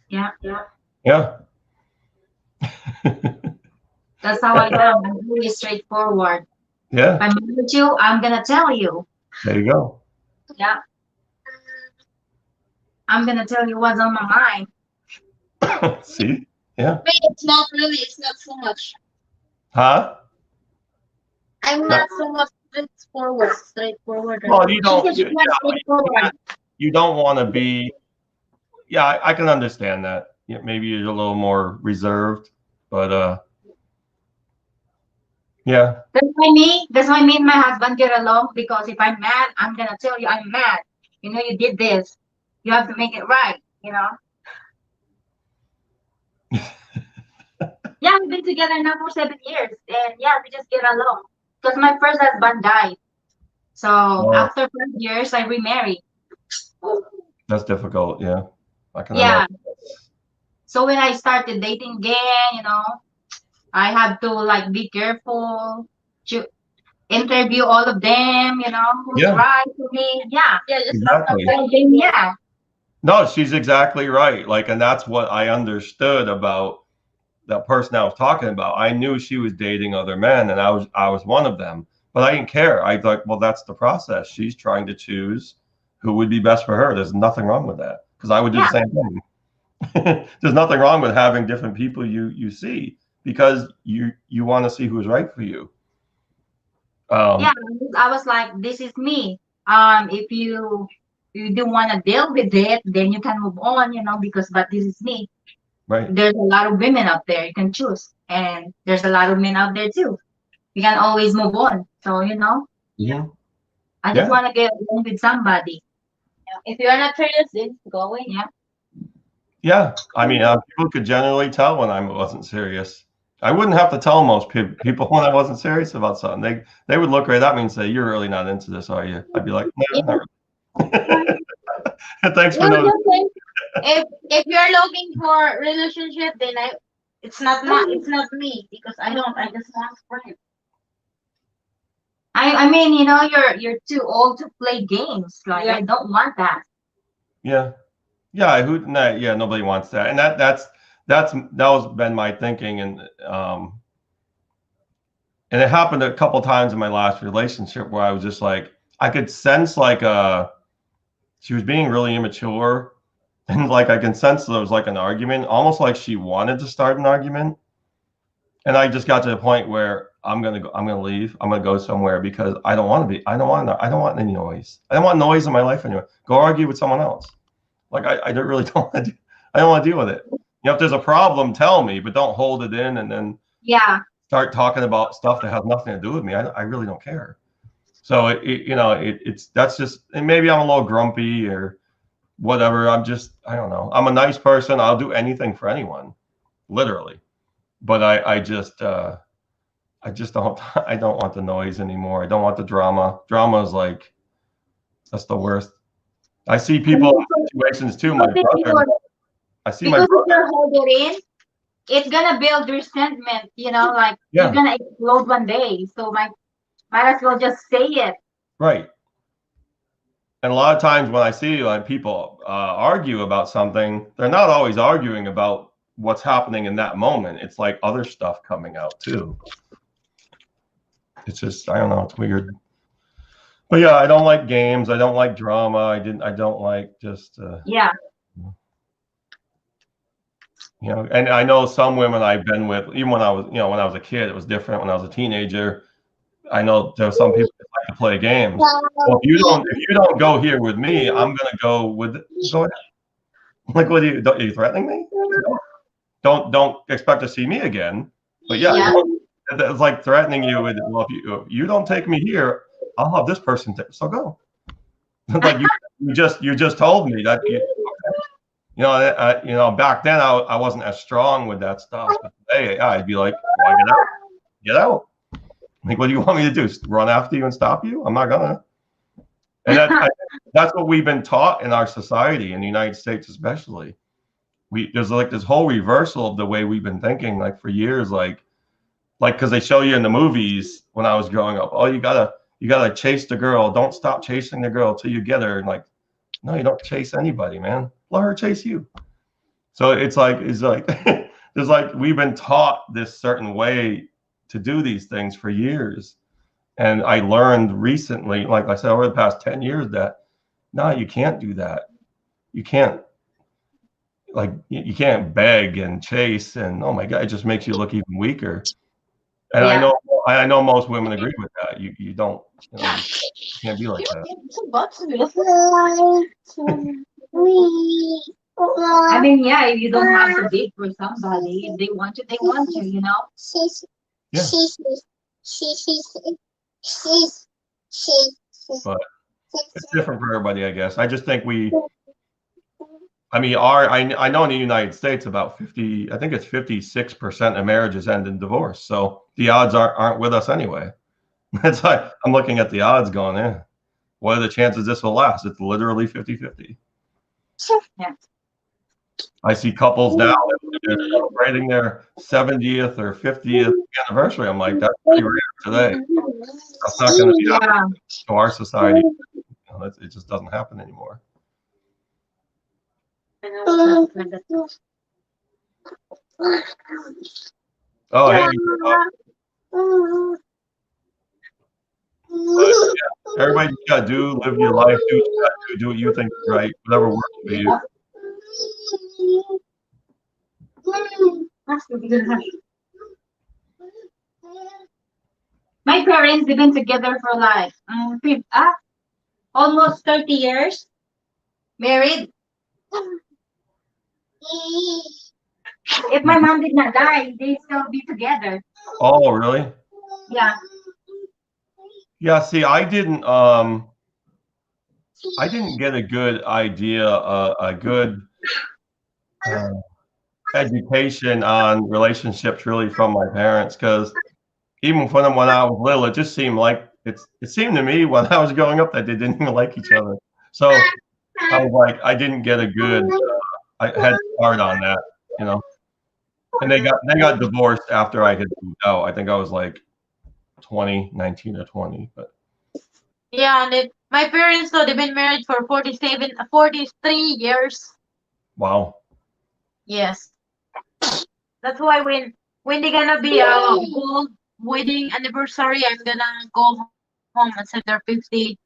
Yeah. That's how I am. I'm really straightforward. Yeah. If I'm with you, I'm gonna tell you. There you go. Yeah. I'm gonna tell you what's on my mind. See? Yeah. It's not so much. Huh? I'm not so much straightforward. Well, you don't. She's just not straightforward. You don't want to be. Yeah, I can understand that. Yeah, maybe you're a little more reserved, but yeah. That's why me and my husband get along, because if I'm mad, I'm gonna tell you I'm mad. You did this. You have to make it right. Yeah, we've been together now for 7 years, and yeah, we just get along. Because my first husband died, so after 5 years, I remarried. That's difficult. Yeah, I can. Yeah. Imagine. So when I started dating again, I had to be careful. interview all of them, you know, who's Yeah. right for me. Yeah. Yeah, just Exactly. And then, yeah. No, she's exactly right. Like, and that's what I understood about that person I was talking about. I knew she was dating other men, and I was one of them. But I didn't care. I thought, well, that's the process. She's trying to choose who would be best for her. There's nothing wrong with that, because I would do the same thing. There's nothing wrong with having different people you see, because you want to see who's right for you. Yeah, I was like, this is me. If you don't want to deal with it, then you can move on, you know, but this is me. Right. There's a lot of women out there you can choose, and there's a lot of men out there too. You can always move on. So, you know, Yeah. I just Yeah. want to get along with somebody. if you're not serious, then go away. Yeah. Yeah. I mean, people could generally tell when I wasn't serious. I wouldn't have to tell most people when I wasn't serious about something. They would look right at me and say, "You're really not into this, are you?" I'd be like, "No, not really." Thanks for No, noticing. if you're looking for relationship, then it's not me, because I just want friends. I mean, you know, you're too old to play games. Like, I don't want that. Yeah. Yeah. Yeah. Nobody wants that. And that was been my thinking. And it happened a couple times in my last relationship where I was just like, I could sense like she was being really immature, and like I can sense there was like an argument, almost like she wanted to start an argument. And I just got to the point where I'm gonna leave. I'm gonna go somewhere, because I don't want any noise. I don't want noise in my life anyway. Go argue with someone else. Like I don't really don't want to. I don't want to deal with it. You know, if there's a problem, tell me, but don't hold it in and then start talking about stuff that has nothing to do with me. I really don't care. So that's just, and maybe I'm a little grumpy or whatever. I don't know. I'm a nice person. I'll do anything for anyone, literally. But I just don't I don't want the noise anymore. I don't want the drama. Drama is like, that's the worst. I see people in situations too. My brother. I see my Because brother. if you hold it in, it's gonna build resentment, you know, like Yeah. you're gonna explode one day. So might as well just say it. Right. And a lot of times when I see like people argue about something, they're not always arguing about what's happening in that moment. It's like other stuff coming out too. It's just, I don't know, it's weird. But yeah, I don't like games. I don't like drama. I don't like just Yeah. you know, and I know some women I've been with, even when I was a kid, it was different. When I was a teenager, I know there are some people that like to play games. Well, if you don't go here with me, I'm gonna go ahead. Like, what are you threatening me? Don't expect to see me again. But yeah. It's like threatening you with, well, if you don't take me here, I'll have this person so go. Like you just told me that back then I wasn't as strong with that stuff. But today I'd be like, well, get out. Like, what do you want me to do? Run after you and stop you? I'm not gonna. And that's what we've been taught in our society, in the United States especially. There's like this whole reversal of the way we've been thinking, like for years, like because they show you in the movies when I was growing up, oh, you gotta chase the girl. Don't stop chasing the girl till you get her. And like, no, you don't chase anybody, man. Let her chase you. So it's like there's like we've been taught this certain way to do these things for years. And I learned recently, like I said, over the past 10 years, that no, you can't do that. You can't. Like, you can't beg and chase, and oh my God, it just makes you look even weaker. And Yeah. I know most women agree with that. You don't, you can't be like that. I mean, yeah, if you don't have to date for somebody, if they want you, you know. Yeah. But it's different for everybody, I guess. I just think I know in the United States about 56% of marriages end in divorce. So the odds aren't with us anyway. It's like, I'm looking at the odds going, what are the chances this will last? It's literally 50-50. Yeah. I see couples now that they're celebrating their 70th or 50th anniversary. I'm like, that's pretty rare today. That's not going to be happening to our society. You know, it just doesn't happen anymore. Oh, hey. But, yeah, everybody just got to live your life, do what you got to do what you think is right, whatever works for you. My parents, they've been together for like almost 30 years. Married. If my mom did not die, they'd still be together. Oh, really? Yeah. Yeah, see, I didn't get a good idea, a good education on relationships really from my parents, because even when I was little, it just seemed like it seemed to me when I was growing up that they didn't even like each other. So I was like, I didn't get a good head start on that, you know. And they got divorced after I had moved out. I think I was like 19 or 20, but Yeah, and my parents, though, they've been married for 43 years. wow. Yes. That's why when they're gonna be a gold wedding anniversary, I'm gonna go home and celebrate 50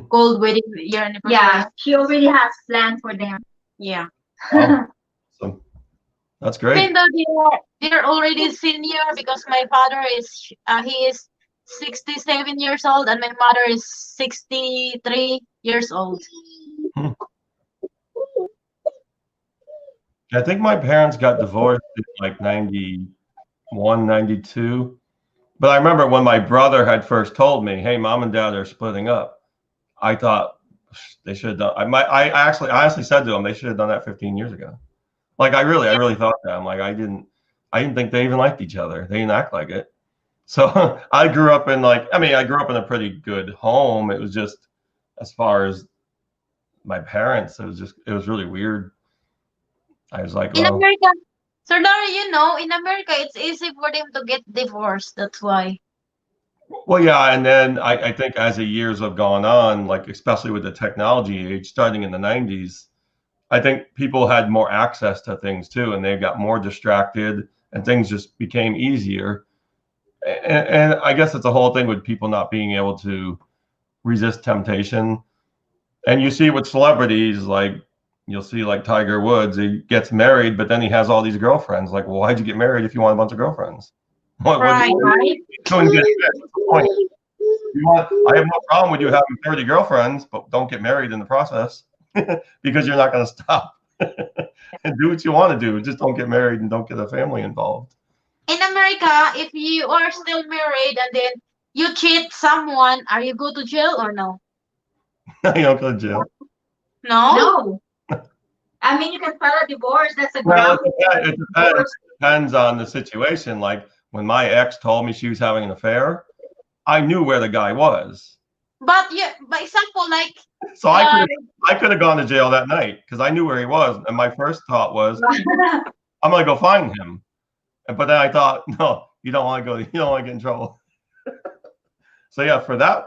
gold wedding year anniversary. Yeah, she already has plans for them. Yeah. Wow. So that's great. Even though they're already senior, because my father is he is 67 years old and my mother is 63 years old. I think my parents got divorced in like 91, 92. But I remember when my brother had first told me, hey, mom and dad are splitting up, I thought they should have done. I honestly said to them, they should have done that 15 years ago. Like I really thought that. I'm like, I didn't think they even liked each other. They didn't act like it. So I grew up in a pretty good home. It was just, as far as my parents, it was really weird. I was like, In America, Sir Larry, in America, it's easy for them to get divorced. That's why. well, yeah. And then I think as the years have gone on, like especially with the technology age, starting in the 90s, I think people had more access to things too, and they got more distracted, and things just became easier. And I guess it's a whole thing with people not being able to resist temptation. And you see with celebrities, like you'll see like Tiger Woods, he gets married, but then he has all these girlfriends. Like, well, why'd you get married if you want a bunch of girlfriends? Right. Couldn't get What's the point? I have no problem with you having 30 girlfriends, but don't get married in the process because you're not going to stop and do what you want to do. Just don't get married and don't get a family involved. In America, if you are still married and then you cheat someone, are you go to jail or no? You don't go to jail. No. No. I mean, you can file a divorce. That's a Well, ground. it depends on the situation. Like when my ex told me she was having an affair, I knew where the guy was. But by example, like So I could have gone to jail that night because I knew where he was. And my first thought was, I'm going to go find him. But then I thought, no, you don't want to get in trouble. So yeah,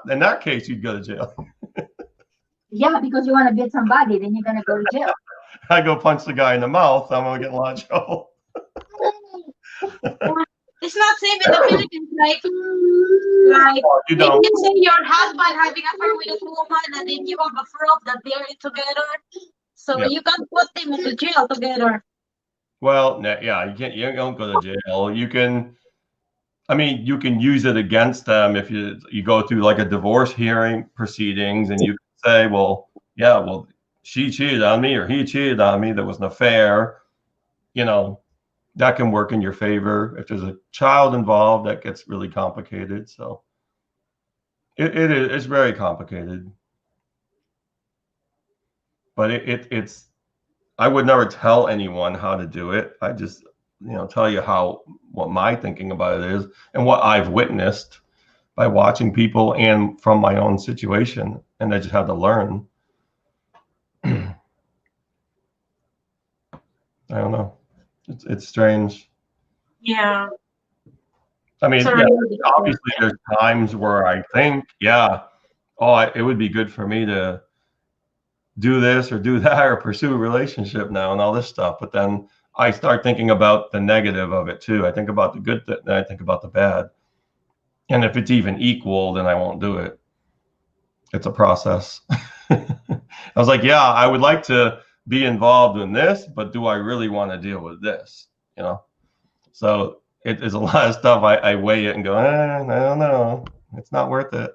in that case, you'd go to jail. Yeah, because you want to beat somebody, then you're gonna go to jail. I go punch the guy in the mouth, I'm gonna get in a lot of trouble. it's not same in the Philippines. Like You if don't. you say your husband having affair with a woman and then you have a proof that they're together, so Yeah. you can put them into jail together. Well, yeah, you don't go to jail. You can use it against them if you go through like a divorce hearing proceedings, and you can say, well, yeah, well, she cheated on me or he cheated on me. There was an affair. That can work in your favor. If there's a child involved, that gets really complicated. So it's very complicated. But it's I would never tell anyone how to do it. I just, tell you what my thinking about it is and what I've witnessed by watching people and from my own situation. And I just have to learn. I don't know. It's strange. Yeah. I mean, Sorry. yeah, obviously there's times where I think, yeah, it would be good for me to do this or do that or pursue a relationship now and all this stuff. But then I start thinking about the negative of it too. I think about the good, then I think about the bad. And if it's even equal, then I won't do it. It's a process. I was like, yeah, I would like to be involved in this, but do I really want to deal with this? You know? So it is a lot of stuff. I weigh it and go, I don't know. It's not worth it.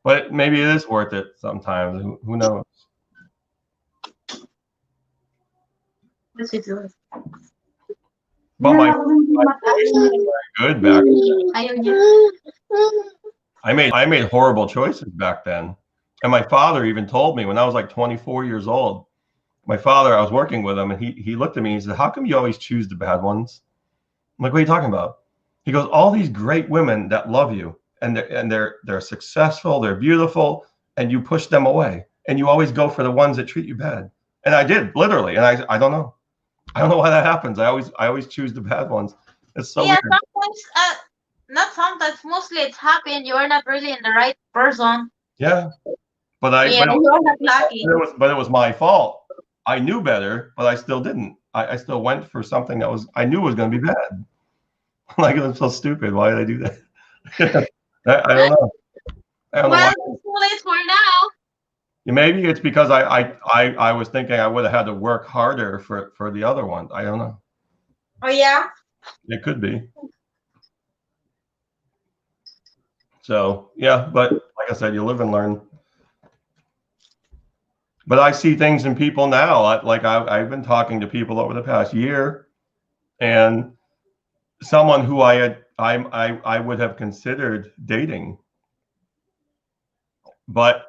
But maybe it is worth it sometimes. Who knows? This is yours. But my voice was very good back then. Ayaw niya. I made horrible choices back then. And my father even told me when I was like 24 years old, my father, I was working with him and he looked at me and he said, how come you always choose the bad ones? I'm like, what are you talking about? He goes, all these great women that love you and they're successful, they're beautiful, and you push them away. And you always go for the ones that treat you bad. And I did, literally. And I don't know. I don't know why that happens. I always choose the bad ones. It's so weird. Sometimes, not sometimes, mostly it's happened. You are not really in the right person. Yeah. But You are not lucky. but it was my fault. I knew better, but I still didn't. I still went for something that I knew was going to be bad. Like, it was so stupid. Why did I do that? I don't know. I don't know why. It's too late for now. Maybe it's because I was thinking I would have had to work harder for the other one. I don't know. Oh yeah. It could be. So yeah, but like I said, you live and learn. But I see things in people now. I've been talking to people over the past year, and someone who I would have considered dating, but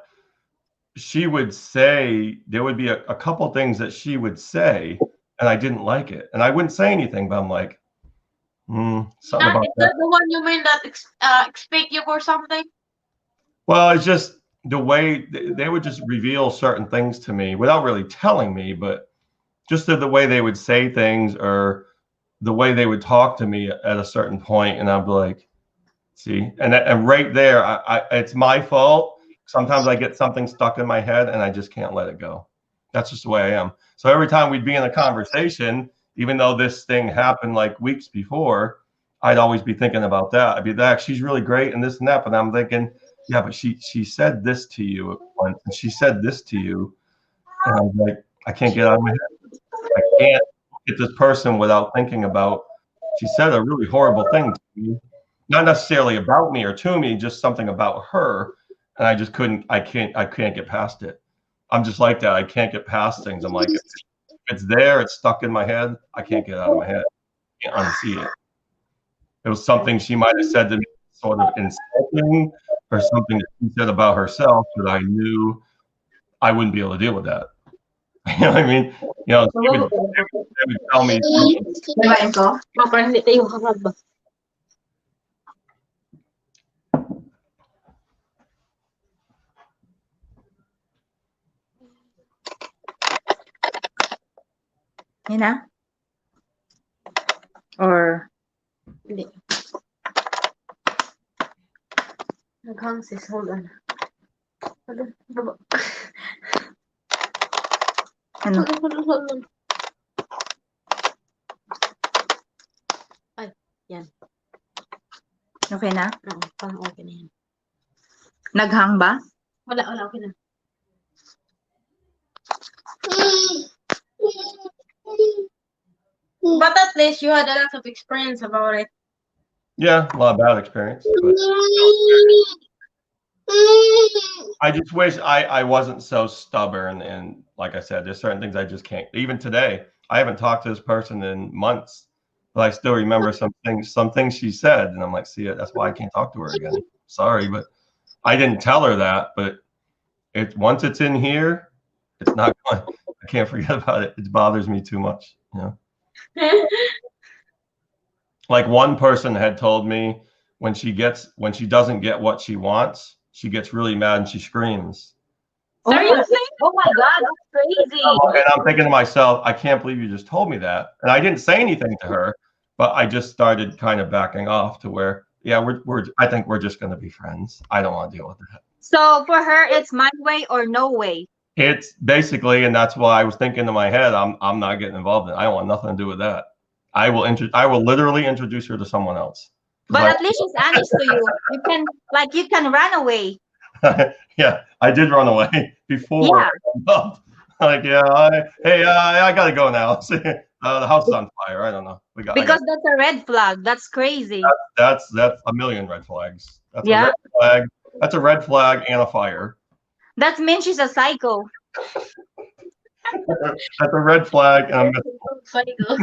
she would say there would be a couple things that she would say, and I didn't like it, and I wouldn't say anything, but I'm like, something about Is that. that the one you mean that expect you for something? Well, it's just the way they would just reveal certain things to me without really telling me, but just the way they would say things or the way they would talk to me at a certain point, and I'd be like, see, and right there, it's my fault. Sometimes I get something stuck in my head and I just can't let it go. That's just the way I am. So every time we'd be in a conversation, even though this thing happened like weeks before, I'd always be thinking about that. I'd be like, she's really great and this and that, but I'm thinking, yeah, but she said this to you once, and she said this to you, and I was like, I can't get out of my head. I can't look at this person without thinking about. She said a really horrible thing to me, not necessarily about me or to me, just something about her, and I just couldn't. I can't get past it. I'm just like that. I can't get past things. I'm like, if it's there, it's stuck in my head. I can't get it out of my head. I can't unsee it. It was something she might have said to me, sort of insulting, or something that she said about herself that I knew I wouldn't be able to deal with that. You know what I mean? You know, she would tell me. You know? Or Hindi. Naghang sis, hold on. Hold ano? on. Ay, yan. Okay na? Oo, parang okay na yan. Naghang ba? Wala, okay na. But at least you had a lot of experience about it. Yeah, a lot of bad experience. But I just wish I wasn't so stubborn. And like I said, there's certain things I just can't. Even today, I haven't talked to this person in months, but I still remember some things she said, and I'm like, see, that's why I can't talk to her again. Sorry, but I didn't tell her that. But once it's in here, it's not going. I can't forget about it. It bothers me too much. You know. Like one person had told me when she doesn't get what she wants, she gets really mad and she screams. Seriously? Oh my God, that's crazy. And I'm thinking to myself, I can't believe you just told me that. And I didn't say anything to her, but I just started kind of backing off to where, yeah, I think we're just going to be friends. I don't want to deal with that. So for her, it's my way or no way. It's basically, and that's why I was thinking in my head, I'm not getting involved in it. I don't want nothing to do with that. I will literally introduce her to someone else. But at least she's honest to you. You can run away. Yeah, I did run away before. Yeah. Like, yeah, I gotta go now. The house is on fire. I don't know. Because that's a red flag. That's crazy. That's a million red flags. That's a Yeah. red flag. That's a red flag and a fire. That means she's a psycho. That's a red flag and a Psycho.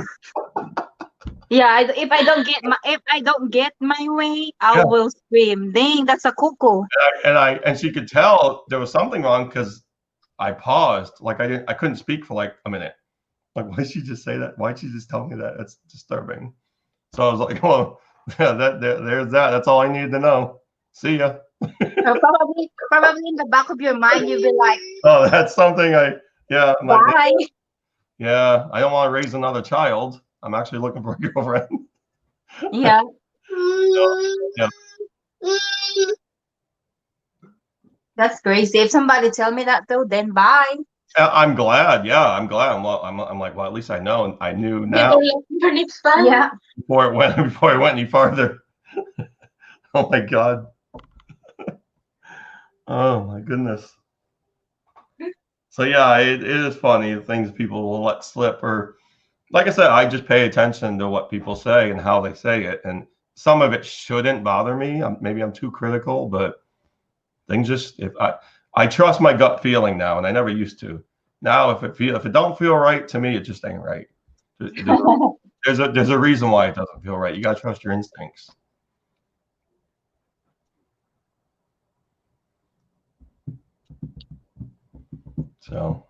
Yeah, if I don't get my way, I will scream. Dang, that's a cuckoo. and she could tell there was something wrong because I paused. Like I couldn't speak for like a minute. Like, why did she just say that? Why did she just tell me that? That's disturbing. So I was like, well, yeah, there's that. That's all I needed to know. See ya. So probably in the back of your mind, you'll be like, Oh, that's something I'm like, bye. yeah, I don't want to raise another child. I'm actually looking for a girlfriend. Yeah. Yeah. That's crazy. If somebody tell me that though, then bye. I'm glad. Yeah, I'm glad. I'm like, well, at least I know. I knew now For next time. Yeah. before it went any farther. Oh my God. Oh my goodness. So yeah, it is funny the things people will let slip, or like I said, I just pay attention to what people say and how they say it, and some of it shouldn't bother me. Maybe I'm too critical, but things just if I trust my gut feeling now, and I never used to. Now, if it don't feel right to me, it just ain't right. There's a reason why it doesn't feel right. You gotta trust your instincts. So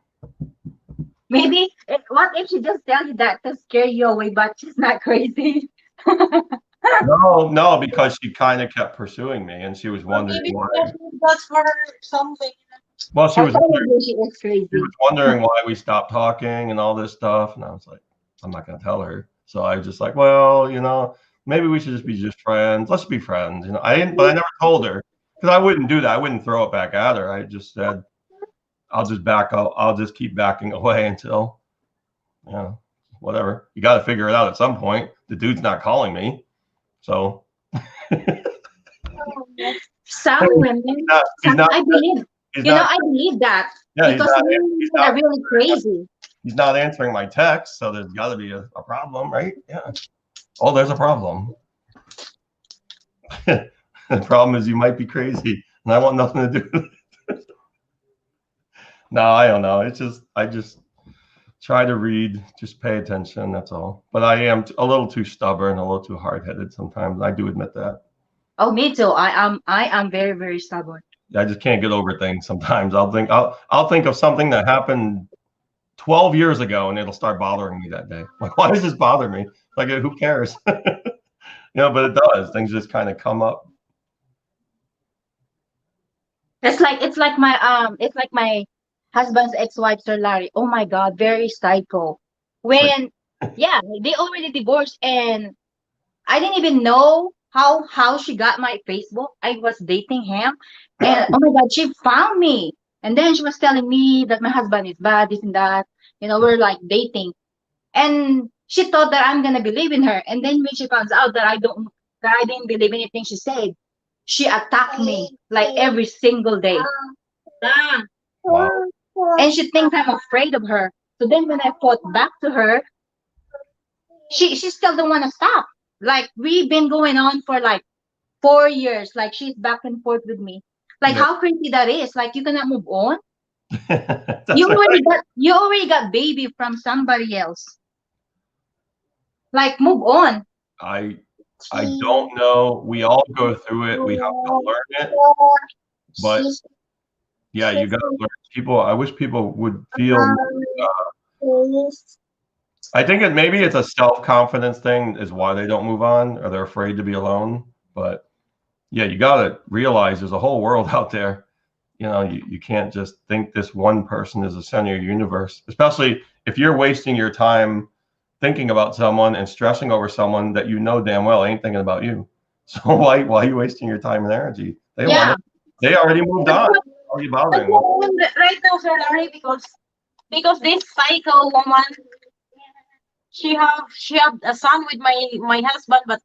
Maybe what if she just tell you that to scare you away, but she's not crazy? no, because she kind of kept pursuing me, and she was wondering Maybe why. that's for something. Well, she was Probably she is crazy. wondering why we stopped talking and all this stuff, and I was like, I'm not gonna tell her. So I was just like, well, maybe we should just be friends. Let's be friends. I didn't, but I never told her because I wouldn't do that. I wouldn't throw it back at her. I just said, I'll just back up. I'll just keep backing away until, whatever. You got to figure it out at some point. The dude's not calling me, so. Some women, I believe. I believe that Yeah, because women are really crazy. He's not answering my text, so there's got to be a problem, right? Yeah. Oh, there's a problem. The problem is you might be crazy, and I want nothing to do with it. No, I don't know. I just try to read, just pay attention. That's all. But I am a little too stubborn, a little too hard-headed sometimes. I do admit that. Oh, me too. I am very, very stubborn. I just can't get over things sometimes. I'll think of something that happened 12 years ago, and it'll start bothering me that day. Like, why does this bother me? Like, who cares? But it does. Things just kind of come up. It's like my husband's ex-wife, Sir Larry. Oh my God, very psycho. When they already divorced, and I didn't even know how she got my Facebook. I was dating him, and oh my God, she found me. And then she was telling me that my husband is bad, this and that. We're like dating. And she thought that I'm gonna believe in her. And then when she finds out that I didn't believe anything she said, she attacked me like every single day. Wow. And she thinks I'm afraid of her. So then when I fought back to her, she still don't want to stop. Like, we've been going on for like 4 years. Like, she's back and forth with me. Like, how crazy that is. Like, you cannot move on. You already got baby from somebody else. Like, move on. I don't know. We all go through it. We have to learn it. But yeah, you got to learn. I wish people would feel. I think maybe it's a self-confidence thing is why they don't move on, or they're afraid to be alone. But yeah, you got to realize there's a whole world out there. you can't just think this one person is the center of your universe, especially if you're wasting your time thinking about someone and stressing over someone that you know damn well ain't thinking about you. So why are you wasting your time and energy? They Yeah. want it. They already moved on. That's Why are you That's bothering what them? I'm doing right now, Sir Larry, because this psycho woman, she have a son with my husband, but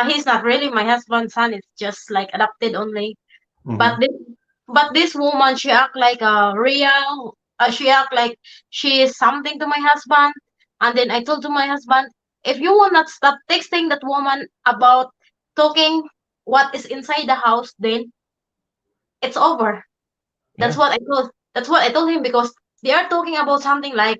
he's not really my husband's son. It's just like adopted only. But Mhm. this woman, she act like a real. She act like she is something to my husband. And then I told to my husband, if you will not stop texting that woman about talking what is inside the house, then it's over. That's Yeah. what I told. That's what I told him because they are talking about something like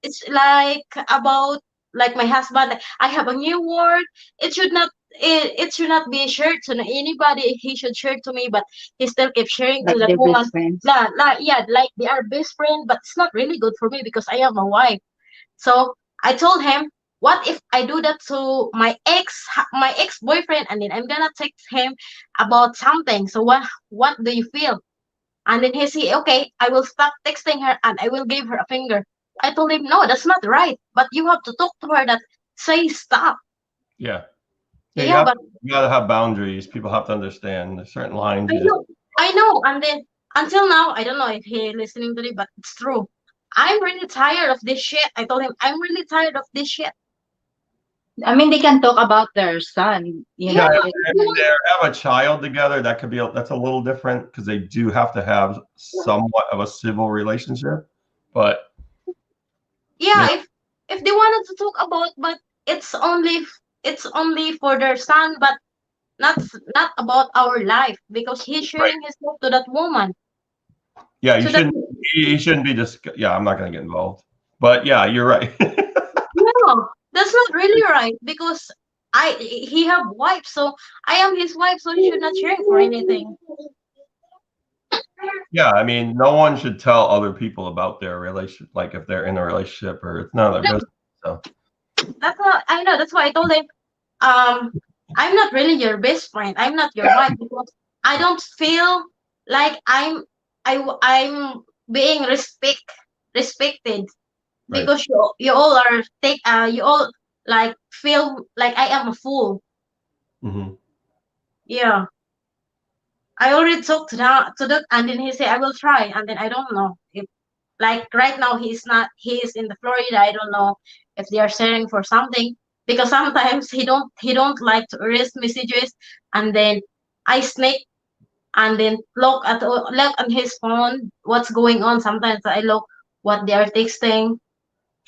it's like about like my husband. Like, I have a new word. It should not be shared to anybody. He should share to me, but he still keeps sharing to Like that they're woman. best friends. Yeah, like they are best friend, but it's not really good for me because I have a wife. So I told him, what if I do that to my ex boyfriend, and then I'm gonna text him about something. So what do you feel? And then he say, okay, I will stop texting her and I will give her a finger. I told him, no, that's not right. But you have to talk to her that say stop. Yeah. Yeah. Yeah, but You gotta have boundaries. People have to understand there's certain lines I you just know, I know. And then until now, I don't know if he listening to me, but it's true. I'm really tired of this shit. I told him, I'm really tired of this shit. I mean, they can talk about their son, you Yeah, know. if you they have a child together, that could be that's a little different because they do have to have somewhat of a civil relationship. But you know, yeah, if they wanted to talk about, but it's only for their son, but not about our life because he's right. sharing his love to that woman. Yeah, you So that shouldn't. He shouldn't be just. Yeah, I'm not going to get involved. But yeah, you're right. no, that's not really right because he have wife, so I am his wife, so he should not share for anything. Yeah, I mean, no one should tell other people about their relationship, like if they're in a relationship or it's none of their No, business. So that's what I know. That's why I told him, um, I'm not really your best friend. I'm not your wife because I don't feel like I'm being respected right. because you all are you all like feel like I am a fool. Hmm. Yeah. I already talked to that, and then he said I will try, and then I don't know if like right now he's not. He is in the Florida. I don't know if they are sharing for something because sometimes he don't like to erase messages, and then I sneak and then look on his phone what's going on. Sometimes I look what they are texting.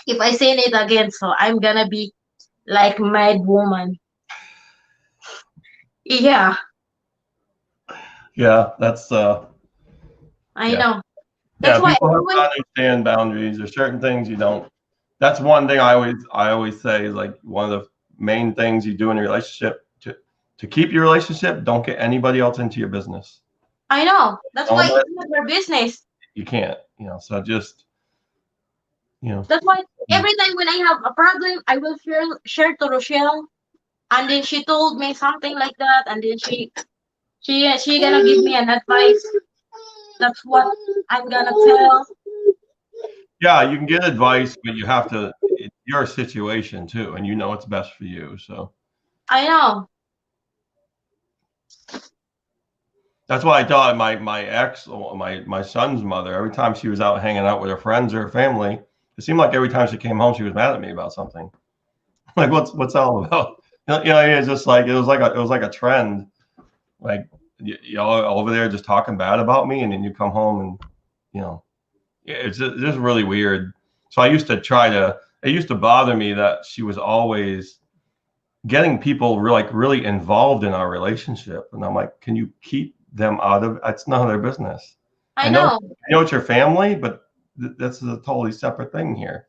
If I seen it again, so I'm gonna be like mad woman. Yeah, Yeah, that's I yeah. know. That's Yeah, why I people have to always understand boundaries. There's certain things you don't. That's one thing I always say is like one of the main things you do in a relationship to keep your relationship. Don't get anybody else into your business. I know. That's why Don't it's let not your business. you can't. So just you know. That's why every time when I have a problem, I will share to Rochelle, and then she told me something like that, and then she gonna give me an advice. That's what I'm gonna tell. Yeah, you can get advice, but you have to. It's your situation too, and you know what's best for you. So I know. that's why I thought my ex, my son's mother, every time she was out hanging out with her friends or her family, it seemed like every time she came home, she was mad at me about something. Like what's that all about? It's just like it was like a trend. Like you all over there just talking bad about me, and then you come home and you know it's just really weird. So I used to try to. It used to bother me that she was always getting people really involved in our relationship, and I'm like, can you keep them out of? It's none of their business. I I know, know. I know it's your family, but that's a totally separate thing here.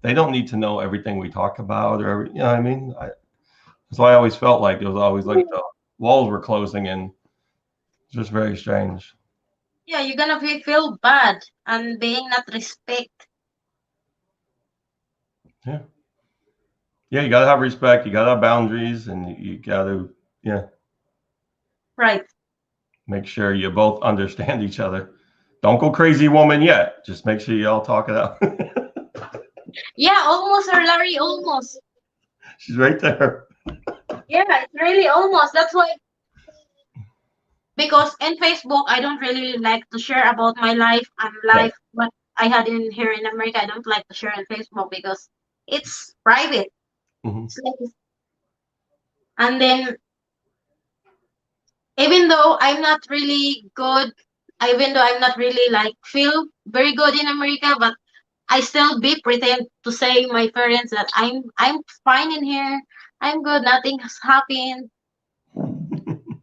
They don't need to know everything we talk about, or you know what I mean. That's why I always felt like it was always like the walls were closing in. It's just very strange. Yeah, you're gonna feel bad and being not respect. Yeah. Yeah, you gotta have respect, you gotta have boundaries, and you gotta, yeah. Right. Make sure you both understand each other. Don't go crazy woman yet. Just make sure you all talk it out. Yeah, almost, Sir Larry, almost. She's right there. Yeah, it's really almost. That's why, because in Facebook, I don't really like to share about my life and life, what I had in here in America. I don't like to share on Facebook because it's private. Mhm. It's like, and then, even though I'm not really good, even though I'm not really like feel very good in America, but I still be pretend to say my parents that I'm fine in here. I'm good. Nothing has happened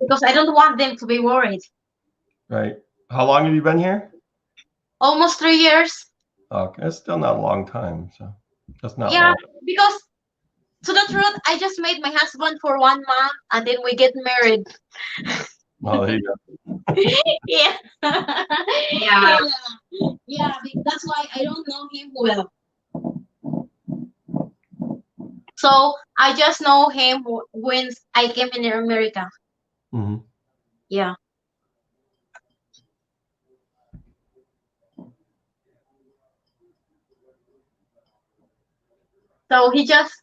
because I don't want them to be worried. Right. How long have you been here? Almost 3 years. Okay, it's still not a long time, so that's not Yeah, long. because to the truth, I just made my husband for 1 month and then we get married. Oh, there you go. Yeah. Yeah. Yeah, that's why I don't know him well. So I just know him when I came in America. hmm Yeah. So he just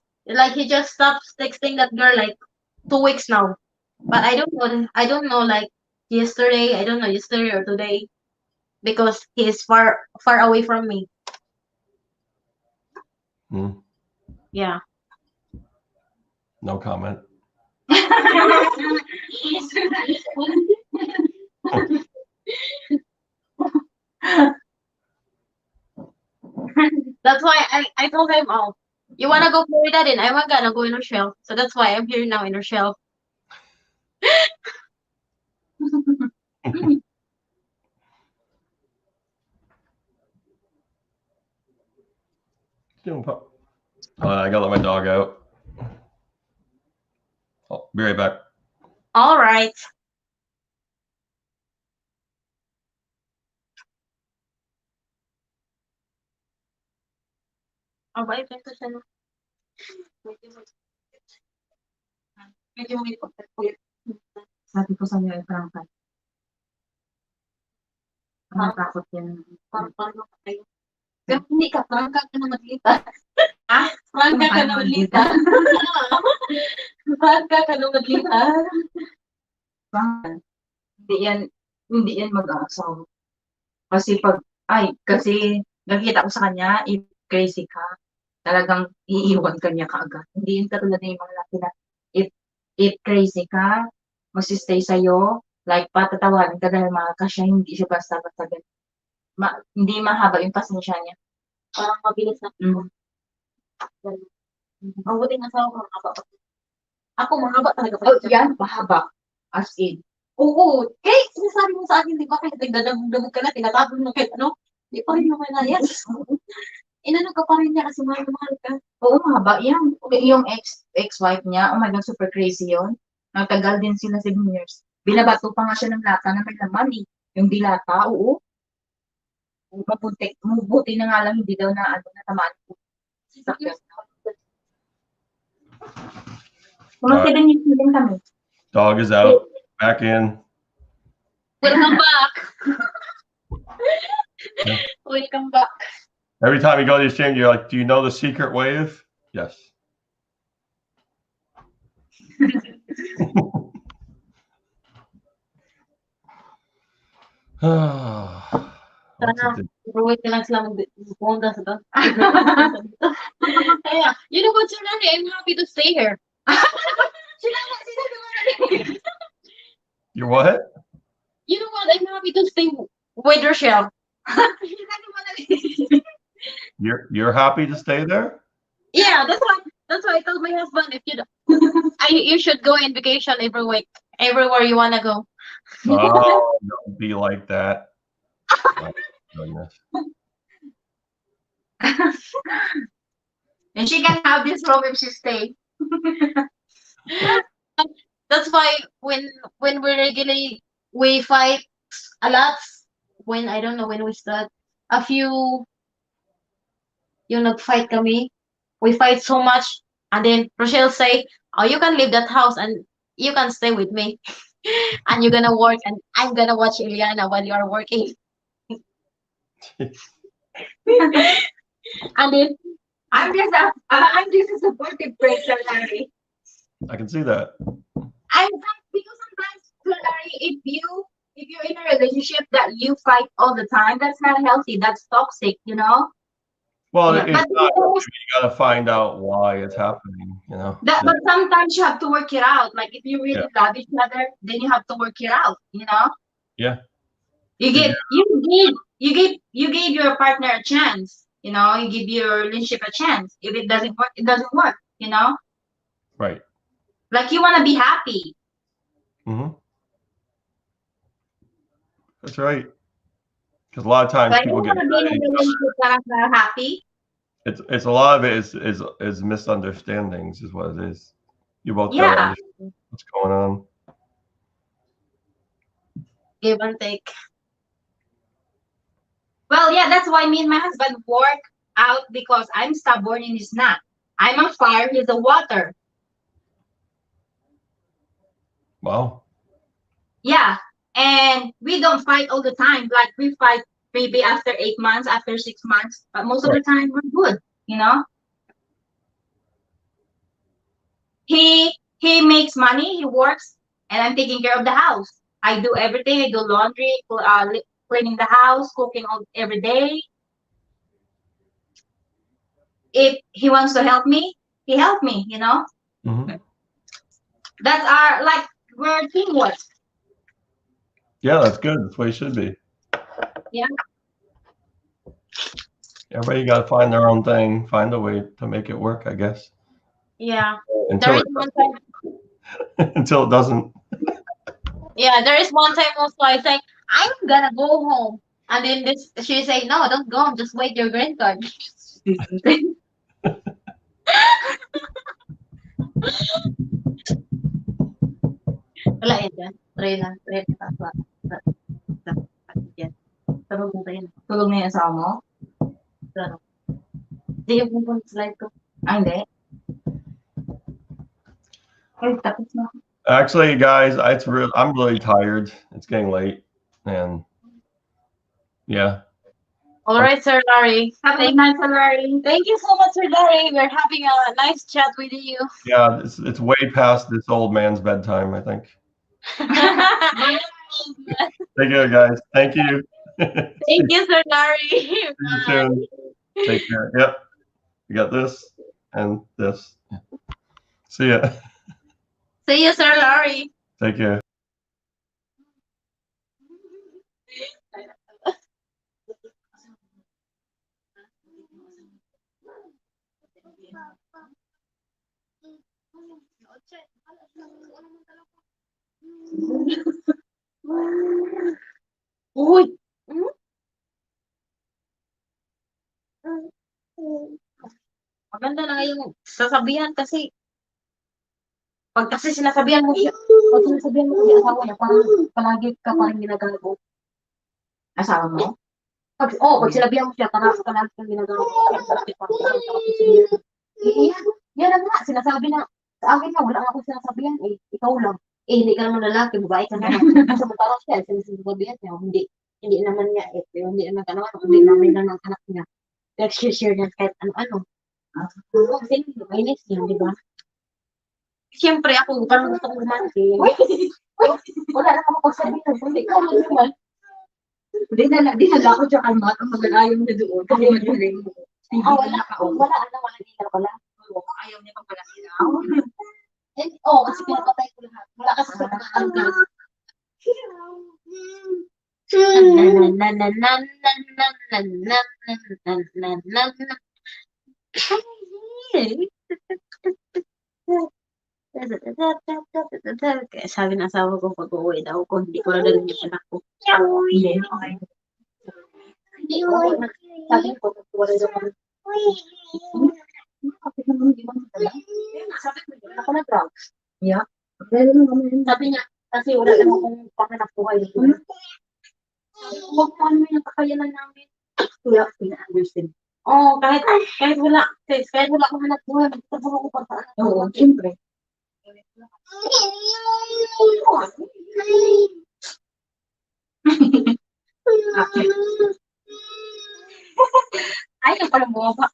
stopped texting that girl like 2 weeks now. But I don't know like yesterday, I don't know yesterday or today because he's far away from me. Mm, Yeah. no comment. That's why I told him, oh, you wanna go Florida then I'm gonna go in Rochelle. So that's why I'm here now in Rochelle. I gotta let my dog out. I'll be right back. All right. Oh, bye. Thank you, Shannon. Medyo may pagkakulit. Sabi ko sa niyo, Franca. Natakot yan. Parang kayo. Pero hindi ka, prangka ka na maglita. Ah? Prangka ka na maglita. Prangka ka na maglita. Franca. Hindi yan mag-aasawa. Kasi nakita ko sa kanya, if crazy ka, talagang iiwan ka niya kaagad. Hindi yun katulad ng mga laki na, if crazy ka, magsistay sa'yo, like patatawarin ka dahil mahal ka siya, hindi siya basta-basta ganun. Hindi mahaba yung pasensya niya. Parang mabilis na. Mabuti nga sa ako, mahaba pa. Ako, mahaba talaga. Oh, yan, mahaba. As in. Oo. Eh, sinasabi mo sa akin, di ba, kahit nagdadabog-dabog ka na, tinatapon mo kahit ano, di pa rin naman na yan. Inano ka pa rin niya kasi mahal na mahal ka. Oo, mahaba yan. Yung ex-wife niya, oh my God, super crazy yun. Nagtagal din sila 7 years. Binabato pa nga siya ng lata na may laman eh. Yung dilata, oo. Mabuti na nga lang hindi daw na natamaan ko. Sakyan. Mga 7 years na din kami. Dog is out. Back in. Welcome back. Welcome back. Every time you go to the gym, you're like, do you know the secret wave? Yes. Wait lang sila mag-punta sa to. You know what, Sir Nani, I'm happy to stay here. You're what? You know what, I'm happy to stay with Rochelle. You're happy to stay there? Yeah, that's why I told my husband if you should go on vacation every week, everywhere you wanna go. Oh, don't be like that. Oh, goodness. And she can have this room if she stay. That's why when we fight a lot, when I don't know when we start a few yung nag-fight kami, we fight so much and then Rochelle say, oh, you can leave that house and you can stay with me. And you're gonna work, and I'm gonna watch Ileana while you're working. And then I'm just a supportive person, Larry. I can see that. Because sometimes, Larry, if you're in a relationship that you fight all the time, that's not healthy. That's toxic, you know. Well, Yeah, it's but not, you gotta find out why it's happening, you know? but sometimes you have to work it out. Like if you really Yeah. love each other, then you have to work it out, you know. Yeah. You Yeah. you gave your partner a chance, you know. You give your relationship a chance. If it doesn't work, it doesn't work, you know. Right. Like you want to be happy. Mm-hmm. That's right. Because a lot of times Like you people get want to be in mad at a each other. relationship that are happy. It's a lot of it is misunderstandings is what it is. You both gotta Yeah. understand what's going on. give and take. Well, yeah, that's why me and my husband work out because I'm stubborn and he's not. I'm on fire, he's a water. Wow. Yeah. And we don't fight all the time. Like we fight maybe after 8 months, after 6 months, but most of the time we're good, you know? He makes money, he works, and I'm taking care of the house. I do everything. I do laundry, cleaning the house, cooking every day. If he wants to help me, he help me, you know? Mm-hmm. That's our, like, we're teamwork. Yeah, that's good. That's the way it should be. Yeah. Everybody got to find their own thing, find a way to make it work, I guess. Yeah. Until There it, is one time. until it doesn't. Yeah, there is one time also I say I'm gonna go home, and then she say no, don't go, just wait your green card. Wala yan dyan. Try na. Yan. Tulog mo tayo. Tulog na yung asawa mo? Hindi yung pupunta sa slide ko. Ah, hindi. Ay, tapos na. Actually, guys, I'm really tired. It's getting late, and yeah. All right, Sir Larry. Have a nice one, Larry. Thank you so much, Sir Larry. We're having a nice chat with you. Yeah, it's way past this old man's bedtime, I think. Take care, guys. Thank you. Thank you, Sir Larry. See you soon. Take care. Yep. You got this and this. See ya. See you, Sir Larry. Take care. Uy. Maganda na yung sasabihan kasi pag kasi sinasabihan mo siya, pag sinasabihan mo siya asawa niya, parang palagi ka parang ginagago. Asawa mo? Pag sinabihan mo siya, parang palagi kang ginagago. Yan ang nga, sinasabi na, sa akin na, wala akong sinasabihan, ikaw lang. Hindi ka naman lalaki, babae ka naman. Samantalang siya, sinasabihan niya, hindi naman niya, hindi naman ka naman, hindi namin lang ng anak niya. Nag-share niya kahit ano-ano. Kasi mainis niya, di ba? Siyempre ako, parang gusto kong gumanti. Wala na ako pagsabihin, hindi ka naman. Di na ako siya kalmat ang mag-ayaw na doon. Kasi magaling mo. Wala, hindi na pala. Ayaw niya pang pala ilaw. Kasi pinapatay ko lahat. Wala kasi sa pagkakalagay. Kaya sabi ng asawa ko pag uuwi daw ko, hindi ko lalagyan yung anak ko. Hindi ko. Sabi ko, pag wala daw kami. Kapit naman hindi mo nagdala. Sabi ko, yun ako na drugs. Yeah. Sabi niya, kasi wala naman akong panganap buhay. Huwag mo ano yung kakayanan namin. Wala ko na-understand. Kahit wala akong hanap buhay, magtatrabaho ko pa saan. Oo, siyempre. Ayaw pala bumaba.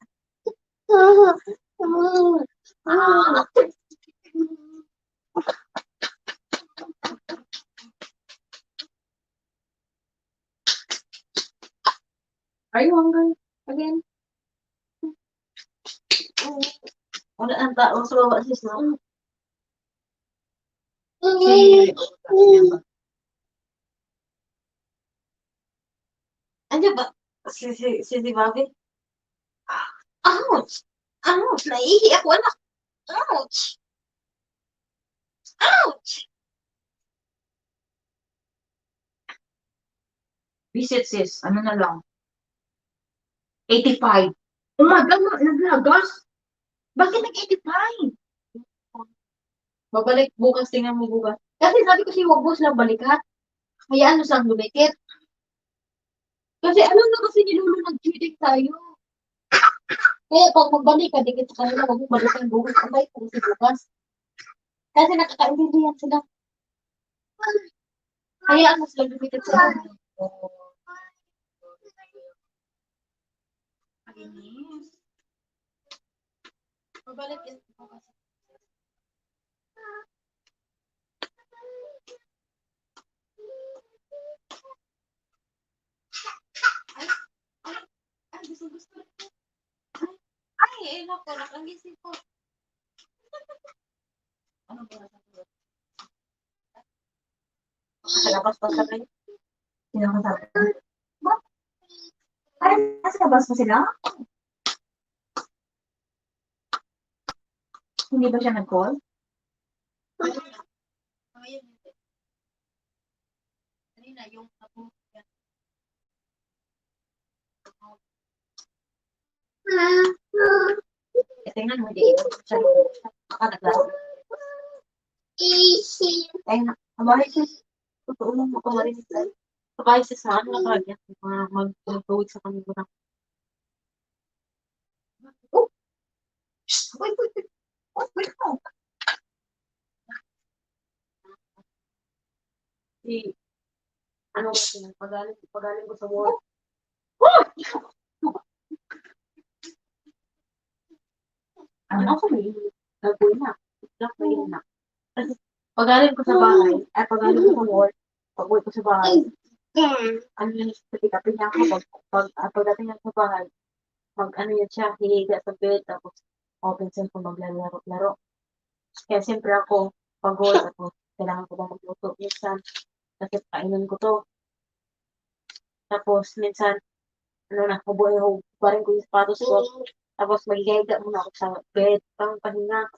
Are you hungry again? Wala ang tao sa baba sis, no? Ano ba? Si Bobby? Ouch! Ouch! Naihi ako, anak! Ouch! Ouch! Visit sis, ano na lang? 85. Oh my God, naglagas. Bakit nag-85? Babalik bukas, tingnan mo bukas. Kasi sabi ko si huwag mo silang balikat. Hayaan mo silang lumikit. Kasi alam na kasi ni Lulu nag-cheating tayo. Kaya pag magbalik ka, dikit sa kanila, huwag mo balikan bukas. Abay ko si bukas. Kasi nakakaintindihan sila. Hayaan mo silang lumikit sa kanila. Babalik yan bukas. Ay, gusto. Ay, naku, nakagising ko. Ano ba? Sa labas pa sa kayo. Sino ka sabi? Ba? Ay, nasa labas pa sila? Hindi ba siya nag-call? Ngayon, hindi. Kanina, yung ako. Tingnan mo, di siya nakakalaglas. Ay, nabahay sis. Totoo lang mo marinig tayo. Sabay si Saan na kagyan. Mag-tawid sa kanila na. Oh! Shh! Wait. Wait mo. Ano ba siya? Pagaling ko sa work. Ano ako eh? Gagawin na. Black na yun na. Kasi pagaling ko sa bahay, at pagaling ko sa work, pag-uwi ko sa bahay, ano yun, kapit niya ako, pagdating niya sa bahay, ano yan siya, hihiga sa bed, tapos open cellphone, maglalaro-laro. Kaya siyempre ako, pagod, tapos kailangan ko ba magluto minsan, kasi kainin ko to. Tapos minsan, hubarin ko yung sapatos ko, tapos magigahiga muna ako sa bed, pang pahinga.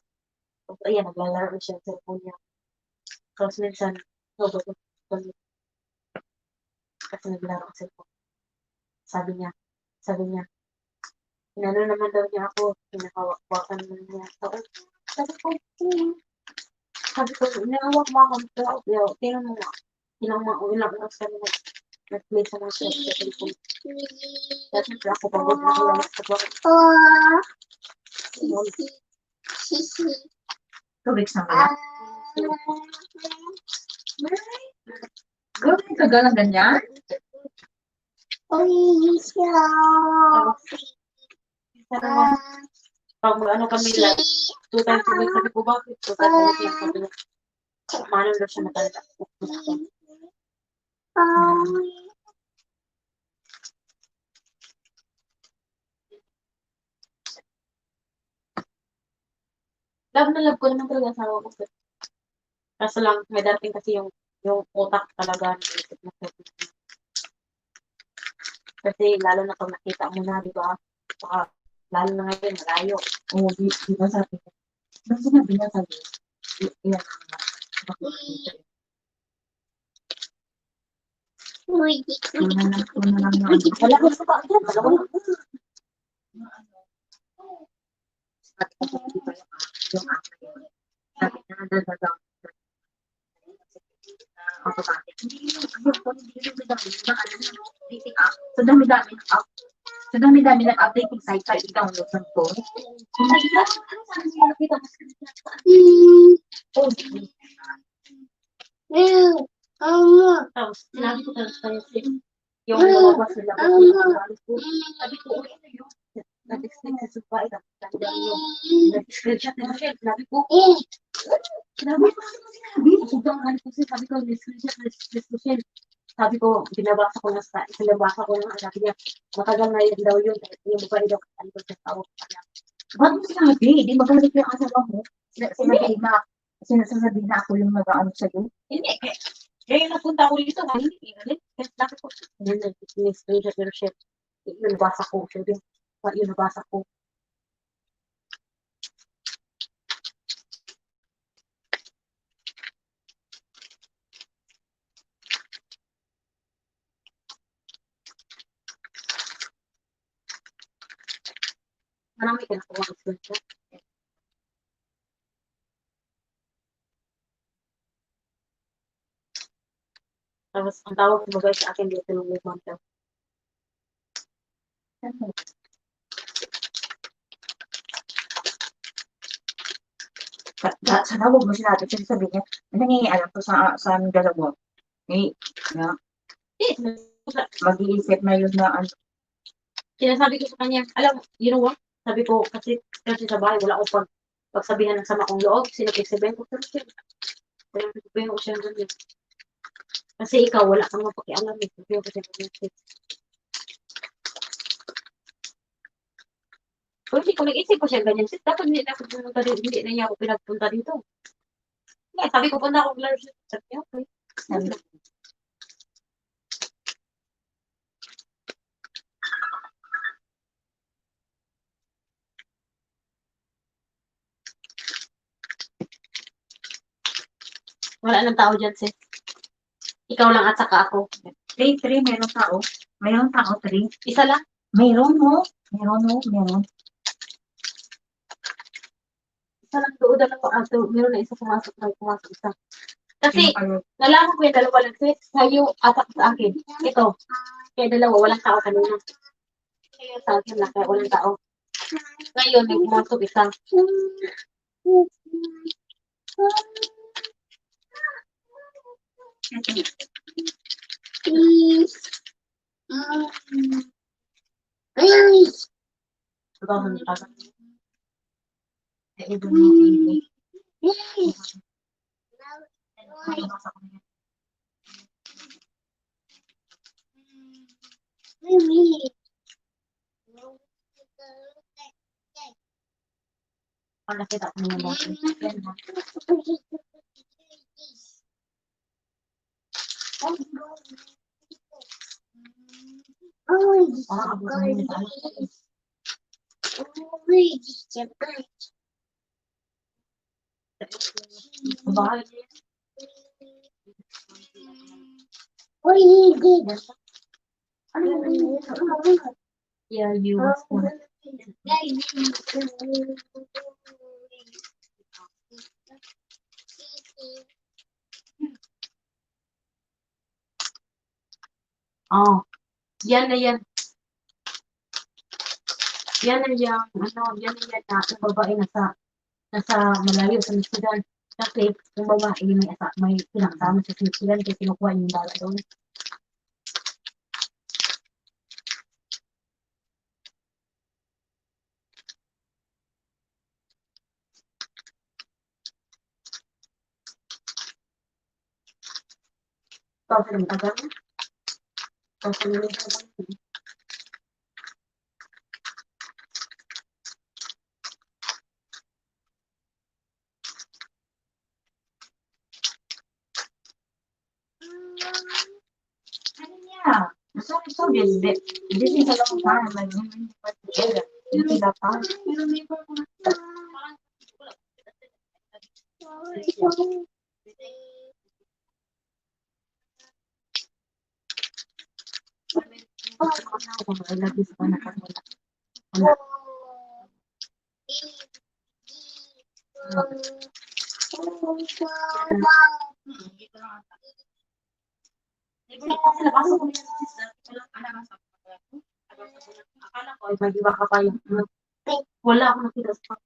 Tapos ayan, naglalaro siya sa cellphone niya. Tapos minsan, hubad ko, kasi naglaro ang cellphone. Sabi niya, inano naman daw niya ako, pinakawakan naman niya. Sabi ko, inawak mo ako, tingnan mo nga. Ilang oras kami nag-play sa mga sa cellphone. Kaya siyempre ako, pagod na ako lang sa bakit. Tubig sa mga. Gawin ka galang ganyan? Pag ano kami lang, 2 times a week, sabi ko, bakit? 2 times a week lang, sabi niya. Paano daw siya matanda? Love na love ko naman talaga asawa ko. Kaso lang, may dating kasi yung utak talaga. Kasi lalo na pag nakita mo na, di ba? Saka, lalo na ngayon, malayo. Oo, di ba sabi ko? Ba't sinabi niya sabi? Iyan nga. Una lang na. Wala ko sa pa. Wala ko. At kasi hindi pa yung anak na yun. Sabi niya, nadadaw. Automatic. Hindi yung dami na dating app. Sa dami-dami ng app. Sa dami-dami ng updating site tayo i-download ng phone. Hindi na. Ano sabi niya nakita mo? Oh, Tapos, sinabi ko talaga kayo, sis, yung lumabas sila, umalis ko. Sabi ko, uy, ano yun? Nag-explain sa babae, nag-tanda yung nag-screenshot na siya. Sabi ko, sinabi ko, sobrang ano ko, sabi ko, nag-screenshot na discussion. Sabi ko, binabasa ko na pinabasa ko na, sabi niya, matagal na yun daw yun, yung babae daw, ano ko sa tao ko pala. Ba't mo sinabi? Di magalit yung asawa mo? Sinasabi na ako yung nag-ano sa'yo. Hindi, kaya napunta ako dito, hindi, kasi sabi ko, yun, nag-screenshot na siya. Yun, nabasa ko, sabi, yun, nabasa ko. Marami ka na kuha ng screenshot. Tapos, ang tawag ng babae sa akin dito ng movement daw. Sana huwag mo sinabi kasi sabi niya, nangingialam ko sa aming dalawa. Eh, na, mag-iisip na yun na ano. Sinasabi ko sa kanya, alam, you know what? Sabi ko, kasi sa bahay, wala akong pagsabihan ng sama kong loob. Sinipagsabihan ko, pero siya. Sabihin ko siya ganyan. Kasi ikaw, wala kang mapakialam. Sabihin ko siya ganyan. Kung hindi ko nag-isip ko siya ganyan, dapat hindi na ako pumunta dito. Hindi na niya ako pinagpunta dito. Yeah, sabi ko, punta ako laro siya. Sabi niya, okay. Wala nang tao dyan, sis. Ikaw lang at saka ako. 3, meron tao. Mayroon tao, 3. Isa lang. Mayroon, no? Meron. Isa lang doon na po. Meron na isa pumasok isa. Kasi, nalaman ko yung dalawa lang, sis. Sa'yo at sa akin. Ito. Kaya dalawa, walang tao kanina. Kaya sa akin lang, kaya walang tao. Ngayon, may pumasok isa. Ang nakita ko naman natin. Bahal. Yeah, you was one. Oh, yan na yan. Yan na yan, yan na yan na yung babae nasa malayo sa Michigan. Kasi yung babae may pinakasama sa Michigan kasi kinukuha yung dala doon. Tapos yung tagal. Tapos yung tagal. Yeah. So this is a long time. Like, when we were together, hindi na pa. Akala ko, mag-iba ka pa yung wala akong nakita sa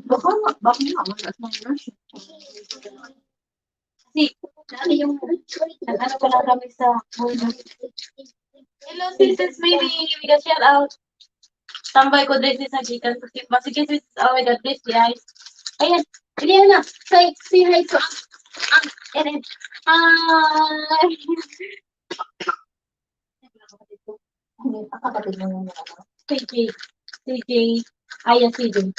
Baka nga, wala sa mga Si, dati yung, nag-ano pa lang kami sa hello, sis, maybe we can shout out. Tambay ko din sa Gikan. Sige, sis, oh my God, please, guys. Ayan, ayan na. Say hi to Eren. Hi. Kapatid mo yung CJ. CJ. Ayan, CJ.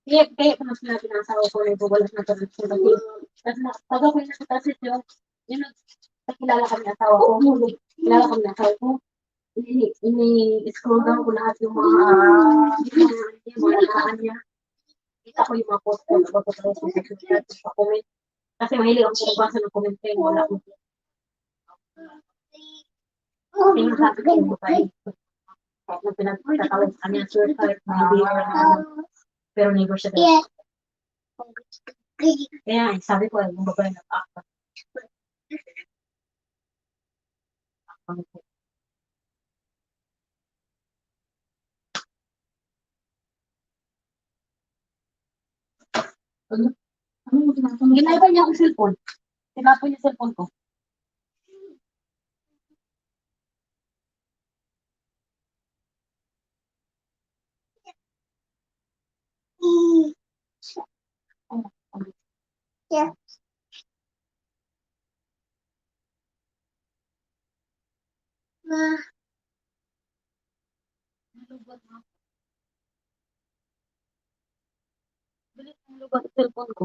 Kaya ko na sinabi ng asawa ko na wala na kami sa bagay. Tapos pag ako yung nakatasit yun, nakilala kami ng asawa ko. Kilala kami ng asawa ko. Ini-scroll down ko lahat yung mga nakaan niya. Kita ko yung mga post ko, nagpapatay sa comment. Kasi mahilig ako magbasa ng comment kayo, wala ko. Tingin sabi ko yung babae. Kahit na pinagtatawag sa kanya, sure kahit pero neighbor siya dahil. Kaya sabi ko, yung babae nag-act. ano yung ginagawa? Ginagawa niya akong cellphone. Tinapon niya cellphone ko. Bilis ang lubat sa cellphone ko.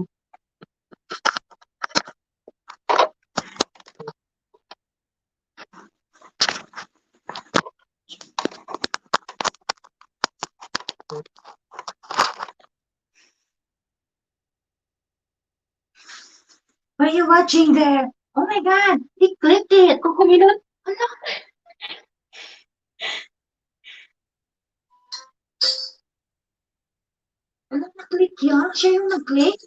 What are you watching there? Oh my God, he clicked it. Kung kuminot, Ano na-click yan? Siya yung nag-click?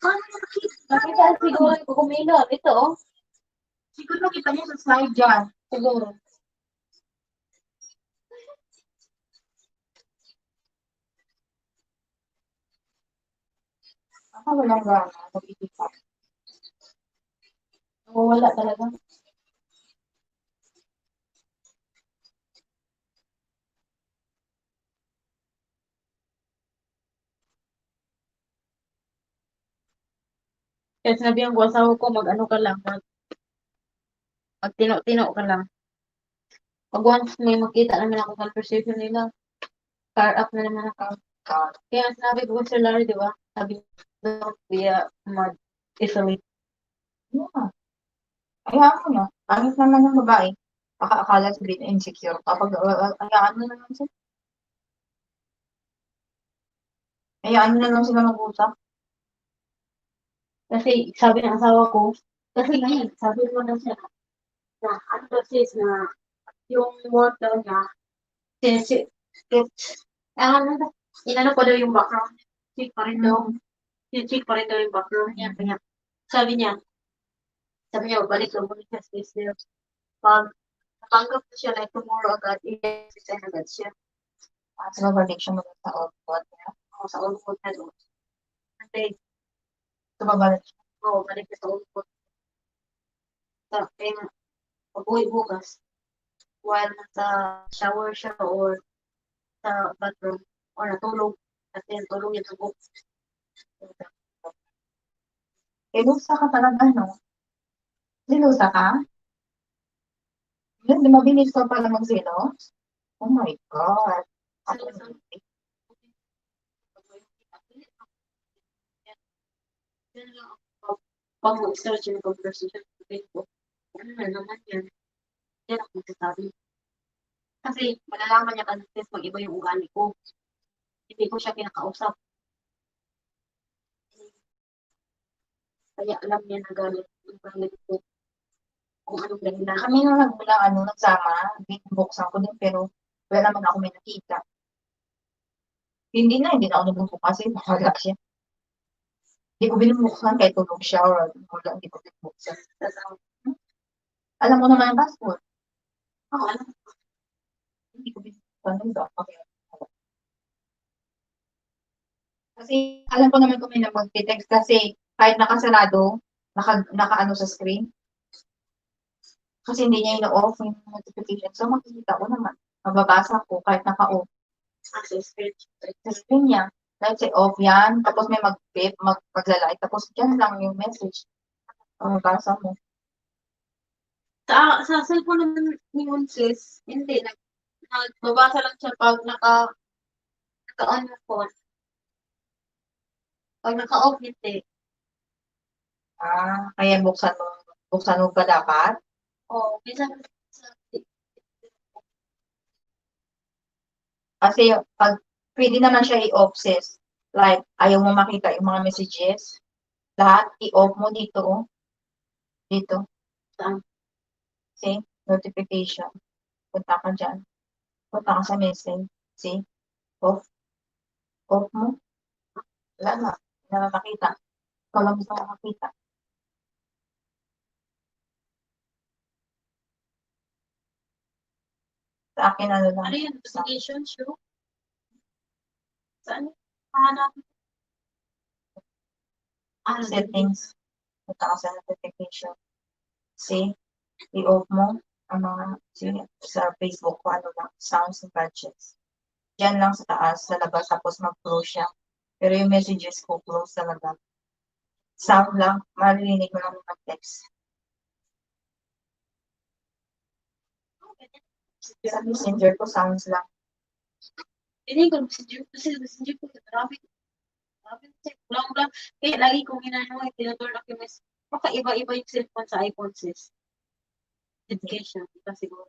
Paano nakita? nakita siguro kung kuminot. Ito, oh. Siguro nakita niya sa slide dyan. Siguro. Ako walang gana. Nag-iipak. Wala talaga. Kaya sinabihan ko asawa ko, mag-ano ka lang, magtino-tino ka lang. Pag once may makita naman ako conversation nila, car up na naman ako. Kaya sinabi ko Sir Larry, di ba? Sabi ko, kuya, mag-isolate. Yeah. Ayaw mo na. Pangit naman ng babae. Baka akala sabihin insecure. Kapag ayaan mo na lang sila. Ayaan mo na lang sila mag-usap. Kasi sabi ng asawa ko, kasi ngayon, sabi mo na siya, na ano daw sis, na yung work daw niya, inano pa daw yung background, check pa rin daw, check pa rin daw yung background niya, kanya, sabi niya, balik daw muna siya sa Israel. Pag natanggap na siya, like tomorrow agad, i-resign agad siya. So, balik siya sa output niya. Sa ulpot na doon. Kasi, Tumabalik siya. balik na sa ulpot. Kaya, pag-uwi bukas, while nasa shower siya or sa bathroom, or natulog, kasi natulog niya sa book. Lusa ka talaga, no? Nilusa ka? Yun, mabilis ka pala mag-selos? Oh my God. Pag mag-search yung conversation sa Facebook, ano na naman yan? Yan ako magsasabi. Kasi malalaman niya kasi mag-iba yung ugali ko. Hindi ko siya kinakausap. Kaya alam niya na galit yung galit ko. Kung anong dahilan. Kami nung nagsama, binubuksan ko din, pero wala naman ako may nakita. Hindi na ako nabuksan kasi wala siya. Hindi ko binubuksan kahit tulog siya or wala, hindi ko binubuksan. Alam ko naman ang password. Ako, alam ko. Hindi ko binubuksan. Okay. Kasi alam ko naman kung may mag-text kasi kahit nakasarado, naka-ano sa screen. Kasi hindi niya ino-off yung notification. So, makikita ko naman. Mababasa ko kahit naka-off. Sa screen niya. Let's say, off yan. Tapos may mag-pip, magla-like. Tapos dyan lang yung message. Mababasa mo. Sa cellphone naman ni sis, hindi. Nagbabasa lang siya pag naka-on yung phone. Pag naka-off, hindi. Kaya buksan mo ba dapat? Oh, minsan Kasi pag pwede naman siya i-off, sis. Like, ayaw mo makita yung mga messages. Lahat, i-off mo dito. Oh. Dito. Saan? See? Notification. Punta ka dyan. Punta ka sa message. See? Off. Off mo. Wala na. Hindi na makita. Ikaw lang gusto mo makita. Sa akin, ano lang. ano yun? Notification show? Saan? Hanap. Settings. Punta ka sa notification. See? I-off mo ang mga, see, sa Facebook ko, ano lang, sounds and badges. Diyan lang sa taas, sa labas, tapos mag-close siya. Pero yung messages ko, close talaga. Sound lang, maririnig mo lang yung text. Sa messenger ko, sounds lang. Hindi ko messenger ko. Marami. Ulang-ulang. Kaya lagi kong ginano, tinutulak yung message. Baka iba-iba yung cellphone sa iPhone, sis. Education. Ito siguro.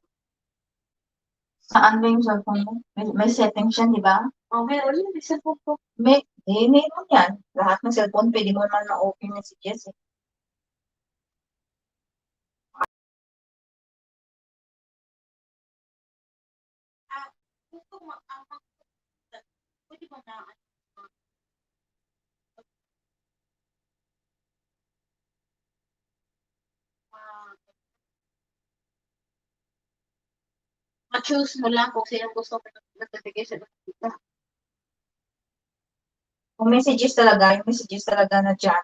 Saan ba yung cellphone mo? May settings yan, di ba? Oh, meron yun. May cellphone ko. Meron yan. Lahat ng cellphone, pwede mo naman na-open messages. Eh. Pwede ba na ma-choose mo lang kung sino gusto mo ng notification. Kung messages talaga, yung messages talaga na dyan,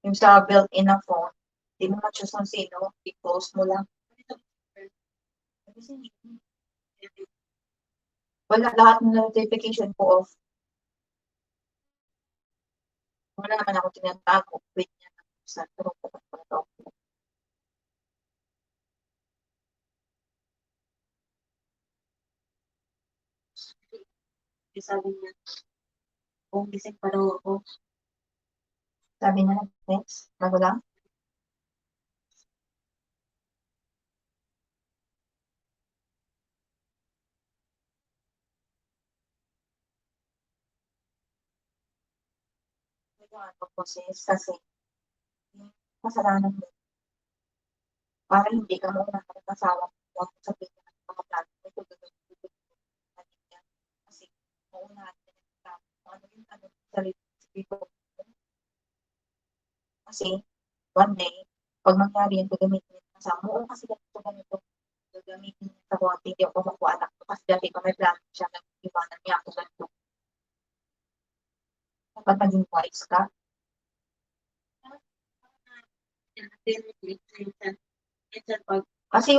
yung sa built-in na phone, hindi mo ma-choose kung sino, i-close mo lang. Wala, lahat ng notification ko off. Wala naman ako tinatago. Wait niya na. Sa pero Sabi niya, kung gising pa daw ako, sabi niya, next, bago lang. Ano po sis, kasi kasalanan mo. Para hindi ka muna nakasawa. Huwag mo sabihin ng mga plano. Ito gagawin ko. Kasi maunahan ka. Ano yung ano sarili ko. Kasi one day, pag mangyari yun, gagamitin yung kasama mo. Oo, kasi ganito. Gagamitin niya sa konti. Hindi ako makuha anak ko. Kasi dati ko may plano siya. Nag-iwanan niya ako ganito. Dapat maging wise ka. Kasi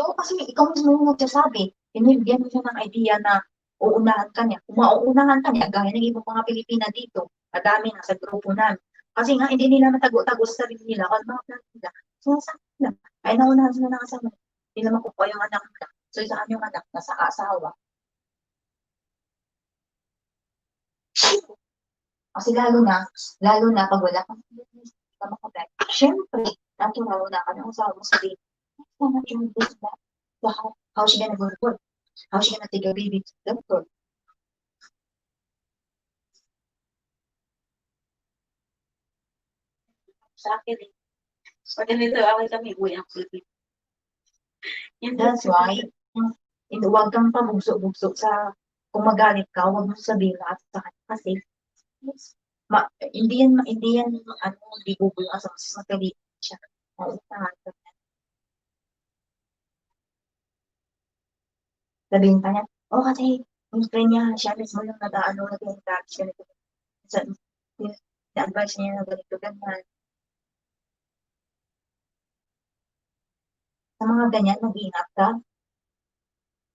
ikaw mismo yung nagsasabi. Binibigyan mo siya ng idea na uunahan ka niya. Kung mauunahan ka niya, gaya ng ibang mga Pilipina dito, madami na sa grupo namin. Kasi nga, hindi nila matago-tago sa sarili nila. Kasi mga plano nila, sinasabi nila, ay naunahan sila ng kasama. Hindi naman kukuha yung anak nila. So, saan yung anak? Nasa asawa. Kasi lalo na pag wala kang ka makapag. Siyempre, natural na ka ng asawa mo sabihin, "Sana yung this that. So how she gonna go to work? How she gonna take a baby to the doctor?" sa akin eh. Pag ganito, away kami, uwi ang Philippines. That's why, huwag kang pabugso-bugso sa kung magalit ka, huwag mo sabihin lahat sa kanya. Kasi, hindi yan, ano, di bubul ka sa mas magalit siya. Sabihin pa niya, oh, kasi, yung friend niya, siya mismo yung nag-ano, nag-encourage siya nito. Na-advise niya na ganito, ganyan. Sa mga ganyan, mag-ingat ka.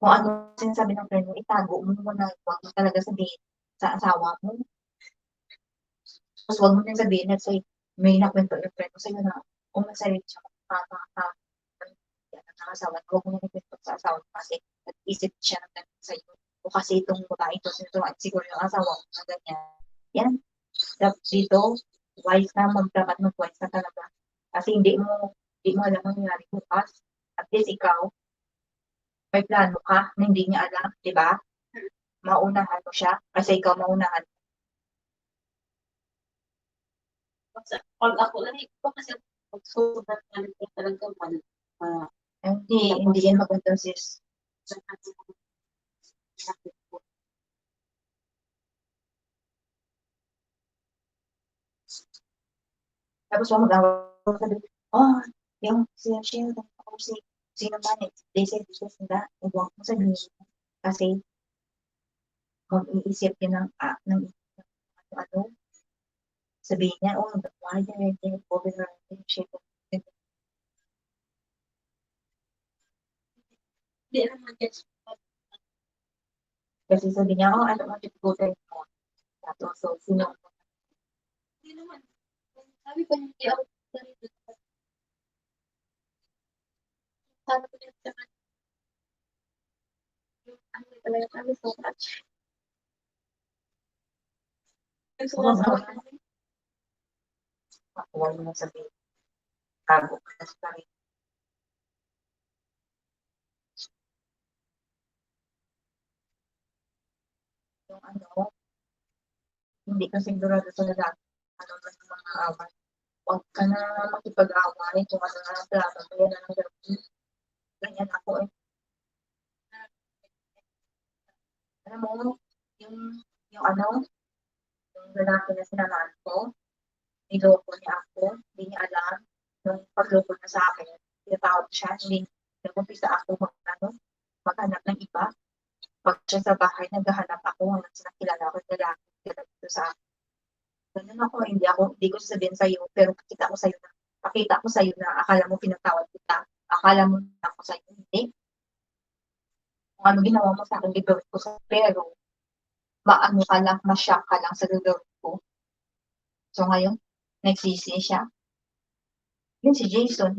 Kung ano sinasabi ng friend mo, itago mo muna, huwag mo talaga sabihin sa asawa mo. Tapos huwag mo din sabihin, let's say, may nakwento yung friend mo sa'yo na umasalit siya ng asawa. Huwag mo na nakwento sa asawa mo kasi nag-isip siya ng ganyan sa'yo. O kasi itong babae ito, sinuturuan siguro yung asawa mo na ganyan. Yan. Dito, wise na, dapat mag-wise na talaga. Kasi hindi mo alam ang nangyari bukas. At least ikaw, may plano ka na hindi niya alam, di ba? Maunahan mo siya kasi ikaw maunahan. Pag ako lang, ito kasi pag-sobrang galit ko talaga Hindi yan maganda sis. Tapos mo mag-awal sabi, yung si Shell, ako si sino man, they say this was that, huwag mo sabihin. Kasi, mag-iisip yun ng ano, sabihin niya, why did I over her relationship? Hindi naman gets. Kasi sabi niya, I don't want you to go there anymore. Tapos, so, sino? Hindi naman. Sabi ko, hindi ako ganito. Sabi ko din sa kanya, ano talaga kami so much. Huwag mo na sabihin. Tago ka na sa rin. Yung ano, hindi ka sigurado sa lalaki, ano na yung mga away. Huwag ka na makipag-away kung ano na plano mo, yan ang gawin. Ganyan ako eh. Alam mo, yung ano, yung lalaki na sinamahan ko, niloko niya ako, hindi niya alam, nung pagloko niya sa akin, tinatawag siya, hindi nag-umpisa ako maghanap ng iba. Pag siya sa bahay, naghahanap ako, hanggang sa nakilala ko yung lalaki dito sa akin. Ganun ako, hindi ko sasabihin sa'yo, pero pakita ko sa'yo na akala mo pinatawad kita, akala mo na ako sa'yo, hindi. Kung ano ginawa mo sa akin, gagawin ko sa'yo, pero maano ka lang, ma-shock ka lang sa gagawin ko. So ngayon, nagsisi siya. Yun si Jason.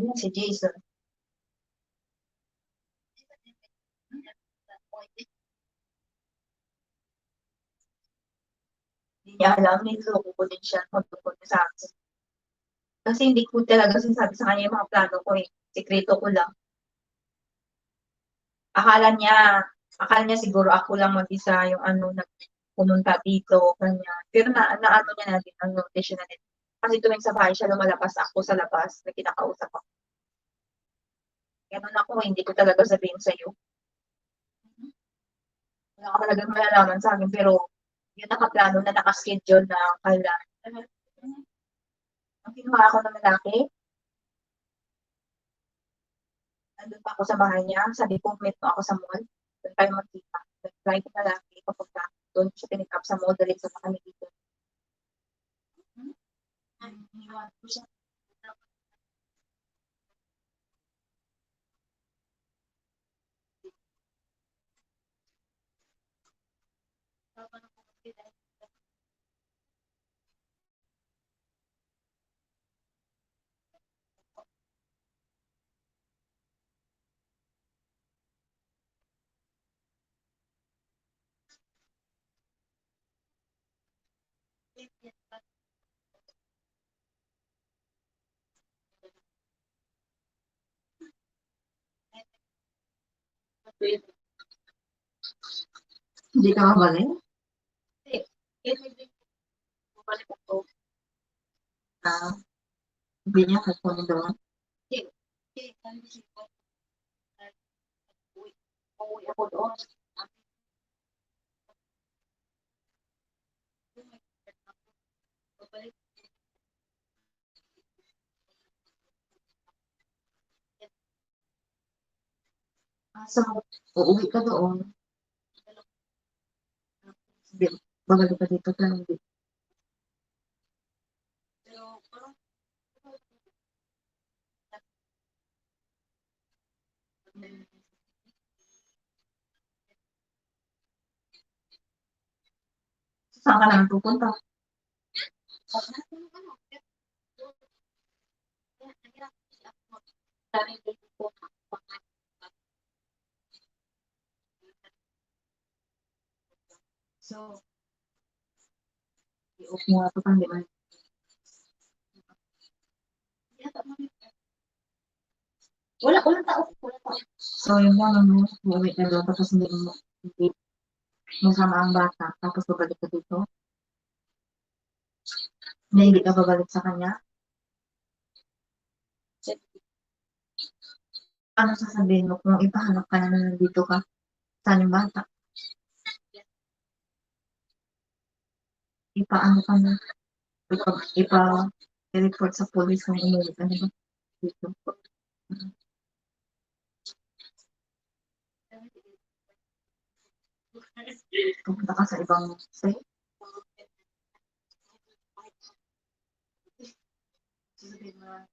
Hindi niya alam, niloko ko din siya, magtungkol niya sa akin. Kasi hindi ko talaga sinasabi sa kanya yung mga plano ko eh. Sekreto ko lang. Akala niya siguro ako lang mag-isa yung pumunta dito, kanya. Pero naano niya na din, ang notice na din. Kasi tuwing sa bahay siya lumalabas ako sa labas na kinakausap ako. Ganun ako, hindi ko talaga sabihin sa'yo. Wala ka talagang malalaman sa akin, pero yung nakaplano na nakaschedule na kailan. Ang kinuha ako ng lalaki, nandun pa ako sa bahay niya, sabi ko, meet mo ako sa mall, doon tayo magkita. Nag-flight na lalaki, papunta doon siya pinikap sa mall, diretso sa kami dito. Iniwan ko siya. Hindi ka mabalik? Balik ako. Hindi niya kukunin doon. Uuwi ako doon. So, uuwi ka doon. Babalik ka dito ka hindi. Pero, parang, Saan ka naman pupunta? So, i-off mo nga ito pang di ba? Walang tao. So, yung mga ano, uuwi ka doon, tapos hindi masama ang bata, tapos babalik ka dito. Na hindi ka babalik sa kanya. Ano sasabihin mo kung ipahanap ka na nandito ka? Saan yung bata? Ipaano ka na? I-report sa police kung umuwi ka na ba? Dito. Pupunta ka sa ibang state.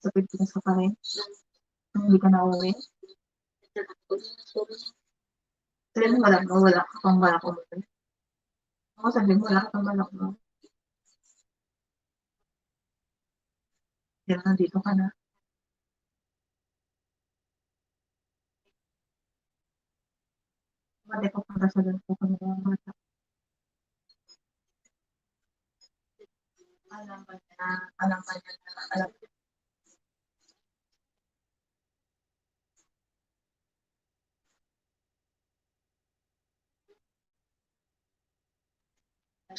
Sa Pilipinas ka pa rin. Hindi ka na uwi. Sabi mo wala ka pang balak umuwi. Ako sabi mo wala ka pang balak umuwi. Kaya nandito ka na. Hindi ko para sa ganito ko na yung bata. Alam ba niya alam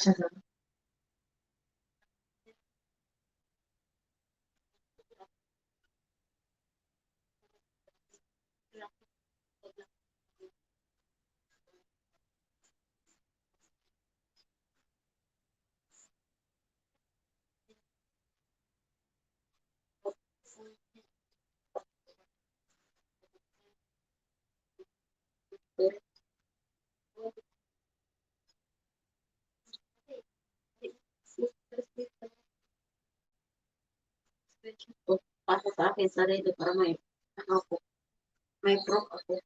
siya doon. Para sa akin, sarili para ano ako, may proof ako.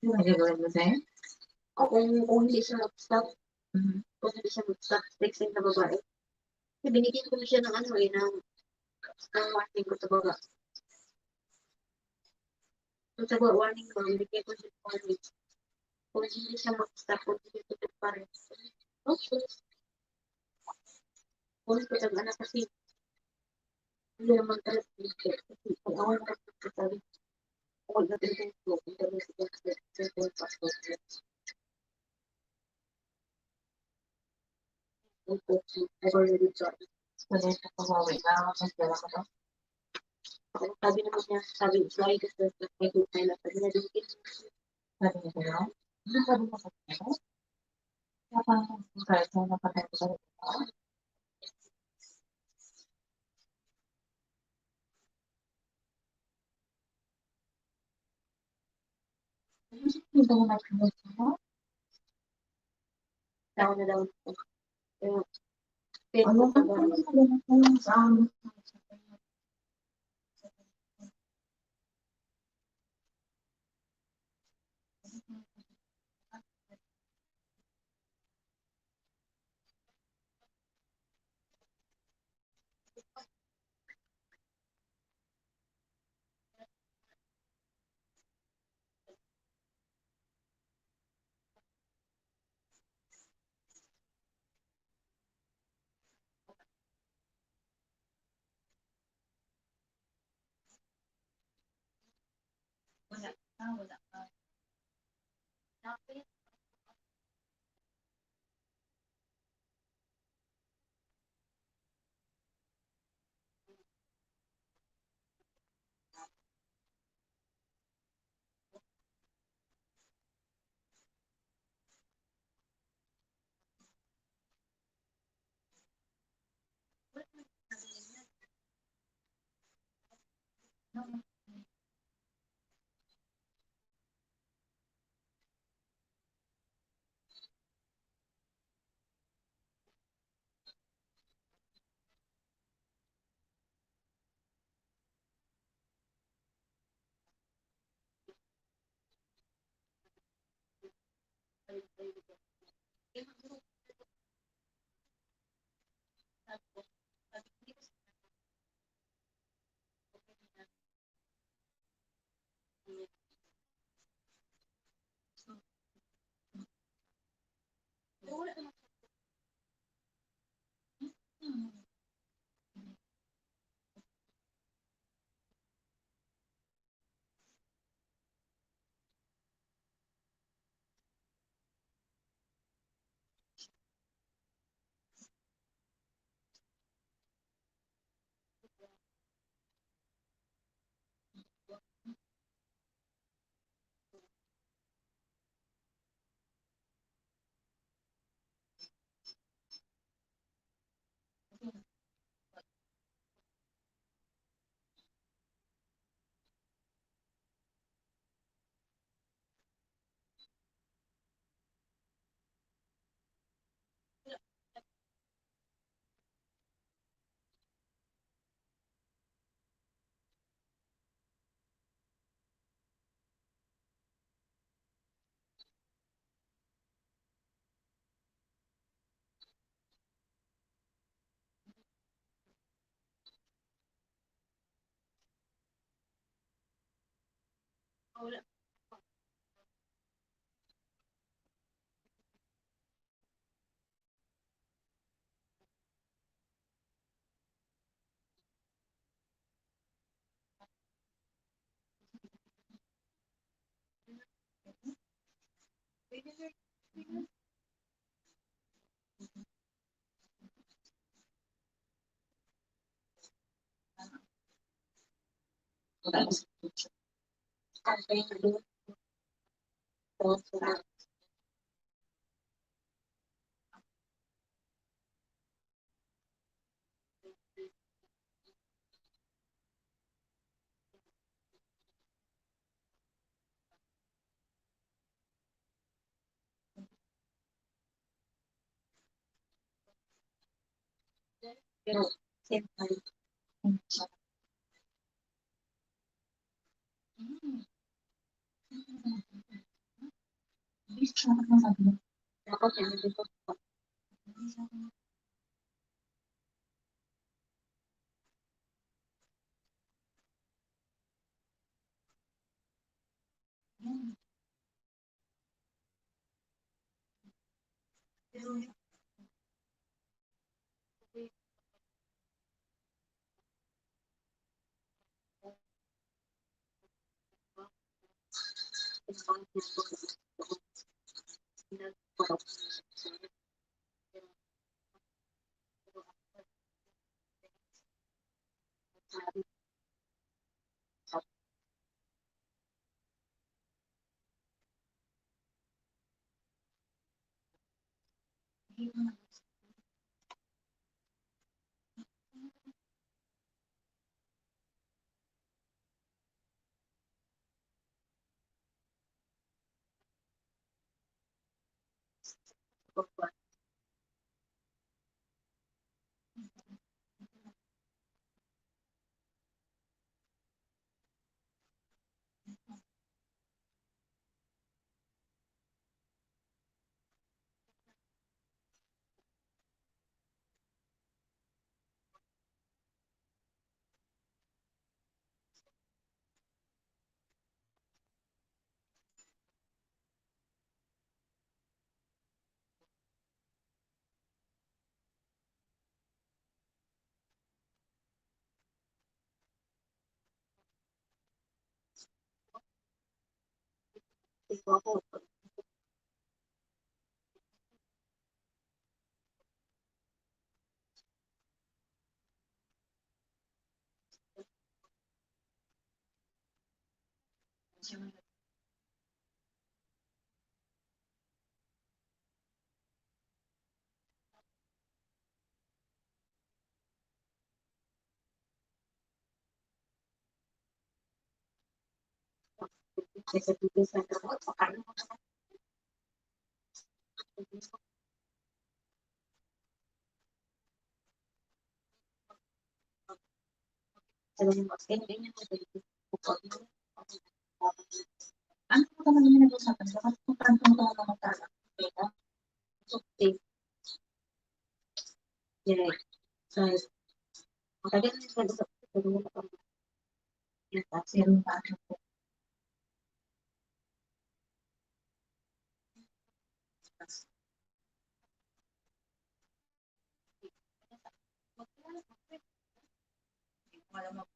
Yung nagagawin mo sa'yo? Kung hindi siya mag-stop, kung hindi siya mag-stop, texting na babae. Kasi binigyan ko na siya ng ano ng warning ko sa baba. Kung sa baba, warning ko, binigyan ko siya ng warning. Kung hindi siya mag-stop, kung hindi siya pa rin. Okay. Kung ko sa anak kasi, hindi naman talaga binigyan. Kasi kung ako nakapagsasabi, ako natin ko, kung talaga siya passport. I've already tried. Pwede ka pumawi ka. Magdala ka to. Sabi naman niya, sabi, sorry kasi may good time na sabi na din. Sabi niya sa'yo. Ano sabi mo sa kanya? Kaya parang kahit saan napatay ko sa ito. Hindi ba na pinag mo? Tao na daw. Pero, Ano pero, ba yung sa amin? Wala. Wala. Pero, siyempre, hindi siya. Hindi siya nagsasabi. Dapat yan, hindi ko. Ito ako. Sa titis na ako, pakain mo. Sabi niyo, ganyan mo, ano po naman yung nag-usapan? Dapat kung paano mo naman magkala. So, direct. So, matagal na siya sa pagkakas ko. Zero pa ako po. Wala mo.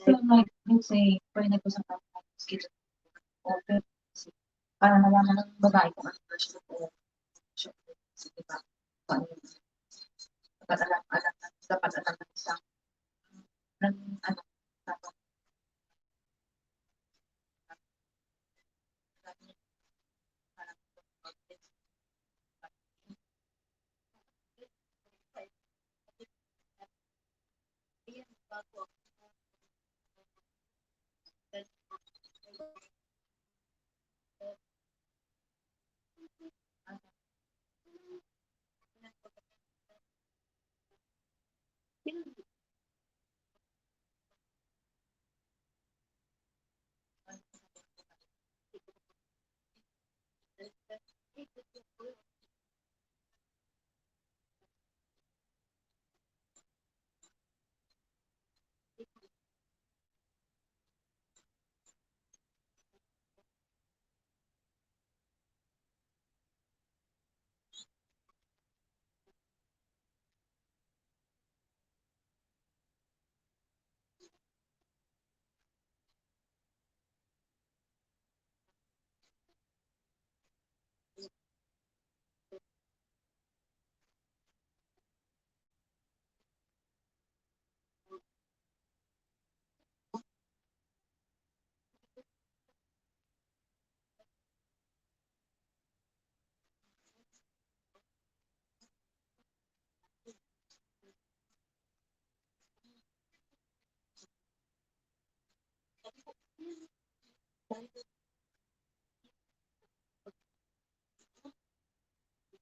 So, like, let's say, pwede nag-usapan tayo ng schedule. Open. Para malaman ng babae kung ano ba siya po. Sige ba? Dapat alam na, dapat alam na isang ng ano, dapat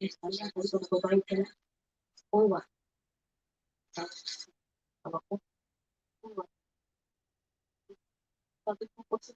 Yes, ayan, kung gusto ko ba ka na. Uwa. Tawag ko. Uwa. Sabi ko po sa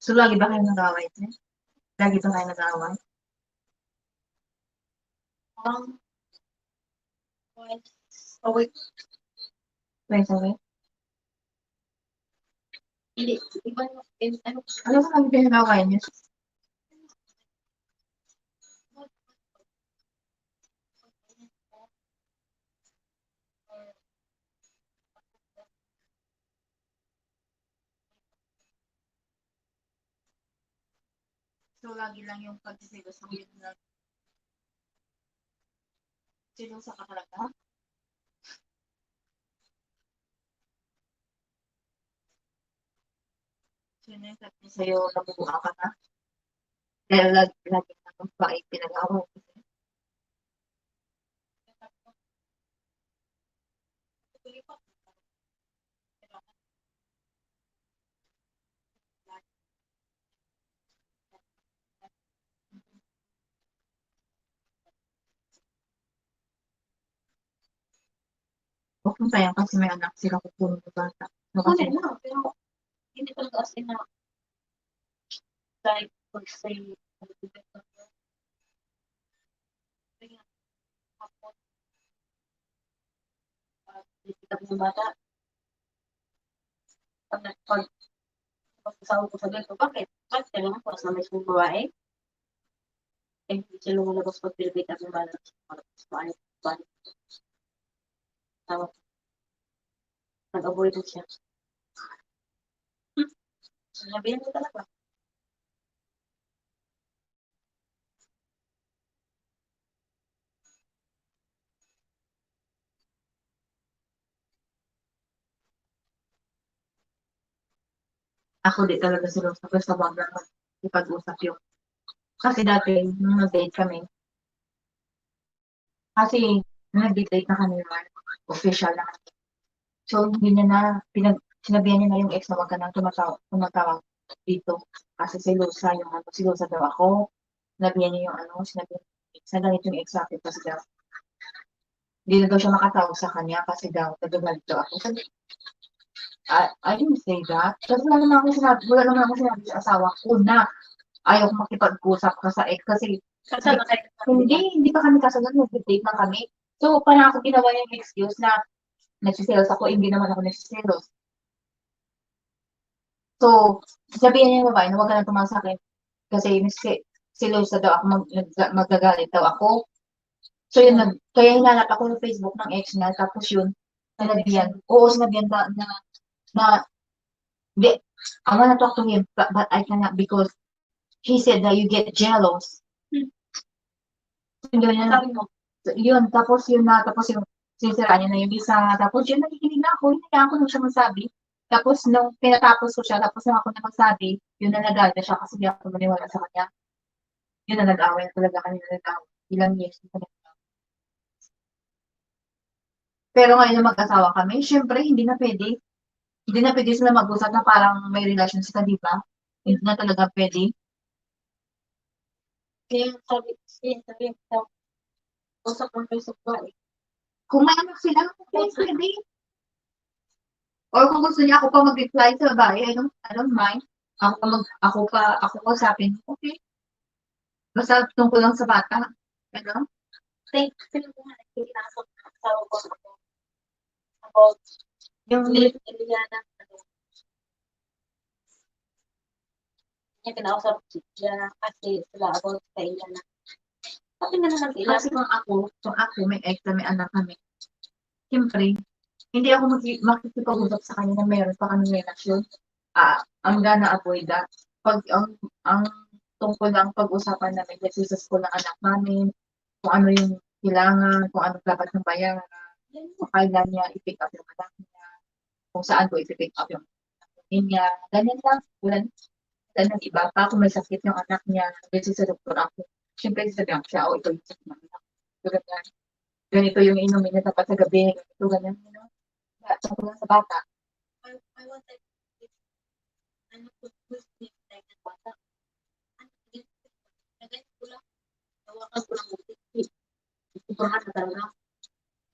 So, lagi ba kayo nag-away? Lagi ba kayo nag-away? Away. Wait, away? Hindi. Iba, ano sa kami pinag-away niyo? So, lagi lang yung pagsiselos mo yun na sinusa ka talaga? Sino yung sabi sa'yo nabubuha ka na? Dahil lagi na ng bahay pinag-away. Huwag mong sayang kasi may anak sila kukunin ng bata. No, kasi na, pero hindi talaga as in na like, pag-say, Kita yung bata. Pag asawa ko sabi ko, bakit? Bakit kailangan ko as na may isang babae? Eh, hindi siya lumalabas pag pinipita yung bata. Balik. Tawag. Nag-avoid siya. Sabihan ko talaga. Ako di talaga sila sa bagay ipag-usap yung. Kasi dati, nung nag-date kami, kasi nag-date na kami naman, official na kami. So, hindi niya na, sinabihan niya na yung ex na wag ka nang tumatawag dito. Kasi silosa yung ano, silosa daw ako. Sinabihan niya yung ano, sinabihan niya yung ex na ganito yung ex natin kasi daw. Hindi na daw siya makatawag sa kanya kasi daw, nagagalit daw ako. Sabi, I didn't say that. Kasi wala naman ako sinabi sa asawa ko na ayaw ko makipag-usap ka sa ex kasi Kasal na kayo. hindi pa kami kasunod, nag-date na kami. So, parang ako ginawa yung excuse na nagsiselos ako, hindi naman ako nagsiselos. So, sabihin niya yung babae na huwag ka na tumawag sa akin kasi selosa daw ako, magagalit daw ako. So, yun, kaya hinanap ako ng Facebook ng ex niya, tapos yun, sinabihan na, di, I wanna talk to him, but I cannot because he said that you get jealous. Yun, tapos yung sinisira niya na yung visa, tapos yun, nakikinig na ako, hindi na ako nung siya magsabi. Tapos nung pinatapos ko siya, tapos nung ako na magsabi, yun na nagalit na siya kasi di ako maniwala sa kanya. Yun na nag-away talaga kami na nag-away. Ilang years na talaga. Pero ngayon na mag-asawa kami, syempre, hindi na pwede. Hindi na pwede sila mag-usap na parang may relation sila, di ba? Hindi na talaga pwede. Kaya sabi ko, usap ng Facebook ba eh. Kung may anak sila, pwede. Or kung gusto niya ako pa mag-reply sa babae, I don't mind. Ako pa usapin. Okay. Basta tungkol lang sa bata. Ano? Sino ko nga nagpinasok ng asawa ko about Yung Eliana. Niya kinausap siya kasi sila about sa Eliana. Sabi nga naman sila. kasi kung ako may ex na may anak kami, siyempre, hindi ako makikipag-usap sa kanya na meron pa kami relasyon. I'm gonna avoid that. Pag ang tungkol lang pag-usapan namin, nagsisus ko ng anak namin, kung ano yung kailangan, kung ano dapat ng bayan, kung kailan niya i-pick up yung anak niya, kung saan ko i-pick up yung anak niya, ganyan lang. Wala nang iba pa, kung may sakit yung anak niya, kasi sa doktor ako. Siyempre, sasabihan ko siya, ito yung sakit ng anak. So, ganyan. Ganito yung inumin niya dapat sa gabi, ganito, ganyan. You know? Tungkol lang sa bata. I want that. Ano ko gusto niya tayo ng bata. Ano din? Nagay ko lang. Tawakan ko lang ulit. Ipahan na talaga.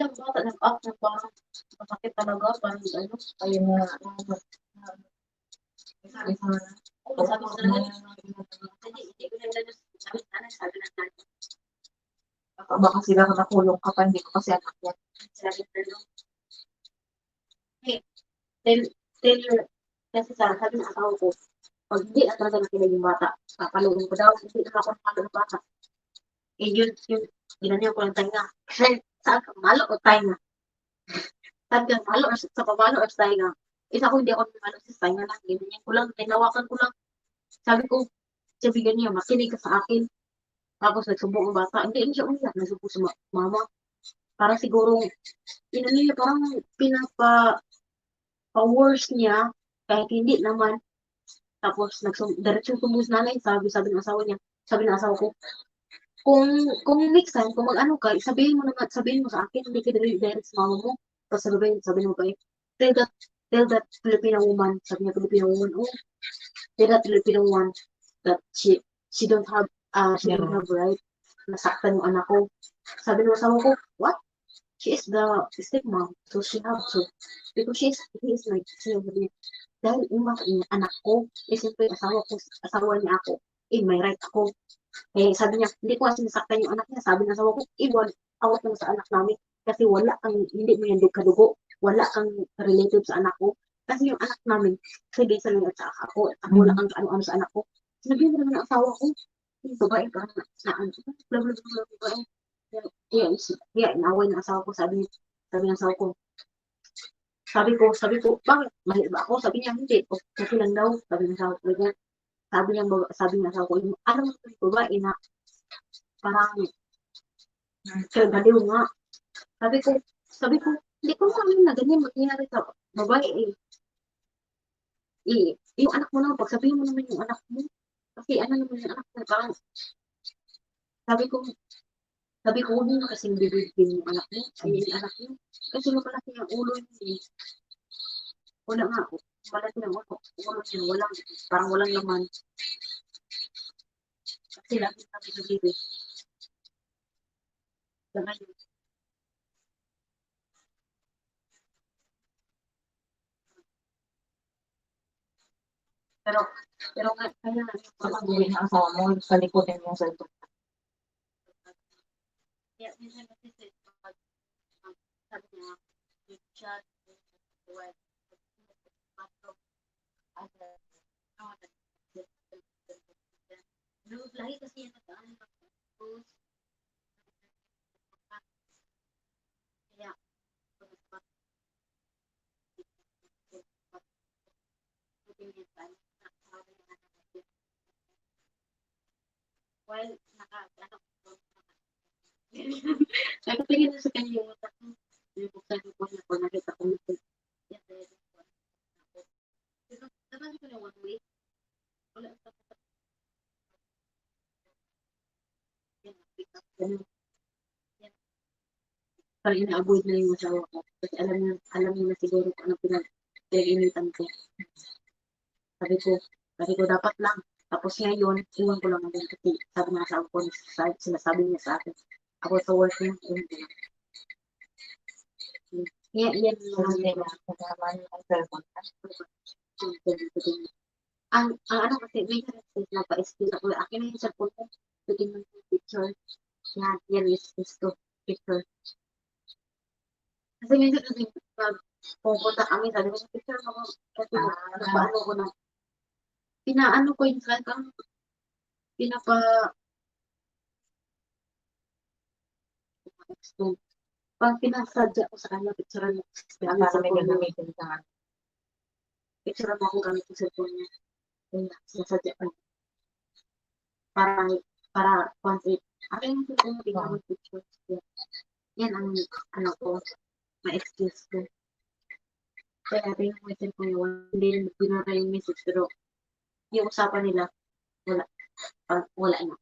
Yung bata nag-up na parang masakit talaga. Parang ano. Ayun na, sabi sa Kung sabi ko talaga, hindi ko nila sabi na tayo. baka sila nakulong ka pa, hindi ko kasi anak yan. Sabi ko lang. Hey, tell your, kasi sabi ng asawa ko, pag hindi na talaga nakinig yung bata, papalugin ko daw, hindi na ako nakalo ng bata. Eh, yun, ginanyan ko ng tainga. Kasi, saan ka, malo o tainga? Saan ka, malo o sa pamalo o sa tainga? Isa ko, hindi ako malo sa tainga lang. Ginanyan ko lang, tinawakan ko lang. Sabi ko, sabihin niya, makinig ka sa akin. Tapos, nagsubok ang bata. Hindi siya umiyak, nagsubok sa mama. Parang siguro, niya, parang pa-worse niya, kahit hindi naman. Tapos, diretsong tumbos nanay, sabi ng asawa niya, sabi ng asawa ko, kung next time, kung mag-ano ka, sabihin mo sa akin, hindi ka direct sa mama mo. Tapos sabihin mo kayo, tell that Filipino woman, sabi niya Filipino woman, tell that Filipino woman that she don't have right, nasaktan yung anak ko. Sabi ng asawa ko, what? She is the stepmom, so she have to. Because he is like, dahil yung mga anak ko, siyempre asawa niya ako, may right ako. Eh, sabi niya, hindi ko kasi nasaktan yung anak niya. Sabi ng asawa ko, iwan, awat lang sa anak namin. Kasi wala kang, hindi mo yan kadugo. wala kang relative sa anak ko. Kasi yung anak namin, si Jason lang at saka ako. Ako wala kang ano-ano sa anak ko. Sinabi mo naman ang asawa ko, yung babae ka na, bla bla bla babae. Kaya inaway ng asawa ko, sabi ng asawa ko, sabi ko, bakit? Mali ba ako? Sabi niya, hindi. Okay lang daw. Sabi ng asawa ko, ganyan. Sabi ng asawa ko, yung alam mo yung babae na parang, kagaliw nga. Sabi ko, hindi ko alam na ganyan mangyayari sa babae eh. Yung anak mo naman, pagsabihin mo naman yung anak mo. Kasi ano naman yung anak mo, parang, sabi ko, huwag mo kasing bibigyan yung anak mo. Ay, yung anak mo. Kasi malaki ang ulo niya eh. Wala nga, malaki ang ulo niya, parang walang laman. Kasi lagi sabi ng bibig. Ngayon, pero nga, kaya nga, Kapag uwi ng asawa mo, sa likotin mo sa ito. kaya minsan kasi sabi niya, yung chat, well, lagi kasi yan nag-ano, post, kaya, while nakatingin na sa kanya yung utak ko. Binubuksan ko niya kung nakita ko nito. Yan, pero naman ko na one way. Wala sa yan, pick up. Yan. Parang ina-avoid na yung asawa ko. Kasi alam niya na siguro kung ano pinag-initan ko. Sabi ko dapat lang. Tapos ngayon, iwan ko lang natin kasi sabi ng asawa ko, sinasabi niya sa akin. Ako sa work niya, iwan ko lang. Yan yung Hindi na naman ang cellphone. ang ano kasi may nagpa-excuse ako. Akin na yung cellphone ko. Pwede mo yung picture. Yan is to picture. Kasi minsan kasi pag pupunta kami, sabi ko sa picture mo kasi napaano ko na. Pinaano ko yung kang pag pinasadya ko sa kanya, picture mo. Para may gagamitin ka. Picture mo ako gamit yung cellphone niya. Yun na, sinasadya ko. Para konti. Akin yung cellphone mo, tingnan mo yung picture. Yan ang ano ko, ma-excuse ko. Kaya natin yung message ko yun, hindi rin binara yung message, pero yung usapan nila, wala na.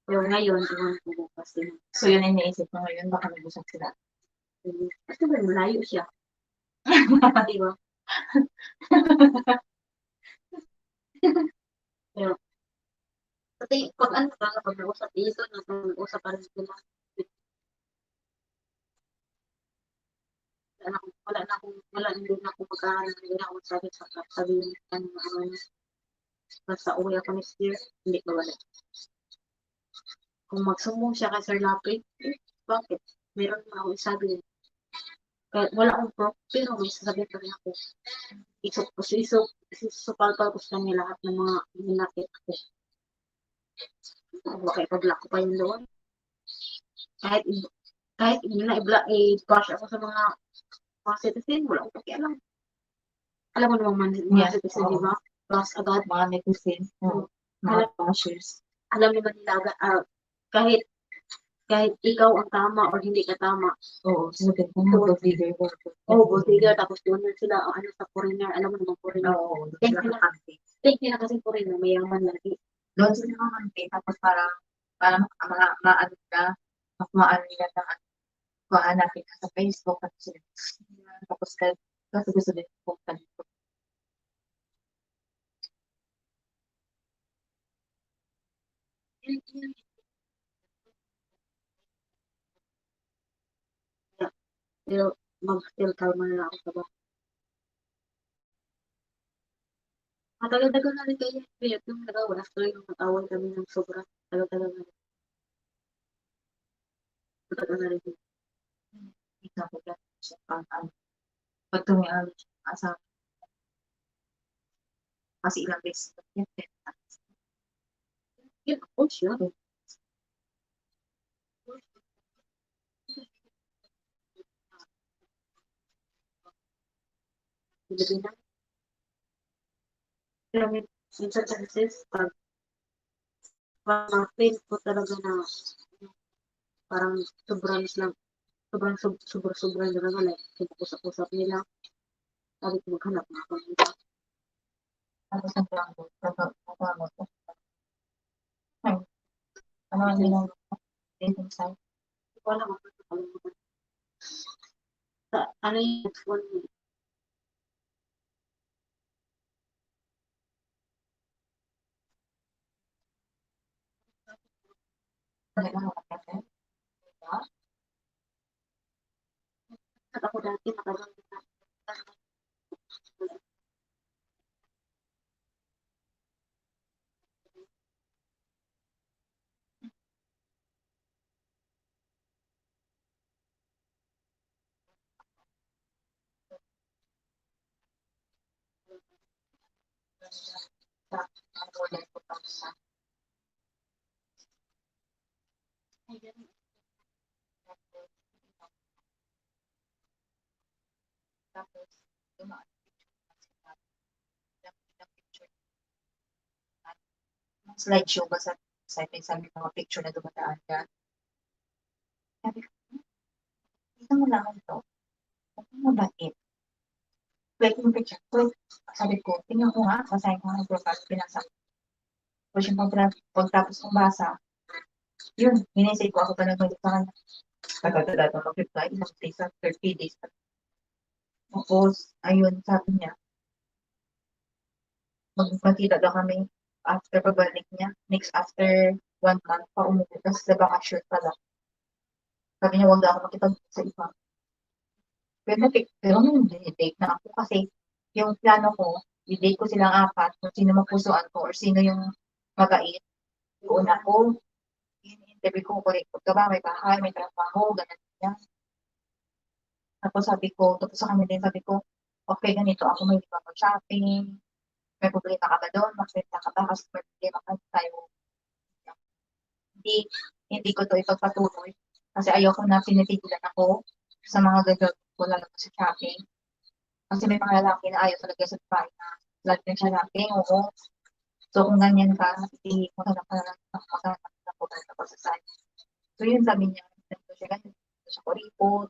Pero ngayon, iwan ko bukas din. So yun ang iniisip mo ngayon, baka nag-usap sila. Kasi ba, malayo siya. Diba? Pero, pati, pag ano ka, pag nag-usap dito, nag-usap pa rin sila. Wala na din ako pagkahalan, hindi na ako sabihin, basta uwi ako next year, hindi ko wala. Kung magsumbong siya kay Sir Lapid, bakit? Meron na ako isabi. Kaya wala akong proof, pero may sasabihin pa rin ako. Isupalpal ko sa kanya lahat ng mga hinakit ko. Baka ipag-block ko pa yun doon. Kahit hindi na i-bash ako sa mga citizen, wala akong pakialam. Alam mo naman mga citizen, di ba? Plus agad. Mga netizen, mga bashers. Alam naman nila agad, kahit ikaw ang tama or hindi ka tama. Oo, sinabi ko na gold digger. Gold digger, tapos doon na sila, ano sa foreigner, alam mo naman foreigner. Oo, doon Think sila nila- kakampi. Think nila kasi foreigner, mayaman lagi. Doon sila kakampi, tapos parang maano na, maano nila na kung hanapin ka sa Facebook, tapos kasi gusto din kung kanito. Pero mag-still kalma na ako sa ba. Matagal-tagal na rin kayo yung nagawa. After yung nag-away kami ng sobra. Tagal-tagal na rin. Matagal na rin. na ko yan siya pang ano. Pag tumiali siya, asa, kasi ilang beses na yan, 10 times. Yun, oh, sure. Hindi na. Pero minsan sa sis, pag feel ko talaga na parang sobrang talaga like usap-usap nila. Sabi ko maghanap na ako nila. Tapos nagtanggol, tagamot ko. Ay, ano ang ginagawa ko? Dating site. Wala ko kalimutan. Ano yung phone mo? Ako dati nakagamit na. Tapos, slideshow ba sa sabi mga picture na dumadaan ka? Sabi ko, ito mo lang ito. Ano mo ba it? Like yung picture ko, sabi ko, tingnan ko nga, basahin ko nga yung profile, pinasa ko. Tapos yung pagtapos kong basa, yun, minisave ko ako pa nag-ulit sa kanya. Tagal-tagal ko mag-reply, ilang days after 3 days. Tapos, ayun, sabi niya, magkita daw kami after pagbalik niya. Next after 1 month pa umuwi. Tapos sa bakasyon pala. Sabi niya, huwag daw ako makipag sa iba. Pero date na ako kasi yung plano ko, i-date ko silang apat, kung sino mapusuan ko or sino yung mabait. Yung una ko, interview ko, correct ka ba, may bahay, may trabaho, ganun yan. Tapos sabi ko, tapos sa kanya din sabi ko, okay, ganito ako, may iba shopping, may problema ka ba doon, magbenta ka ba, kasi may problema ka tayo. Hindi, hindi ko to ipagpatuloy. Kasi ayoko na pinitigilan ako sa mga gagawin ko lalo sa shopping. Kasi may mga lalaki na ayaw talaga sa bahay na lagi na siya shopping, oo. So kung ganyan ka, hindi mo na lang maghanap na po sa site. So yun sabi niya, ganito siya ganito siya kuripot,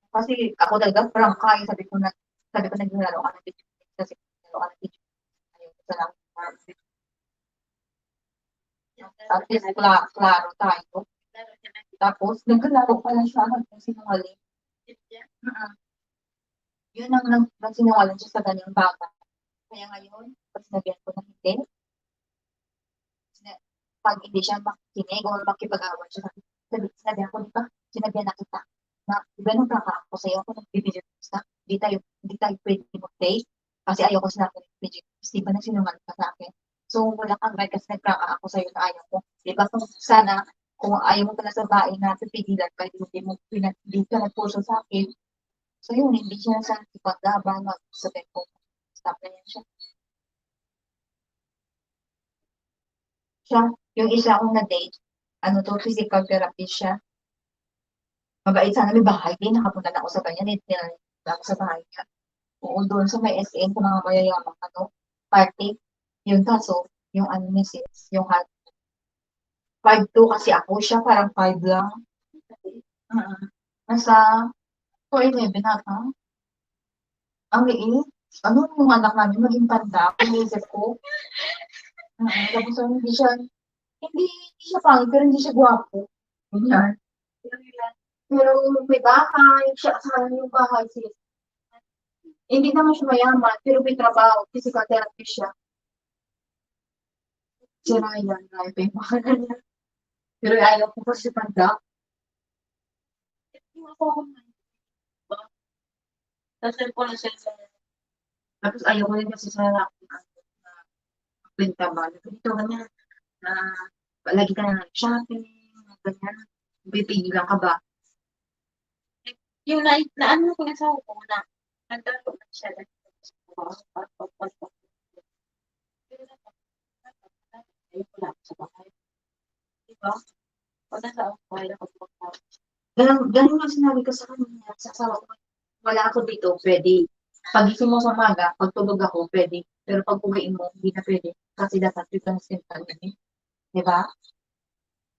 kasi ako talaga parang kaya, sabi ko naglalaro ka ng video kasi naglalaro ka ng video. Ayun, sa lang. At least klaro tayo. Tapos, naglalaro pa lang siya hanggang sinungaling. Yun ang nagsinungaling siya sa ganyang bagay. Kaya ngayon, pag sinabihan ko na hindi, pag hindi siya makikinig o makipag-away siya, sinabihan ko, di ba? Sinabihan na kita na ganun lang ka ako sa'yo kung nagbibideo ka, hindi tayo pwede mag-play kasi ayaw ko sinabi ng video. Di ba nagsinungaling ka sa akin? So, wala kang right kasi nagpraka ako sa'yo na ayaw ko. Di ba kung sana, kung ayaw mo pala sa bahay na pipigilan ka, hindi ka nagpuso sa akin. So, yun, hindi siya sa ipaglaban, magsabihin ko, stop na yan siya. Siya, yung isa akong na-date, physical therapist siya. Mabait sana, may bahay din, nakapunta na ako sa kanya, nila ako sa bahay niya. Oo, doon sa may SM, sa mga mayayamang party. Yun kaso, yung niya sis, yung 5'2" kasi ako, siya parang 5 lang. Nasa 4'11" ata. Ang liit. Ano yung anak namin, maging tanda, kung isip ko. Tapos hindi siya pangit, pero hindi siya gwapo. Ganyan. Pero may bahay, siya kasama yung bahay sis. Hindi naman siya mayaman, pero may trabaho, physical therapist siya. Si Ryan, yung pangalan niya. Pero ayaw ko kasi tanda. Tapos ayaw ko rin kasi sa lalaki na benta ba. Dito ganyan, na lagi ka na nag-shopping, ganyan. Pipigilan ka ba? Yung na ano ko yung asawa ko na nagdalo na siya. Ayun ko lang sa bahay. Diba? Pag nasa ako, kaya ako pagkakas. Ganun ang sinabi ko sa kanya, sa asawa ko. Wala ako dito, pwede. Pagising mo sa umaga, pag tulog ako, pwede. Pero pag uwiin mo, hindi na pwede. Kasi dapat you can spend time with me. Diba?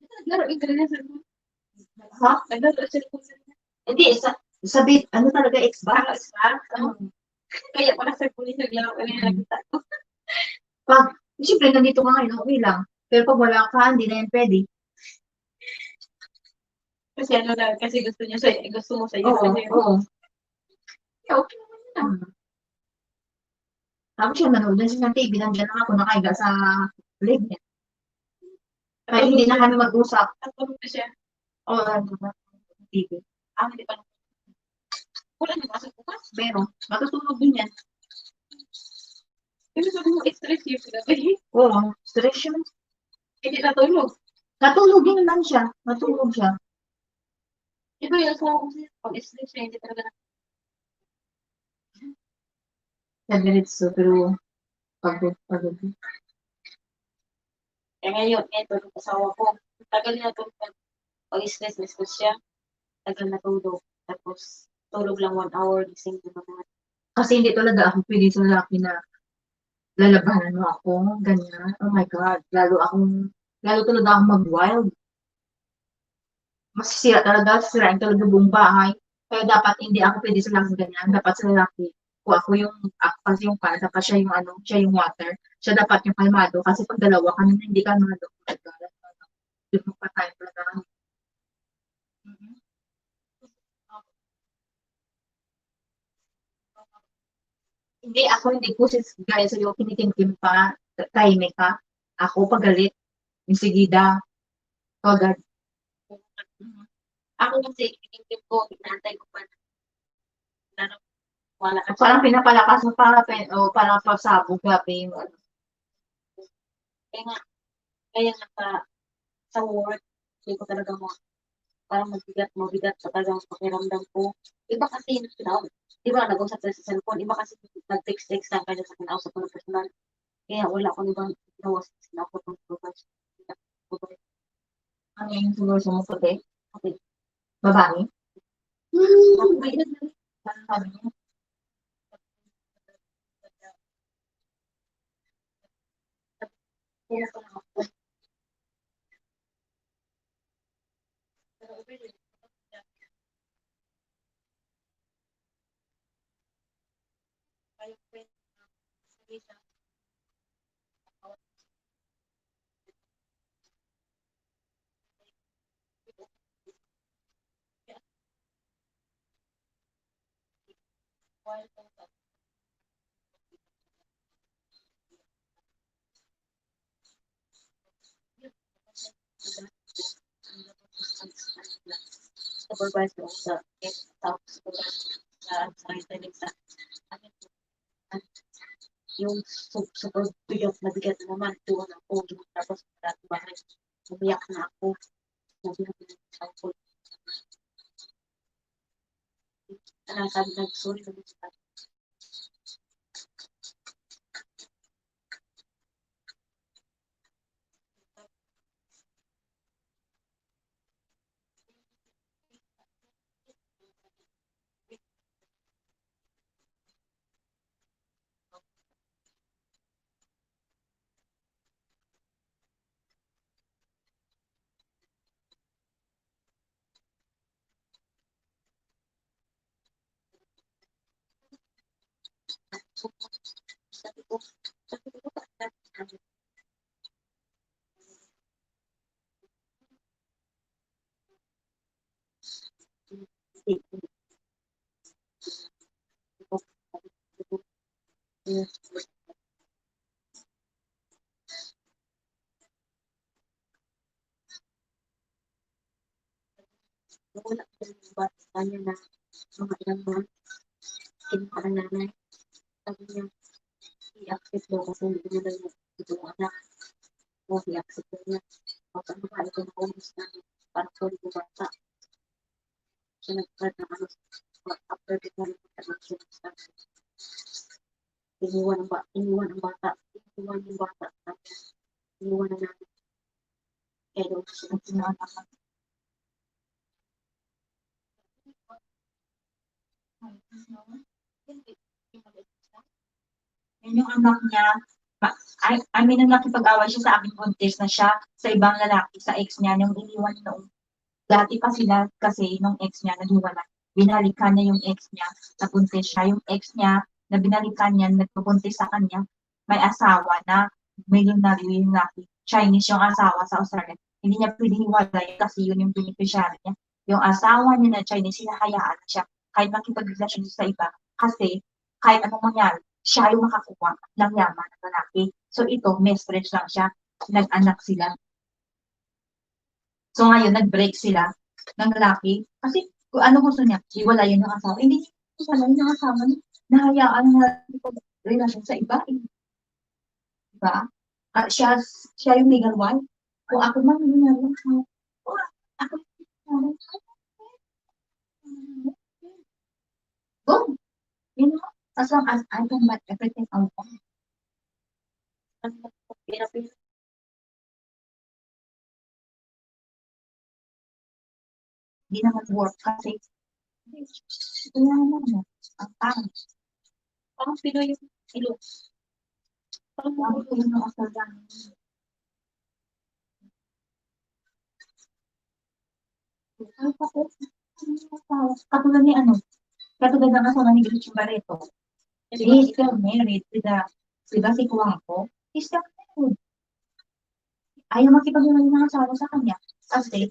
Naglaro yung kanina sa mo. Ha? Naglaro siya kung sa Hindi, sabi, ano talaga, Xbox? Kaya pala sa pulis naglaro kanina nakita ko. Pag, siyempre, nandito ka ngayon, okay lang. Pero pag wala ka, hindi na yan pwede. Kasi ano na, kasi gusto mo sa iyo. Oo, oo. Okay naman yun ah. Tapos siya, nanood na siya ng TV, nandiyan lang ako nakaiga sa leg niya. Kaya hindi na kami mag-usap. At tulog na siya. Oo, nandun na sa TV. Hindi pa. Wala na masok bukas. Pero, matutulog din yan. Pero sabi mo, stress yung sinabi. Oo, stress yun. Hindi natulog. Natulog din lang siya. Natulog siya. Iba yung asawa ko siya. Pag stress siya, hindi talaga na. 10 minutes so, pero pagod. Kaya ngayon, tulog asawa ko. Tagal na tulog. Pag stress siya. Tagal na tulog. Tapos, tulog lang 1 hour. Gising na naman. Kasi hindi talaga ako pwede sa lalaki na lalabanan mo ako, ganyan. Oh my God. Lalo talaga akong mag-wild. Masisira talaga, sisirain talaga buong bahay. Kaya dapat hindi ako pwede sa lalaki ganyan. Dapat sa lalaki, kung ako kasi yung para, dapat siya yung siya yung water. Siya dapat yung kalmado. Kasi pag dalawa kami na hindi kalmado, oh my God, yung magpatay talaga. Mhm. Hindi ko gaya sa'yo, kinitimkim pa, tahimik ka. Ako, pagalit, yung sigida, kagad. Ako kasi, tinitip ko, inaantay ko pa. Wala ka. Parang pinapalakas mo para pasabog, grabe yung ano. Kaya nga, kaya sa work, hindi ko talaga parang mabigat sa talagang pakiramdam ko. Iba kasi yung di ba, nag-usap tayo sa cellphone, iba kasi nag-text lang kaya sa kinausap ko ng personal. Kaya wala akong ibang ginawa sa sinako ng progress. Ano yung siguro sumuputi? Okay. Babae? May edad na rin. Parang sabi niya. Kaya ko lang ako. Pero okay rin. Kaya ko rin. Sabi siya, while supervisor sa tapos sa internet sa yung super bigat na naman doon ako tapos sa bahay umiyak na ako sabi ko sa ako sabi na sorry sabi ko sabi ko wala ko yung bata niya na mga ilang buwan kinuha ng nanay sabi niya i-accept daw kasi hindi niya daw itong anak o i-accept daw niya pag ano ba ito na umus na parang sorry ko bata siya nag-start ng ano, after the time, siya nag-start. Iniwan ang bata, iniwan yung bata, tapos iniwan na namin. Kaya daw siya nag-sinangakan. Yun yung anak niya. I mean, nung nakipag-away siya sa akin, buntis na siya sa ibang lalaki, sa ex niya, nung iniwan noong dati pa sila kasi nung ex niya naghiwalay. Binalikan niya yung ex niya, nabuntis siya. Yung ex niya, na binalikan niya, nagpabuntis sa kanya, may asawa na milyonaryo yung lalaki. Chinese yung asawa sa Australia. Hindi niya pwedeng hiwalay kasi yun yung beneficiary niya. Yung asawa niya na Chinese, hinahayaan na siya kahit makipagrelasyon siya sa iba. Kasi kahit anong mangyari, siya yung makakuha ng yaman ng lalaki. So ito, mistress lang siya. Nag-anak sila. So ngayon, nag-break sila ng lalaki. Kasi kung ano gusto niya, iwalayin yung asawa. Hindi niya iwalayin yung asawa niya. Nahayaan na relasyon sa iba. Diba? Siya yung legal wife. Kung ako man, yun nga lang. Ako go! You know, as long as I can let everything out. Hindi naman work kasi wala naman. Ang pangit. Parang Pinoy yung ilo. Parang Ang pangit ng Australian. Katulad ni ano, katulad ng asawa ni Gretchen Barreto. He's still married with the si Kuwangko. He's still married. Ayaw makipag-iwalay ng asawa sa kanya. Kasi,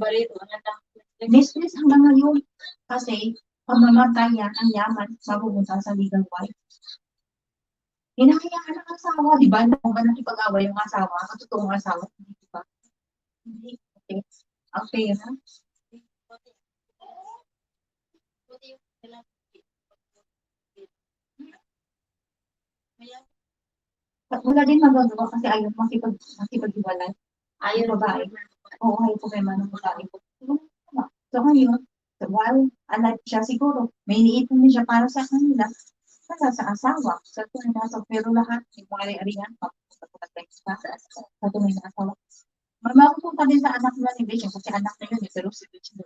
mistress hanggang ngayon. Kasi, pag mamatay yan, ang yaman, mapupunta sa legal wife. Hinahayaan ng asawa, di ba? Kung ba nakipag-away yung asawa, ang totoong asawa, hindi ba? Hindi. Okay. Ang pera. Wala din magagawa kasi ayaw makipag-iwalay. Ayaw babae. Oo, ayaw problema ng babae ko. So ngayon, while alive siya siguro, may iniipon din siya para sa kanila, para sa asawa, sa tunay na asawa, pero lahat, yung mga ari-arihan, sa tunay na asawa. Mapupunta din sa anak nila ni Vision, kasi anak na yun, pero si Vision.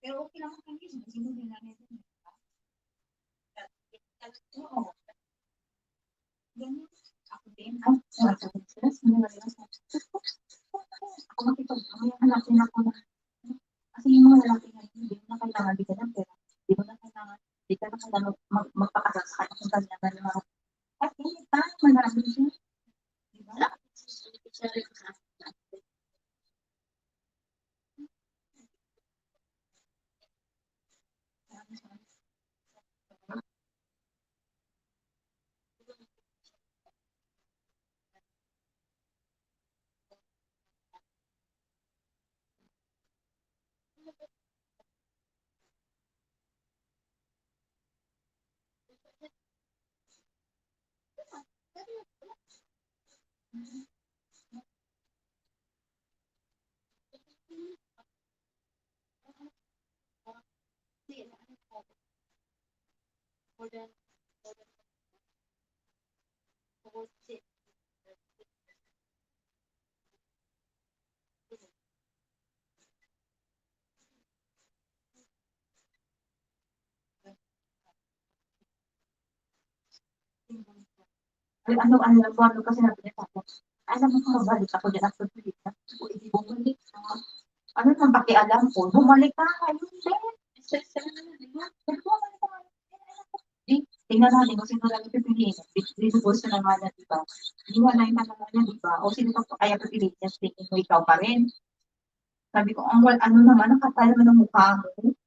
Pero okay lang ang Vision, kasi hindi nila nito. Oo. Ganun. Ako din. Ako makipag-away, hanapin ako na. Kasi yung mga lalaki na hindi mo na kailangan bigyan ng pera. Hindi mo na kailangan, hindi ka na kailangan magpakasal sa kanya kung kanya na naman. At hindi pa, marami siya. Diba? Ano kasi natin ako. Alam mo kung mabalik ako dyan after Pilipinas. Kung hindi bumalik ka, ano nang pakialam ko? Bumalik ka, ayun din. Tingnan natin kung sino lang pipiliin. Dito gusto na nga na, diba? Iwalay na naman yan, diba? O sino pa kaya pipiliin niya? Tingin mo ikaw pa rin. Sabi ko, ano naman, ang kapal naman ng mukha mo.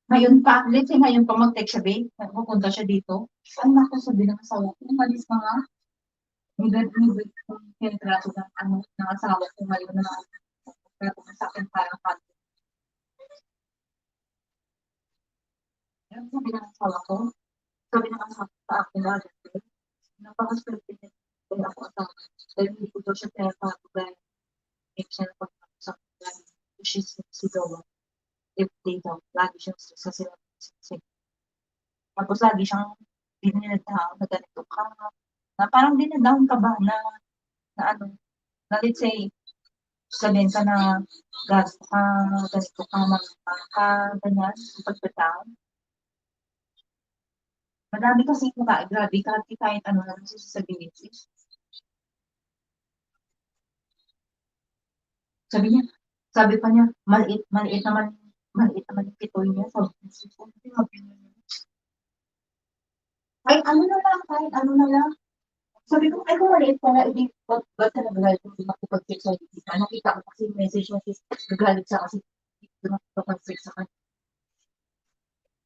Ngayon pa, let's say ngayon pa mag-text siya, babe, pupunta siya dito. Ano na ako sabi ng asawa ko? Malis mga nibig kong kintrato ng ng asawa ko ngayon na kintrato na sa akin parang kanto. Sabi ng asawa ko, sabi ng asawa ko sa akin na napaka-swerte niya kung ako asawa. Dahil hindi ko daw siya pinapagay. Hindi siya napagpapasok. she's sigaw. If they daw, lagi siyang kasi tapos lagi siyang dinidaan na ganito ka, na parang dinadown ka ba na ano, na let's say, sabihin ka na gasto ka, ganito ka, ka, ganyan, pagkataon. Madami kasi grabe kahit ano lang sasabihin. Sabi pa niya, maliit naman yung pitoy niya. Sabi niya, kahit ano na lang. Sabi ko, ay kung maliit pala, hindi, ba't ka nagalit kung hindi makipag-check sa kita? Nakita ko kasi yung message niya, nagalit siya kasi hindi ko makipag-check sa kanya.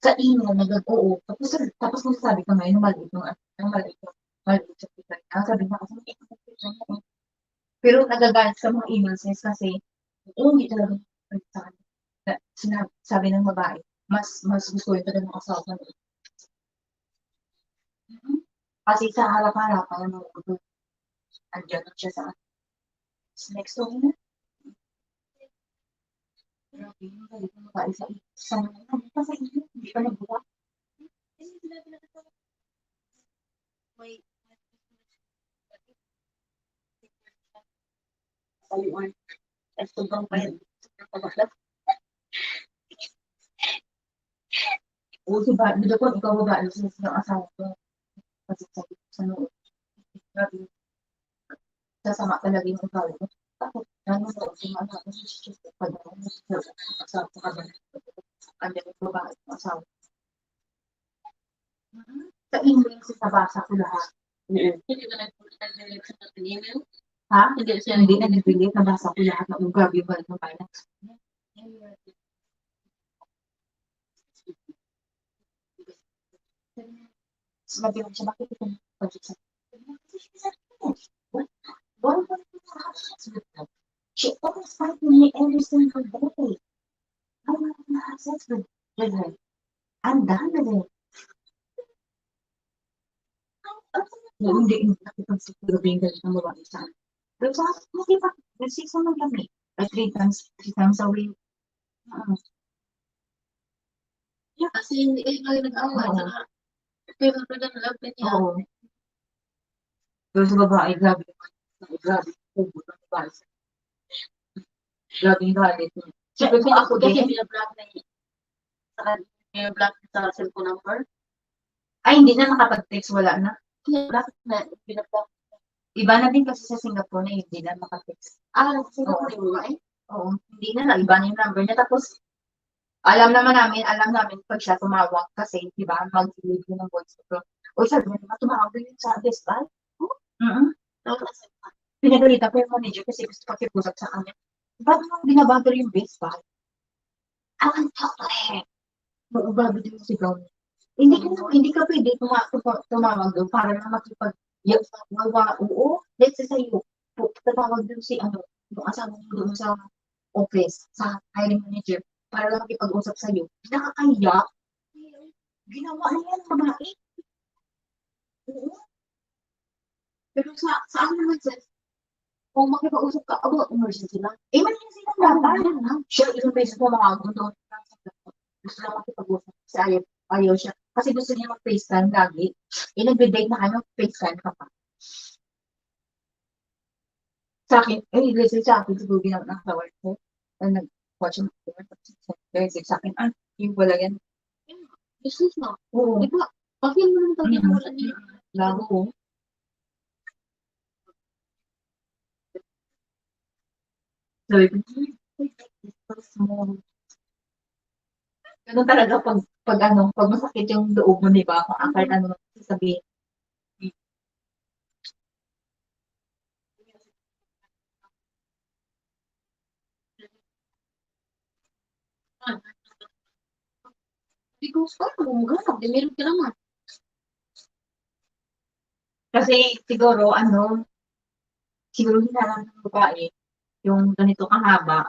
Sa email, oo. Tapos nung sabi ko ngayon, maliit siya kita. Sabi niya kasi, pero nagagalit sa mga emails niya kasi, hindi talaga sa kanya. Sabi ng babae, mas gusto ito ng asawa niya. Kasi sa harap-harapan, andyan na siya sa next to me. Grabe, yung galit ng babae sa isang kasi hindi pa nagbuka. Sayuan. Sobrang payat. O si ba, dito po, ikaw babae sa asawa ko. Kasi sabi ko sa noon. Grabe. Sasama talaga yung ugali ko. Tapos, ano sa mga anak ko, pag asawa ko ka ba? Andyan yung babae ng asawa. Sa email, nabasa ko lahat. Hindi ba nag-delete sa email? Ha? Hindi nag-delete, nabasa ko lahat ng grabe yung balik ng bayan. Sabi ko siya, bakit ito pag-isa? She always fighting me every single day. I want to have sex with her. I'm done with it. Hindi nakipag-siguro yung galit ng babae sa akin. Pero sa akin, nag-sex naman kami. Like 3 times a week. Kasi hindi kayo nag-away. Oo. Pero pwede na love niya. Oo. Pero sa babae, grabe. Grabe. Hugot ng babae. Grabe yung galit niya. Siyempre kung ako Kasi din, binablock na niya. Binablock niya sa cellphone number. ay hindi na nakapag-text, wala na. Binablock na. Binablock. Iba na din kasi sa Singapore na hindi na makatext. Kasi Oo. ko mo eh. Oo, hindi na, iba na yung number niya. Tapos, alam namin pag siya tumawag kasi, di ba, mag-leave yun ng voice ko. O sabi niya, diba, tumawag yun sa Desval? Pinagalita ko yung manager kasi gusto pakipusap sa kanya. Ba't mo binabagal yung Desval? I want to talk to him. Oo, bago din yung sigaw niya. Hindi ka pwede tumawag doon para na oo, let's say sa'yo, tatawag doon si yung asawa mo doon sa office, sa hiring manager, para lang makipag-usap sa'yo. Nakakahiya. Ginawa na yan, babae. Oo. Pero sa ano naman, sis, kung makipag-usap ka, emergency lang. Emergency lang dapat. Siya, isang beses po mga doon. Gusto lang makipag-usap. Kasi ayaw siya. Kasi gusto niya mag-FaceTime lagi. Nagbe-date na kayo, FaceTime ka pa. Sa akin, listen sa akin, siguro ginagawa ng work ko. Nag-watch ng message sa akin, yung wala yan. Business na. Oo. Diba? Bakit mo naman pag wala niya? Lago ko. Sabi ko, ganun talaga pag masakit yung loob mo, di ba? Kung kahit ano sasabihin. Because kung ganap, di meron ka naman. Kasi siguro hinalang ng babae, yung ganito kahaba,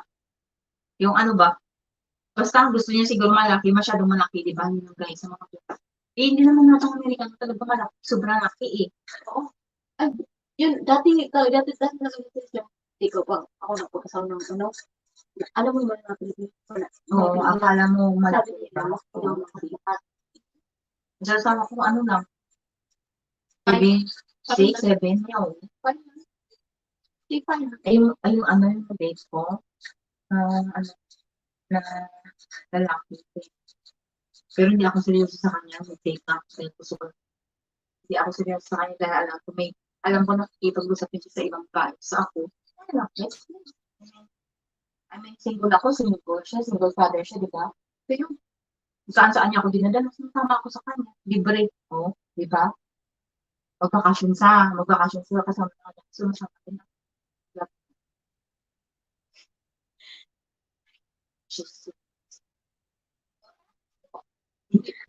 yung ano ba, basta gusto niya siguro malaki, masyadong malaki, di ba? Yung guys sa mga babae. Hindi naman natang Amerikano talaga malaki, sobrang laki eh. Oo. Ay, yun, dati na siya. Ikaw pa, ako na po kasama ng Alam mo naman mga Pilipino. Oo, akala mo Sabi malaki nila, lang. yung mga Kasama ko ano lang. Maybe 6, 7 yun. Ay, yung ano yung dates ko, ano, na lalaki. Pero hindi ako seryoso sa kanya, mag-take up. Hindi ako seryoso sa kanya dahil alam ko nakikipag-usapin siya sa ibang bahay. Sa ako, I mean, single ako, single siya, single father siya, di ba? Pero saan-saan niya ako dinadala, tama ako sa kanya. Libre ko, di ba? Magbakasyon sila kasama ng anak. Sumasama din ako. She's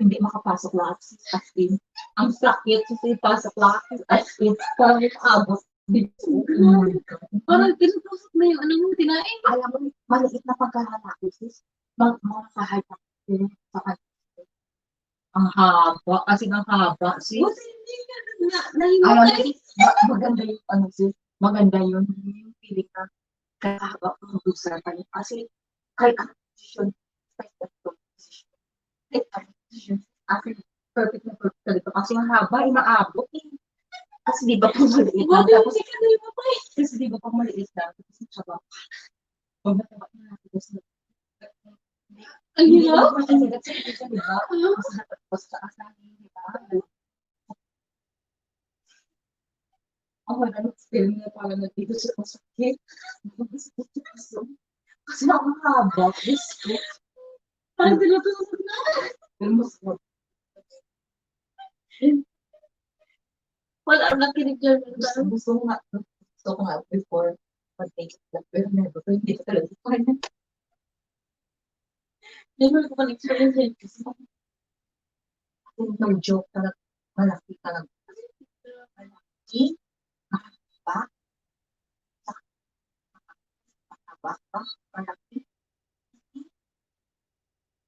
hindi makapasok lahat as in. Ang sakit kasi pasok lahat as in. Parang abot. Parang pinupusok na yung ano mo, tinain. Alam mo, maliit na pagkahalaki sis. Mga kahit sa kanya. Ang haba. Kasi ang haba sis. Buti hindi ka Alam nahimatay. mo, maganda yung ano sis. Maganda yun. Yung piling na kahaba ang usapan. Kasi kahit ang position, perfect na perfect talaga. Kasi ang haba, inaabot eh. Kasi di ba pag maliit lang, Buti tapos hindi ka nahimatay. kasi di ba pag maliit lang, tapos masaba. Pag mataba na natin, tapos Ang hindi hirap. naman ang hirap sa isa, di ba? Mas taas na, di ba? Ang wala ng feeling na parang nandito siya masakit. Kasi ang haba, this Parang tinutusok na. pero mas Wala ang nakinig dyan. gusto ko nga before mag-take lang, pero never, pero hindi ko talaga kaya. Hindi mo ko pa-experience yun. No joke talaga, malaki talaga. Malaki, mahaba, mahaba, malaki.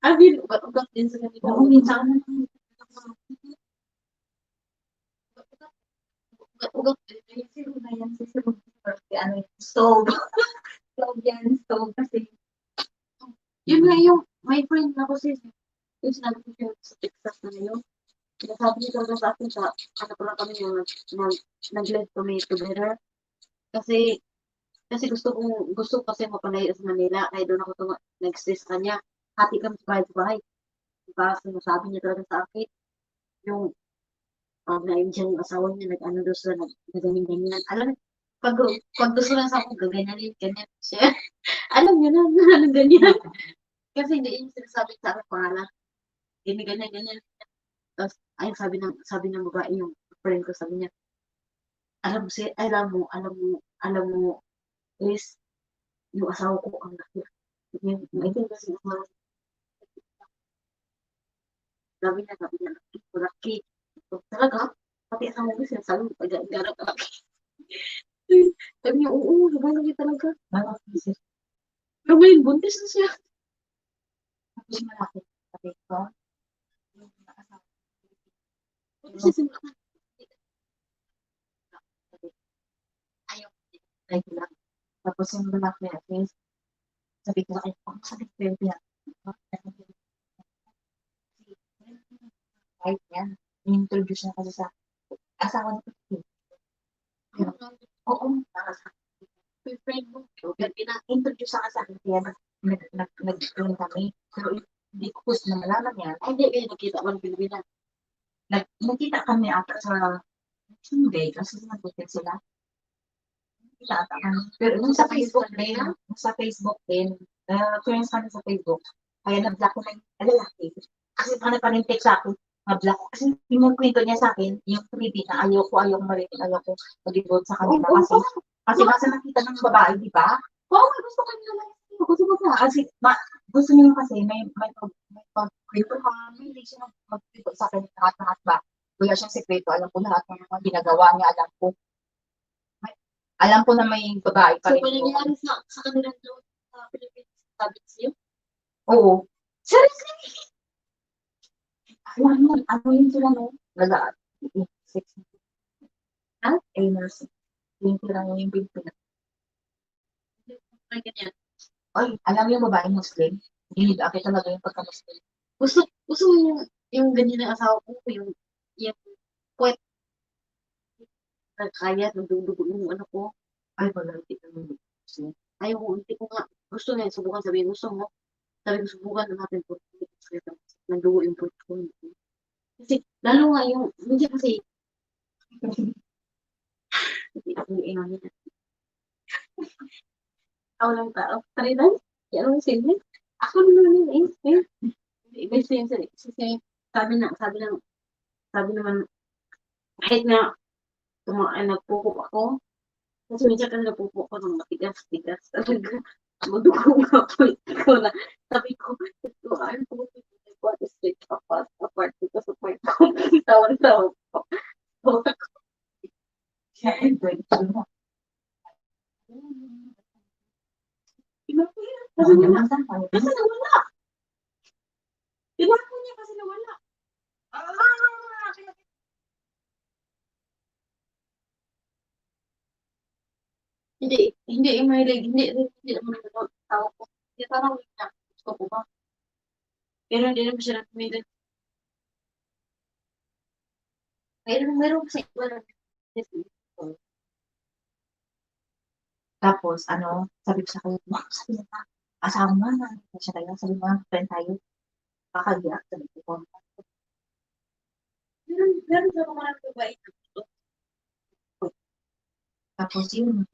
Abin, ugat-ugat din sa kanila. Oo, minsan ano, Ugat-ugat. sino ba yan? Sino ba ano yung stove? Stove yan, stove kasi. Yun nga yung, my friend na ko sis. Yung sinabi ko siya sa Texas na ngayon. Sinasabi niya talaga sa akin sa, ano pala kami yung nag-live kami together. Kasi, gusto ko kasi mapalayo sa Manila. Kaya doon ako nag-stress sa kanya. Hati kami sa bahay. Diba? Sinasabi niya talaga sa akin. Yung, na-enjoy yung asawa niya, nag-ano doon sila, nag-ganyan-ganyan. Alam mo, pag gusto lang sa akin, gaganyanin, ganyan siya. Alam niyo na, ano ganyan. Kasi hindi yung sinasabi sa akin pangalan. Hindi ganyan-ganyan. Tapos, ayun, sabi ng babae, yung friend ko, sabi niya, alam mo, is, yung asawa ko, ang laki. Yung kasi yung asawa ko, sabi niya, laki. So, talaga, pati asawa ko, sinasabi mo, pag-garap ka laki. Sabi niya, oo, laki talaga. Malaki sis. Pero ngayon, buntis na siya. Tapos malaki. Pati ko. Yung asawa ko. Buntis na siya. Ayaw. Like lang. Tapos yung lalaki at least, sabi ko, ay, ang sakit ko yung kahit yan. Introduce na kasi sa asawa ni Pati. Oo, May friend mo. introduce na sa akin kaya nag-train kami. Pero hindi ko gusto na malaman yan. Ay, hindi kayo nakita man Pilipinas. Nakita kami ata sa Sunday kasi nag-hotel sila. Nakita ata kami. Pero nung sa Facebook din, friends kami sa Facebook. Kaya nag-block ko na yung lalaki. Kasi paano pa rin text sa akin, nag-block ko. Kasi yung kwento niya sa akin, yung creepy na ayoko marinig, ayoko mag-involve sa kanila. Kasi basta nakita ng babae, di ba? Oo, may gusto ko nila lang. Gusto ko na. Kasi gusto niyo kasi may pag-kwento ka, may hindi siya mag-kwento sa akin lahat ba? Wala siyang sekreto, alam ko lahat ng mga ginagawa niya, alam ko na may babae pa So, rin. may nangyari sa kanilang doon sa Pilipinas, sabi sa'yo? Oo. Seriously? Ano yun sila, no? Six. Ha? Ay, nursing. 20 lang yung Pilipinas. Ay, ganyan. Ay, alam mo yung babae Muslim? Hindi ako talaga yung pagka-Muslim. Gusto mo yung ganyan ng asawa ko, yung puwet na kaya, nagdudugo yung ano ko. Ay, wala, hindi ka naman Muslim. Ayaw ko, hindi ko nga, gusto na yung subukan, sabi gusto mo, sabi ko subukan natin po, nagdugo yung puwet ko. Kasi, lalo nga yung, hindi kasi, hindi ako yung ina niya. Ako lang tao, tarinan, yan ang sinin. Ako naman yun iba yung sabi naman, kahit na nagpupo ako, kasi minsan kasi nagpupo ako ng matigas-tigas. Talaga, madugo nga po ikaw na. Sabi ko, ito, ayaw ko what is it apart dito sa point ko. Tawan-tawa ko. Siya, ay, breakthrough mo. Iba ko yan. Kasi naman, Kasi nawala. Tinapon niya kasi nawala. Hindi yung mahilig, hindi naman ang tao ko. Hindi parang niya, gusto ko ba? Pero hindi naman siya nagpumilit. Meron kasi iba na. Tapos, ano, sabi ko sa kanya, sabi niya, asawa mo na, siya tayo, sabi mo, friend tayo, kakagiyak, sabi ko, Meron sa mga babae na gusto. tapos yun.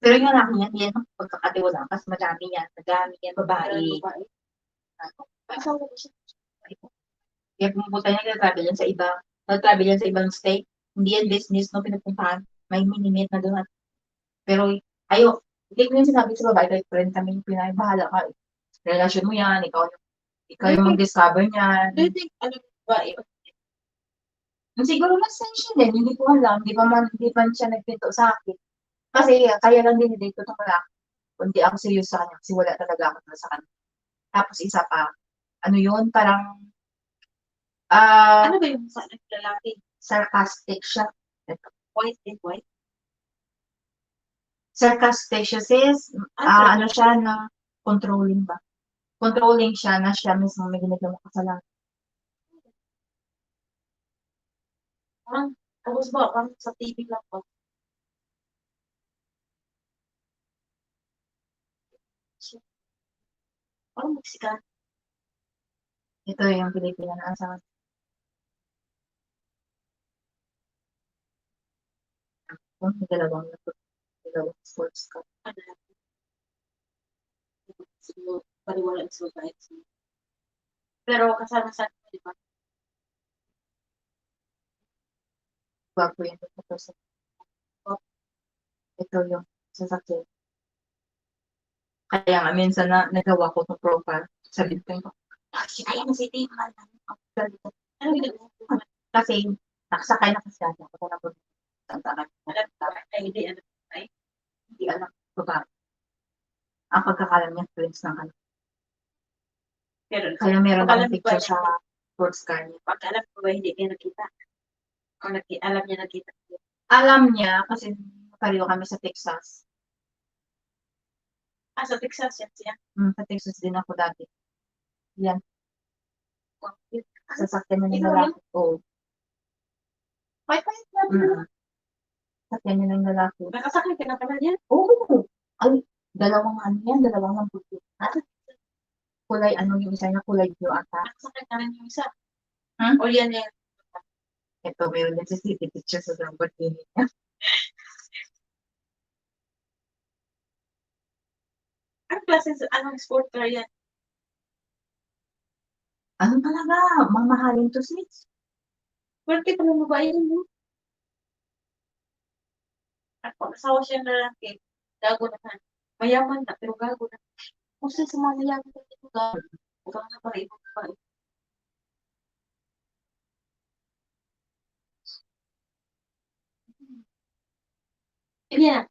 Pero yung anak niya, yan ang pagkakatiwala, kasi madami yan, babae. Asawa ko siya. Kaya pumunta niya, nag-travel yan sa ibang state, hindi yan business, no, pinupuntahan, may minimit na doon. Pero, hindi ko yung sinabi sa babae, kahit friend kami, bahala ka, relasyon mo yan, ikaw yung mag-discover niyan. Do you think, babae? Siguro mas siya din, hindi ko alam, hindi pa siya nagpinto sa akin. Kasi kaya lang din dito itong malaki. Kundi ako serious sa kanya kasi wala talaga ako sa kanya. Tapos isa pa, ano yun, parang Ano ba yung sa lalaki? sarcastic siya. White and white? Sarcastic siya sis, ano siya na controlling ba? Controlling siya na siya mismo may ginagawa kasalanan. Parang, tapos ba, parang sa TV lang ba? Parang Mexican. Ito yung Pilipina na asawa. May dalawang sports ka. Siguro, paliwala sa babae. Pero kasama sa akin, di ba? Gwapo yan ito person. Ito yung sasakyan. Kaya nga, minsan na nagawa ko ng profile. Sabi ko yung, kaya na si Tim. Ano ginagawa ko? Kasi, nakasakay na kasi ako na po. Hindi, Hindi alam ko ba. Ang pagkakalam niya, friends ng ano. Pero, Kaya meron Pag alam akong mo ba picture sa sports car niya. pag alam ko ba, hindi kayo nakita? O alam niya nakita. Alam niya, kasi pariho kami sa Texas. Sa Texas yan siya. Sa Texas din ako dati. Yan. Sasakyan niya Ikaw ng lalaki. Oo. Fight na. Sasakyan niya ng lalaki. Nakasakay ka na pala yan. Oo. Ay, dalawang ano yan, dalawang lambutin. Kulay, ano yung isa niya, kulay blue ata. Nakasakay ka rin yung isa. Hmm? O yan yan. Ito, meron din si City Picture sa Lamborghini niya. Anong sport car yan? Ano talaga? Mamahalin to sis. Swerte pa ng babae yun, no? At pag asawa siya na lalaki, gago na na. Mayaman na, pero gago na. Kung sa mga mayaman na ito, gago. Huwag na para ibang babae. Yeah.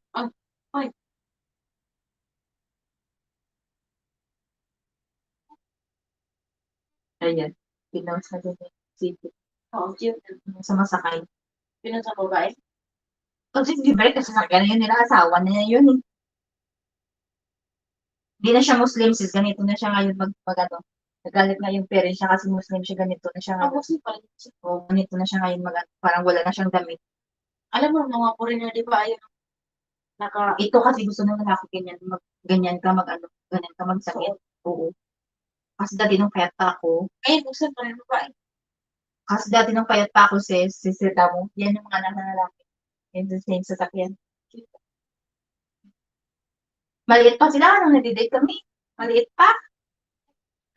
Ayan. Pinost na din yung City. Oo, cute. Sa masakay. Pinon sa babae. Kasi di ba, kasi sakyan na yun nila, asawa na niya yun. Hindi na siya Muslim, sis. Ganito na siya ngayon ano. Nagalit nga yung parents niya kasi Muslim siya. Ganito na siya ngayon. Kasi pala, O, ganito na siya ngayon. Parang wala na siyang damit. alam mo, mga foreigner, di ba, ayun, Ito kasi gusto ng lalaki ganyan. Ganyan ka ano. Ganyan ka magsakit. Oo. Kasi dati nung payat pa ako. ngayon, Muslim pa rin babae. Kasi dati nung payat pa ako, sis. Sisita mo. Yan yung mga anak na lalaki. Yan the same sasakyan. Maliit pa sila. Nung nadidate kami. Maliit pa.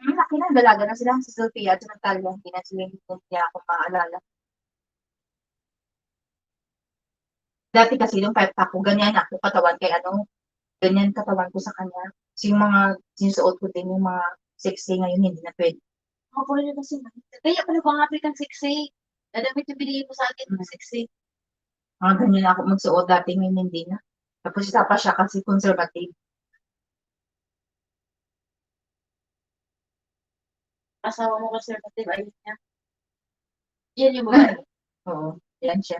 Laki na, dalaga na sila si Sophia at si Natalia. Hindi na sila hindi ako maalala. Dati kasi nung 5 ako, ganyan ako katawan kay ano, ganyan katawan ko sa kanya. So yung mga sinusuot ko din, yung mga sexy ngayon, hindi na pwede. Mga foreigner kasi, kaya pala bang African sexy? Dadamit yung binigay mo sa akin, sexy. Mga ganyan ako magsuot dati, ngayon hindi na. Tapos isa pa siya kasi conservative. Asawa mo conservative, ayun niya. Yan yung babae. Oo, yan siya.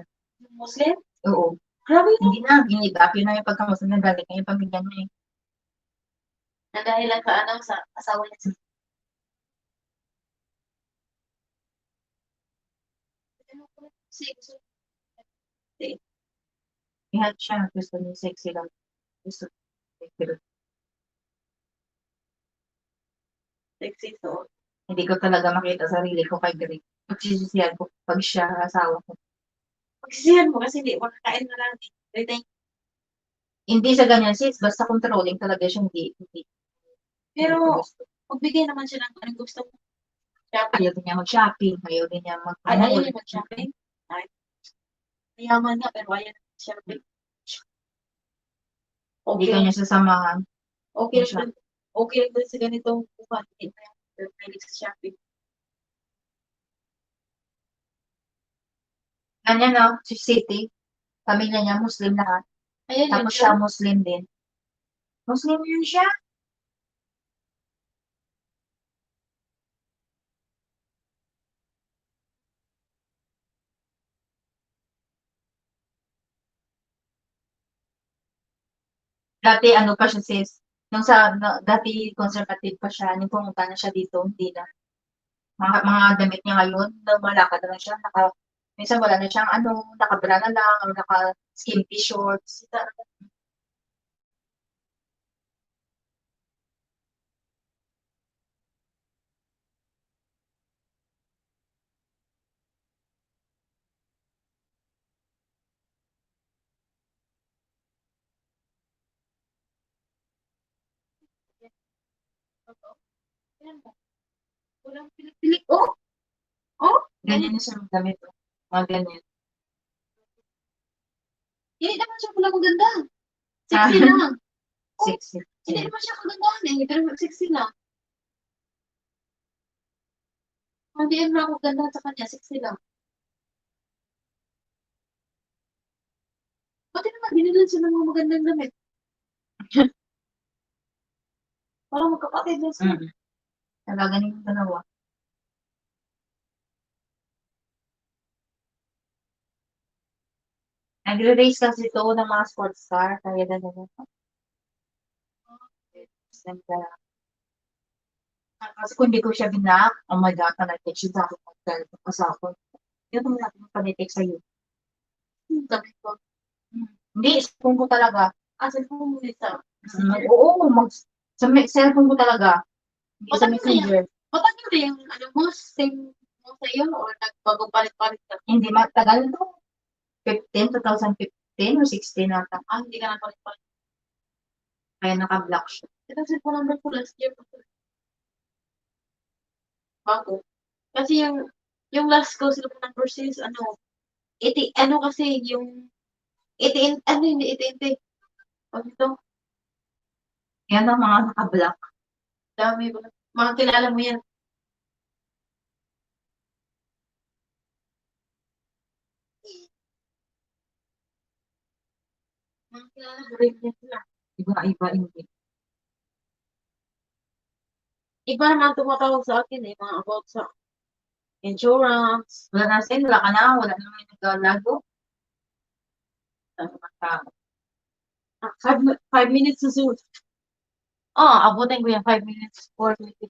Muslim? Oo. Grabe yun. Hindi na, ginigap yun na yung pagkamusta na galing ngayon pamilya niya eh. Na dahil lang sa ano, sa asawa niya. Sexy. Ihat siya, gusto niya sexy lang. Gusto pero Sexy so. hindi ko talaga makita sarili ko kay Greg. Pagsisisihan ko pag siya asawa ko. Pagsisihan mo kasi hindi, makakain na lang. Everything. Hindi sa ganyan sis, basta controlling talaga siya, hindi. Pero, Hindi ko gusto. magbigay naman siya ng anong gusto mo. Shopping. Ayaw din niya mag-shopping, ayaw din niya Ayaw niya mag-shopping. Ay. Mayaman nga, pero ayaw na shopping. Hindi Okay. ka niya sasamahan. Okay Siya. lang. Okay lang din sa ganitong buwan. Hindi na yan. Pero mahilig sa shopping. Ganyan no, si City, pamilya niya Muslim lahat. Ayan yun Tapos siya. siya Muslim din. Muslim yun siya. Dati ano pa siya sis, dati conservative pa siya, nung pumunta na siya dito, hindi na. Mga damit niya ngayon, lumalakad na lang siya, minsan wala na siyang ano, nakabra na lang, or naka-skimpy shorts. Ayan mo. Walang pilik-pilik. Oh! Oh! Ganyan na siya ng damit. Mga ganyan. Hindi naman siya pala maganda. Sexy lang. Sexy. Hindi naman siya kagandahan eh. Pero sexy lang. Hindi naman ako ganda sa kanya. Sexy lang. Pati naman, binilan siya ng mga magandang damit. Parang magkapatid na siya. Talaga yung dalawa. Nagre-race kasi ito ng mga sports car, kaya ganyan. Kasi kung hindi ko siya binak, oh my God, panatik siya sa akin mag-asako. Yun ang natin panitik sa'yo. Sabi ko, Hindi, cellphone ko talaga. asan ko muna sa... Oo, cellphone ko talaga. Hindi sa Matagal na yan. messenger. Matagal na yung ano mo, same mo sa'yo or nagbago palit-palit ka? Hindi matagal to. 2015 or 16 nata. Hindi ka na palit-palit. Kaya naka-block siya. Ito kasi po number ko last year. Bago. Kasi yung last ko sila po number is ano, 80, ano kasi yung 80, ano hindi 80, pag ito, Yan ang mga naka-block. dami ko. Mga kilala mo yan. Mga kilala mo rin yan sila. Iba-iba hindi. Iba naman tumatawag sa akin eh, mga about sa insurance. Wala na sin, wala ka na, wala na may naglalago. Ano ka tao. 5 minutes to zoom. Abutin ko yung 5 minutes, 4:29.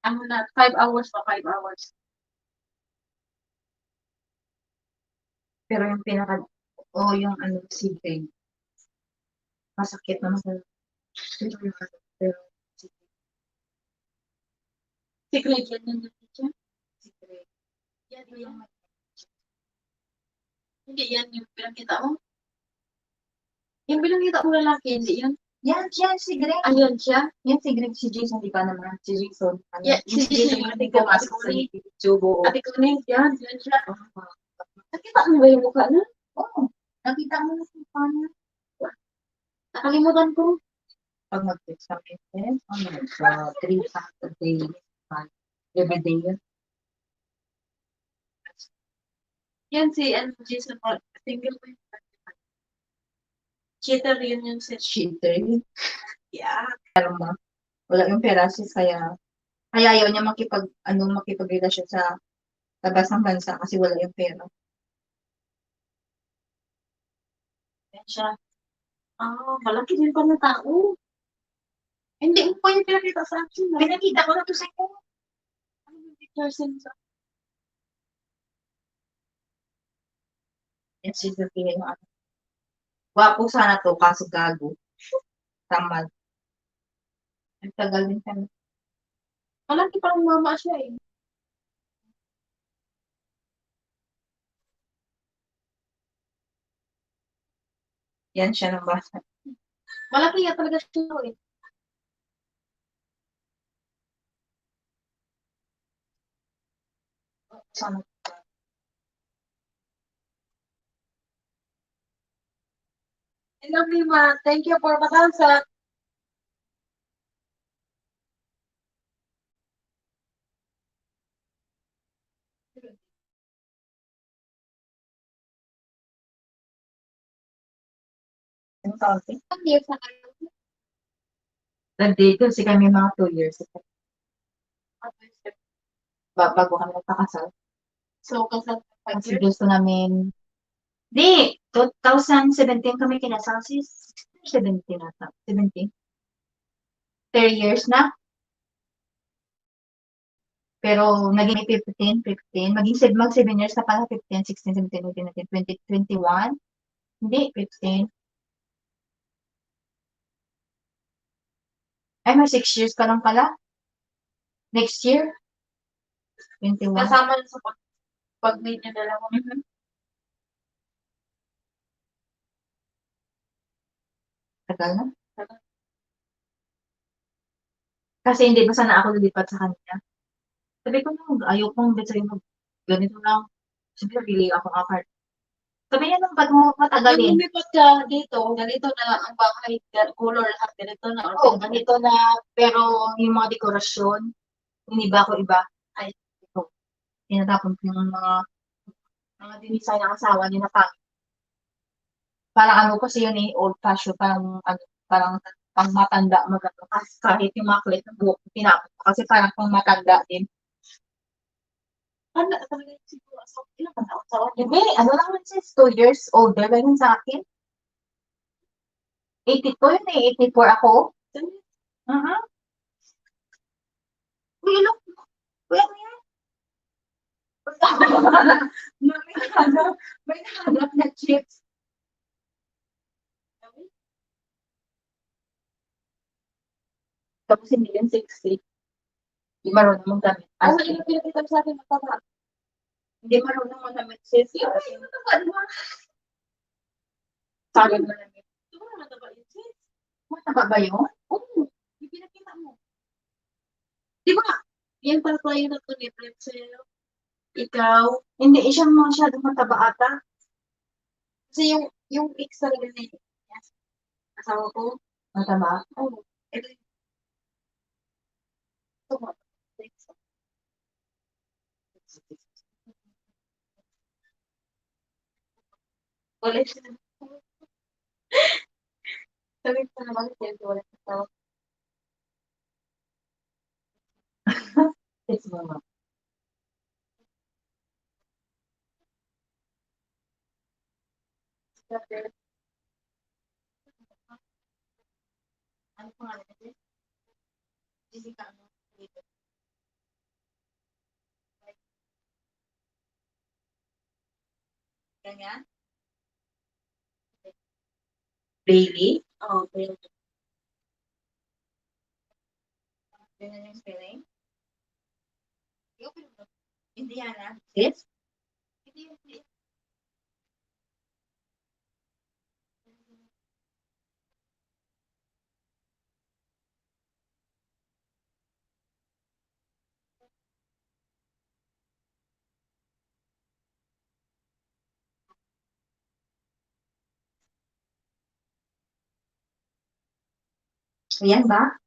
Ano na, 5 hours pa, 5 hours. Pero yung yung ano, sipig, masakit naman sa pero Secret yan yung teacher. sipig. Yan yung, hindi yan yung pinakita mo. Yung pinakita mo lalaki, hindi yan. Yan, si Greg. Ayun siya. Yan si Greg, si Jason, di ba naman? Si Jason. Ano, Yeah, yung si Jason, yung yung pumasok sa ate YouTube. Oo. Ate ko na yan siya. Nakita mo ba yung mukha na? Oo. Nakita mo na si Fana. Nakalimutan ko. Pag mag-text kami, oh my God, 3 times a day. Every day yun. Yan si Jason Paul. Single pa yun. Cheater yun yung set. Cheater. Yeah. Wala yung pera siya, kaya ayaw niya makipagrelasyon sa labas ng bansa kasi wala yung pera. Yan siya. Malaki din pa na tao. Hindi mo pa yung pinakita sa akin. Pinakita ko na to sa inyo. Ano yung picture sa Yan si Sophia yung ano. Wapo sana to, kaso gago. Tamad. Nagtagal din kami. Malaki pa ang mama siya eh. Yan siya ng bata. Malaki nga talaga siya eh. Sana. Lovely ma. Thank you for patansa. Yung kaunti. Ang years na kayo. Nag-date kasi kami mga 2 years. Bago kami nagpakasal. So, kasal 5 Kasi years. gusto namin, di, 2017 kami kinasal, 17 nata. 17. 3 years na. Pero naging 15. Mag 7 years na pala, 15, 16, 17, 18, 19, 20, 21. Hindi, 15. Ay, may 6 years ka lang pala. Next year, 21. Kasama na sa pag-meet niya dalawa. Tagal na. Kasi hindi pa sana ako lilipat sa kanya. Sabi ko nung ayaw kong bet sa'yo ganito lang. Siyempre, pili ako ng apart. Sabi niya nung ba't mo Nung matagalin? lumipat ka dito, ganito na ang bahay, color lahat, ganito na. Oo, ganito na, pero yung mga dekorasyon, iniba ko iba. Ay, ito. Tinatapon ko yung mga dinisay ng asawa niya na pangit. Parang ano kasi yun eh, old fashion, parang pang matanda magano kasi kahit yung mga clip ng buhok tinapon ko kasi parang pang matanda din. Ano, talaga yung siguro, ilang ba taon sa akin? Hindi, ano lang yun sis, 2 years older lang yun sa akin. 82 yun eh, 84 ako. Uy, look, kuya mo yan. May nahanap na chips. Tapos hindi yun 60. Hindi marunong mong gamit. Ano yung pinakita mo sa akin, mataba? Hindi marunong mong gamit sis. Yung mataba, di ba? Sagad mo namin. Di ba mataba yun, sis? Mataba ba yun? Oo, yung pinakita mo. Di ba? Yan pala tayo na to ni Pretzel. Ikaw. Hindi, siya masyadong mataba ata. Kasi yung ex talaga na yun. Asawa ko. Mataba? Oo. Ito yung ito mo. Wala siya. Sabi ko naman, wala siya tawag. It's mama. Ano pangalan niya? Jessica, ano? Ganyan? Bailey? Oo, Bailey. Ganyan yung spelling? Indiana? Yes? Hindi. Ayan ba?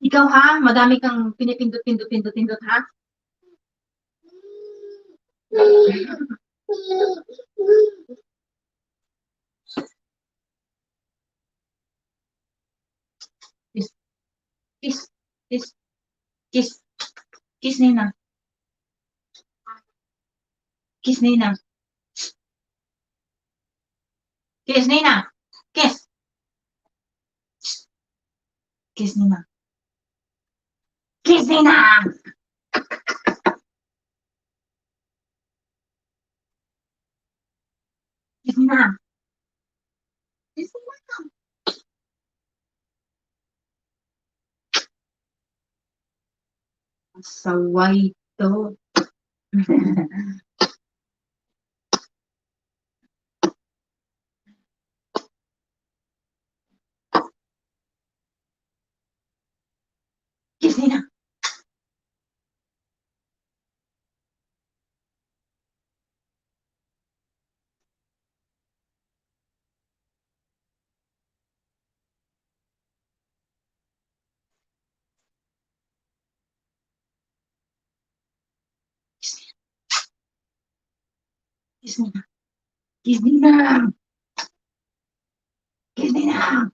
Ikaw ha, madami kang pinipindot-pindot-pindot-pindot ha? Kiss, kiss, kiss, kiss, kiss Nina. Kiss Nina. Kiss Nina. Kiss. Kiss Nina. Kiss Nina. Kiss Nina. Kiss Nina. Saway to. Kiss Nina. Kiss Nina. Kiss Nina. Kiss Nina.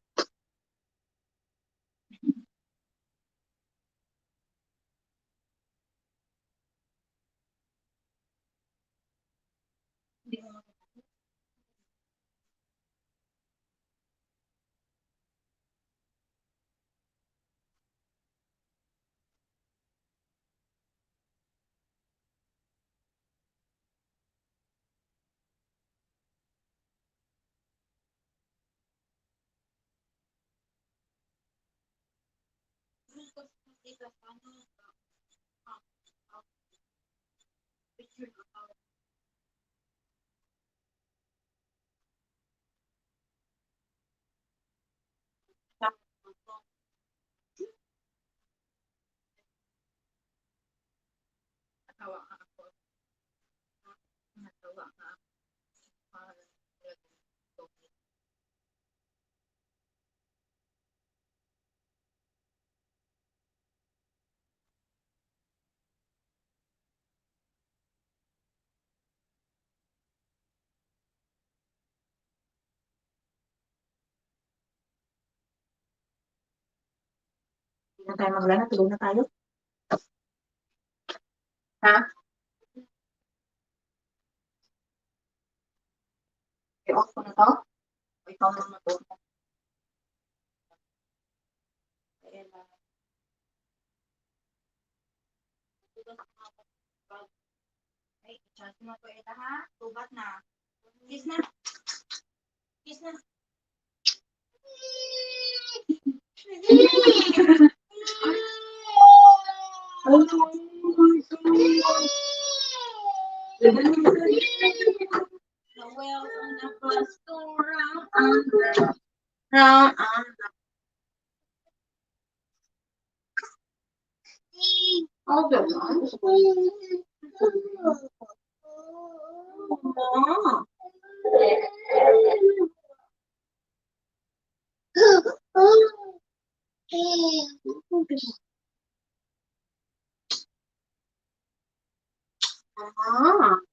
Hindi na tayo maglana, tulog na tayo. Ha? I-off ko na to? O ikaw na matulog? Ayan na. Ay, chance mo po ito ha? Tubat na. Kiss na. Kiss na. The whales on the bus go round and round, round and round. Oh, the Mama.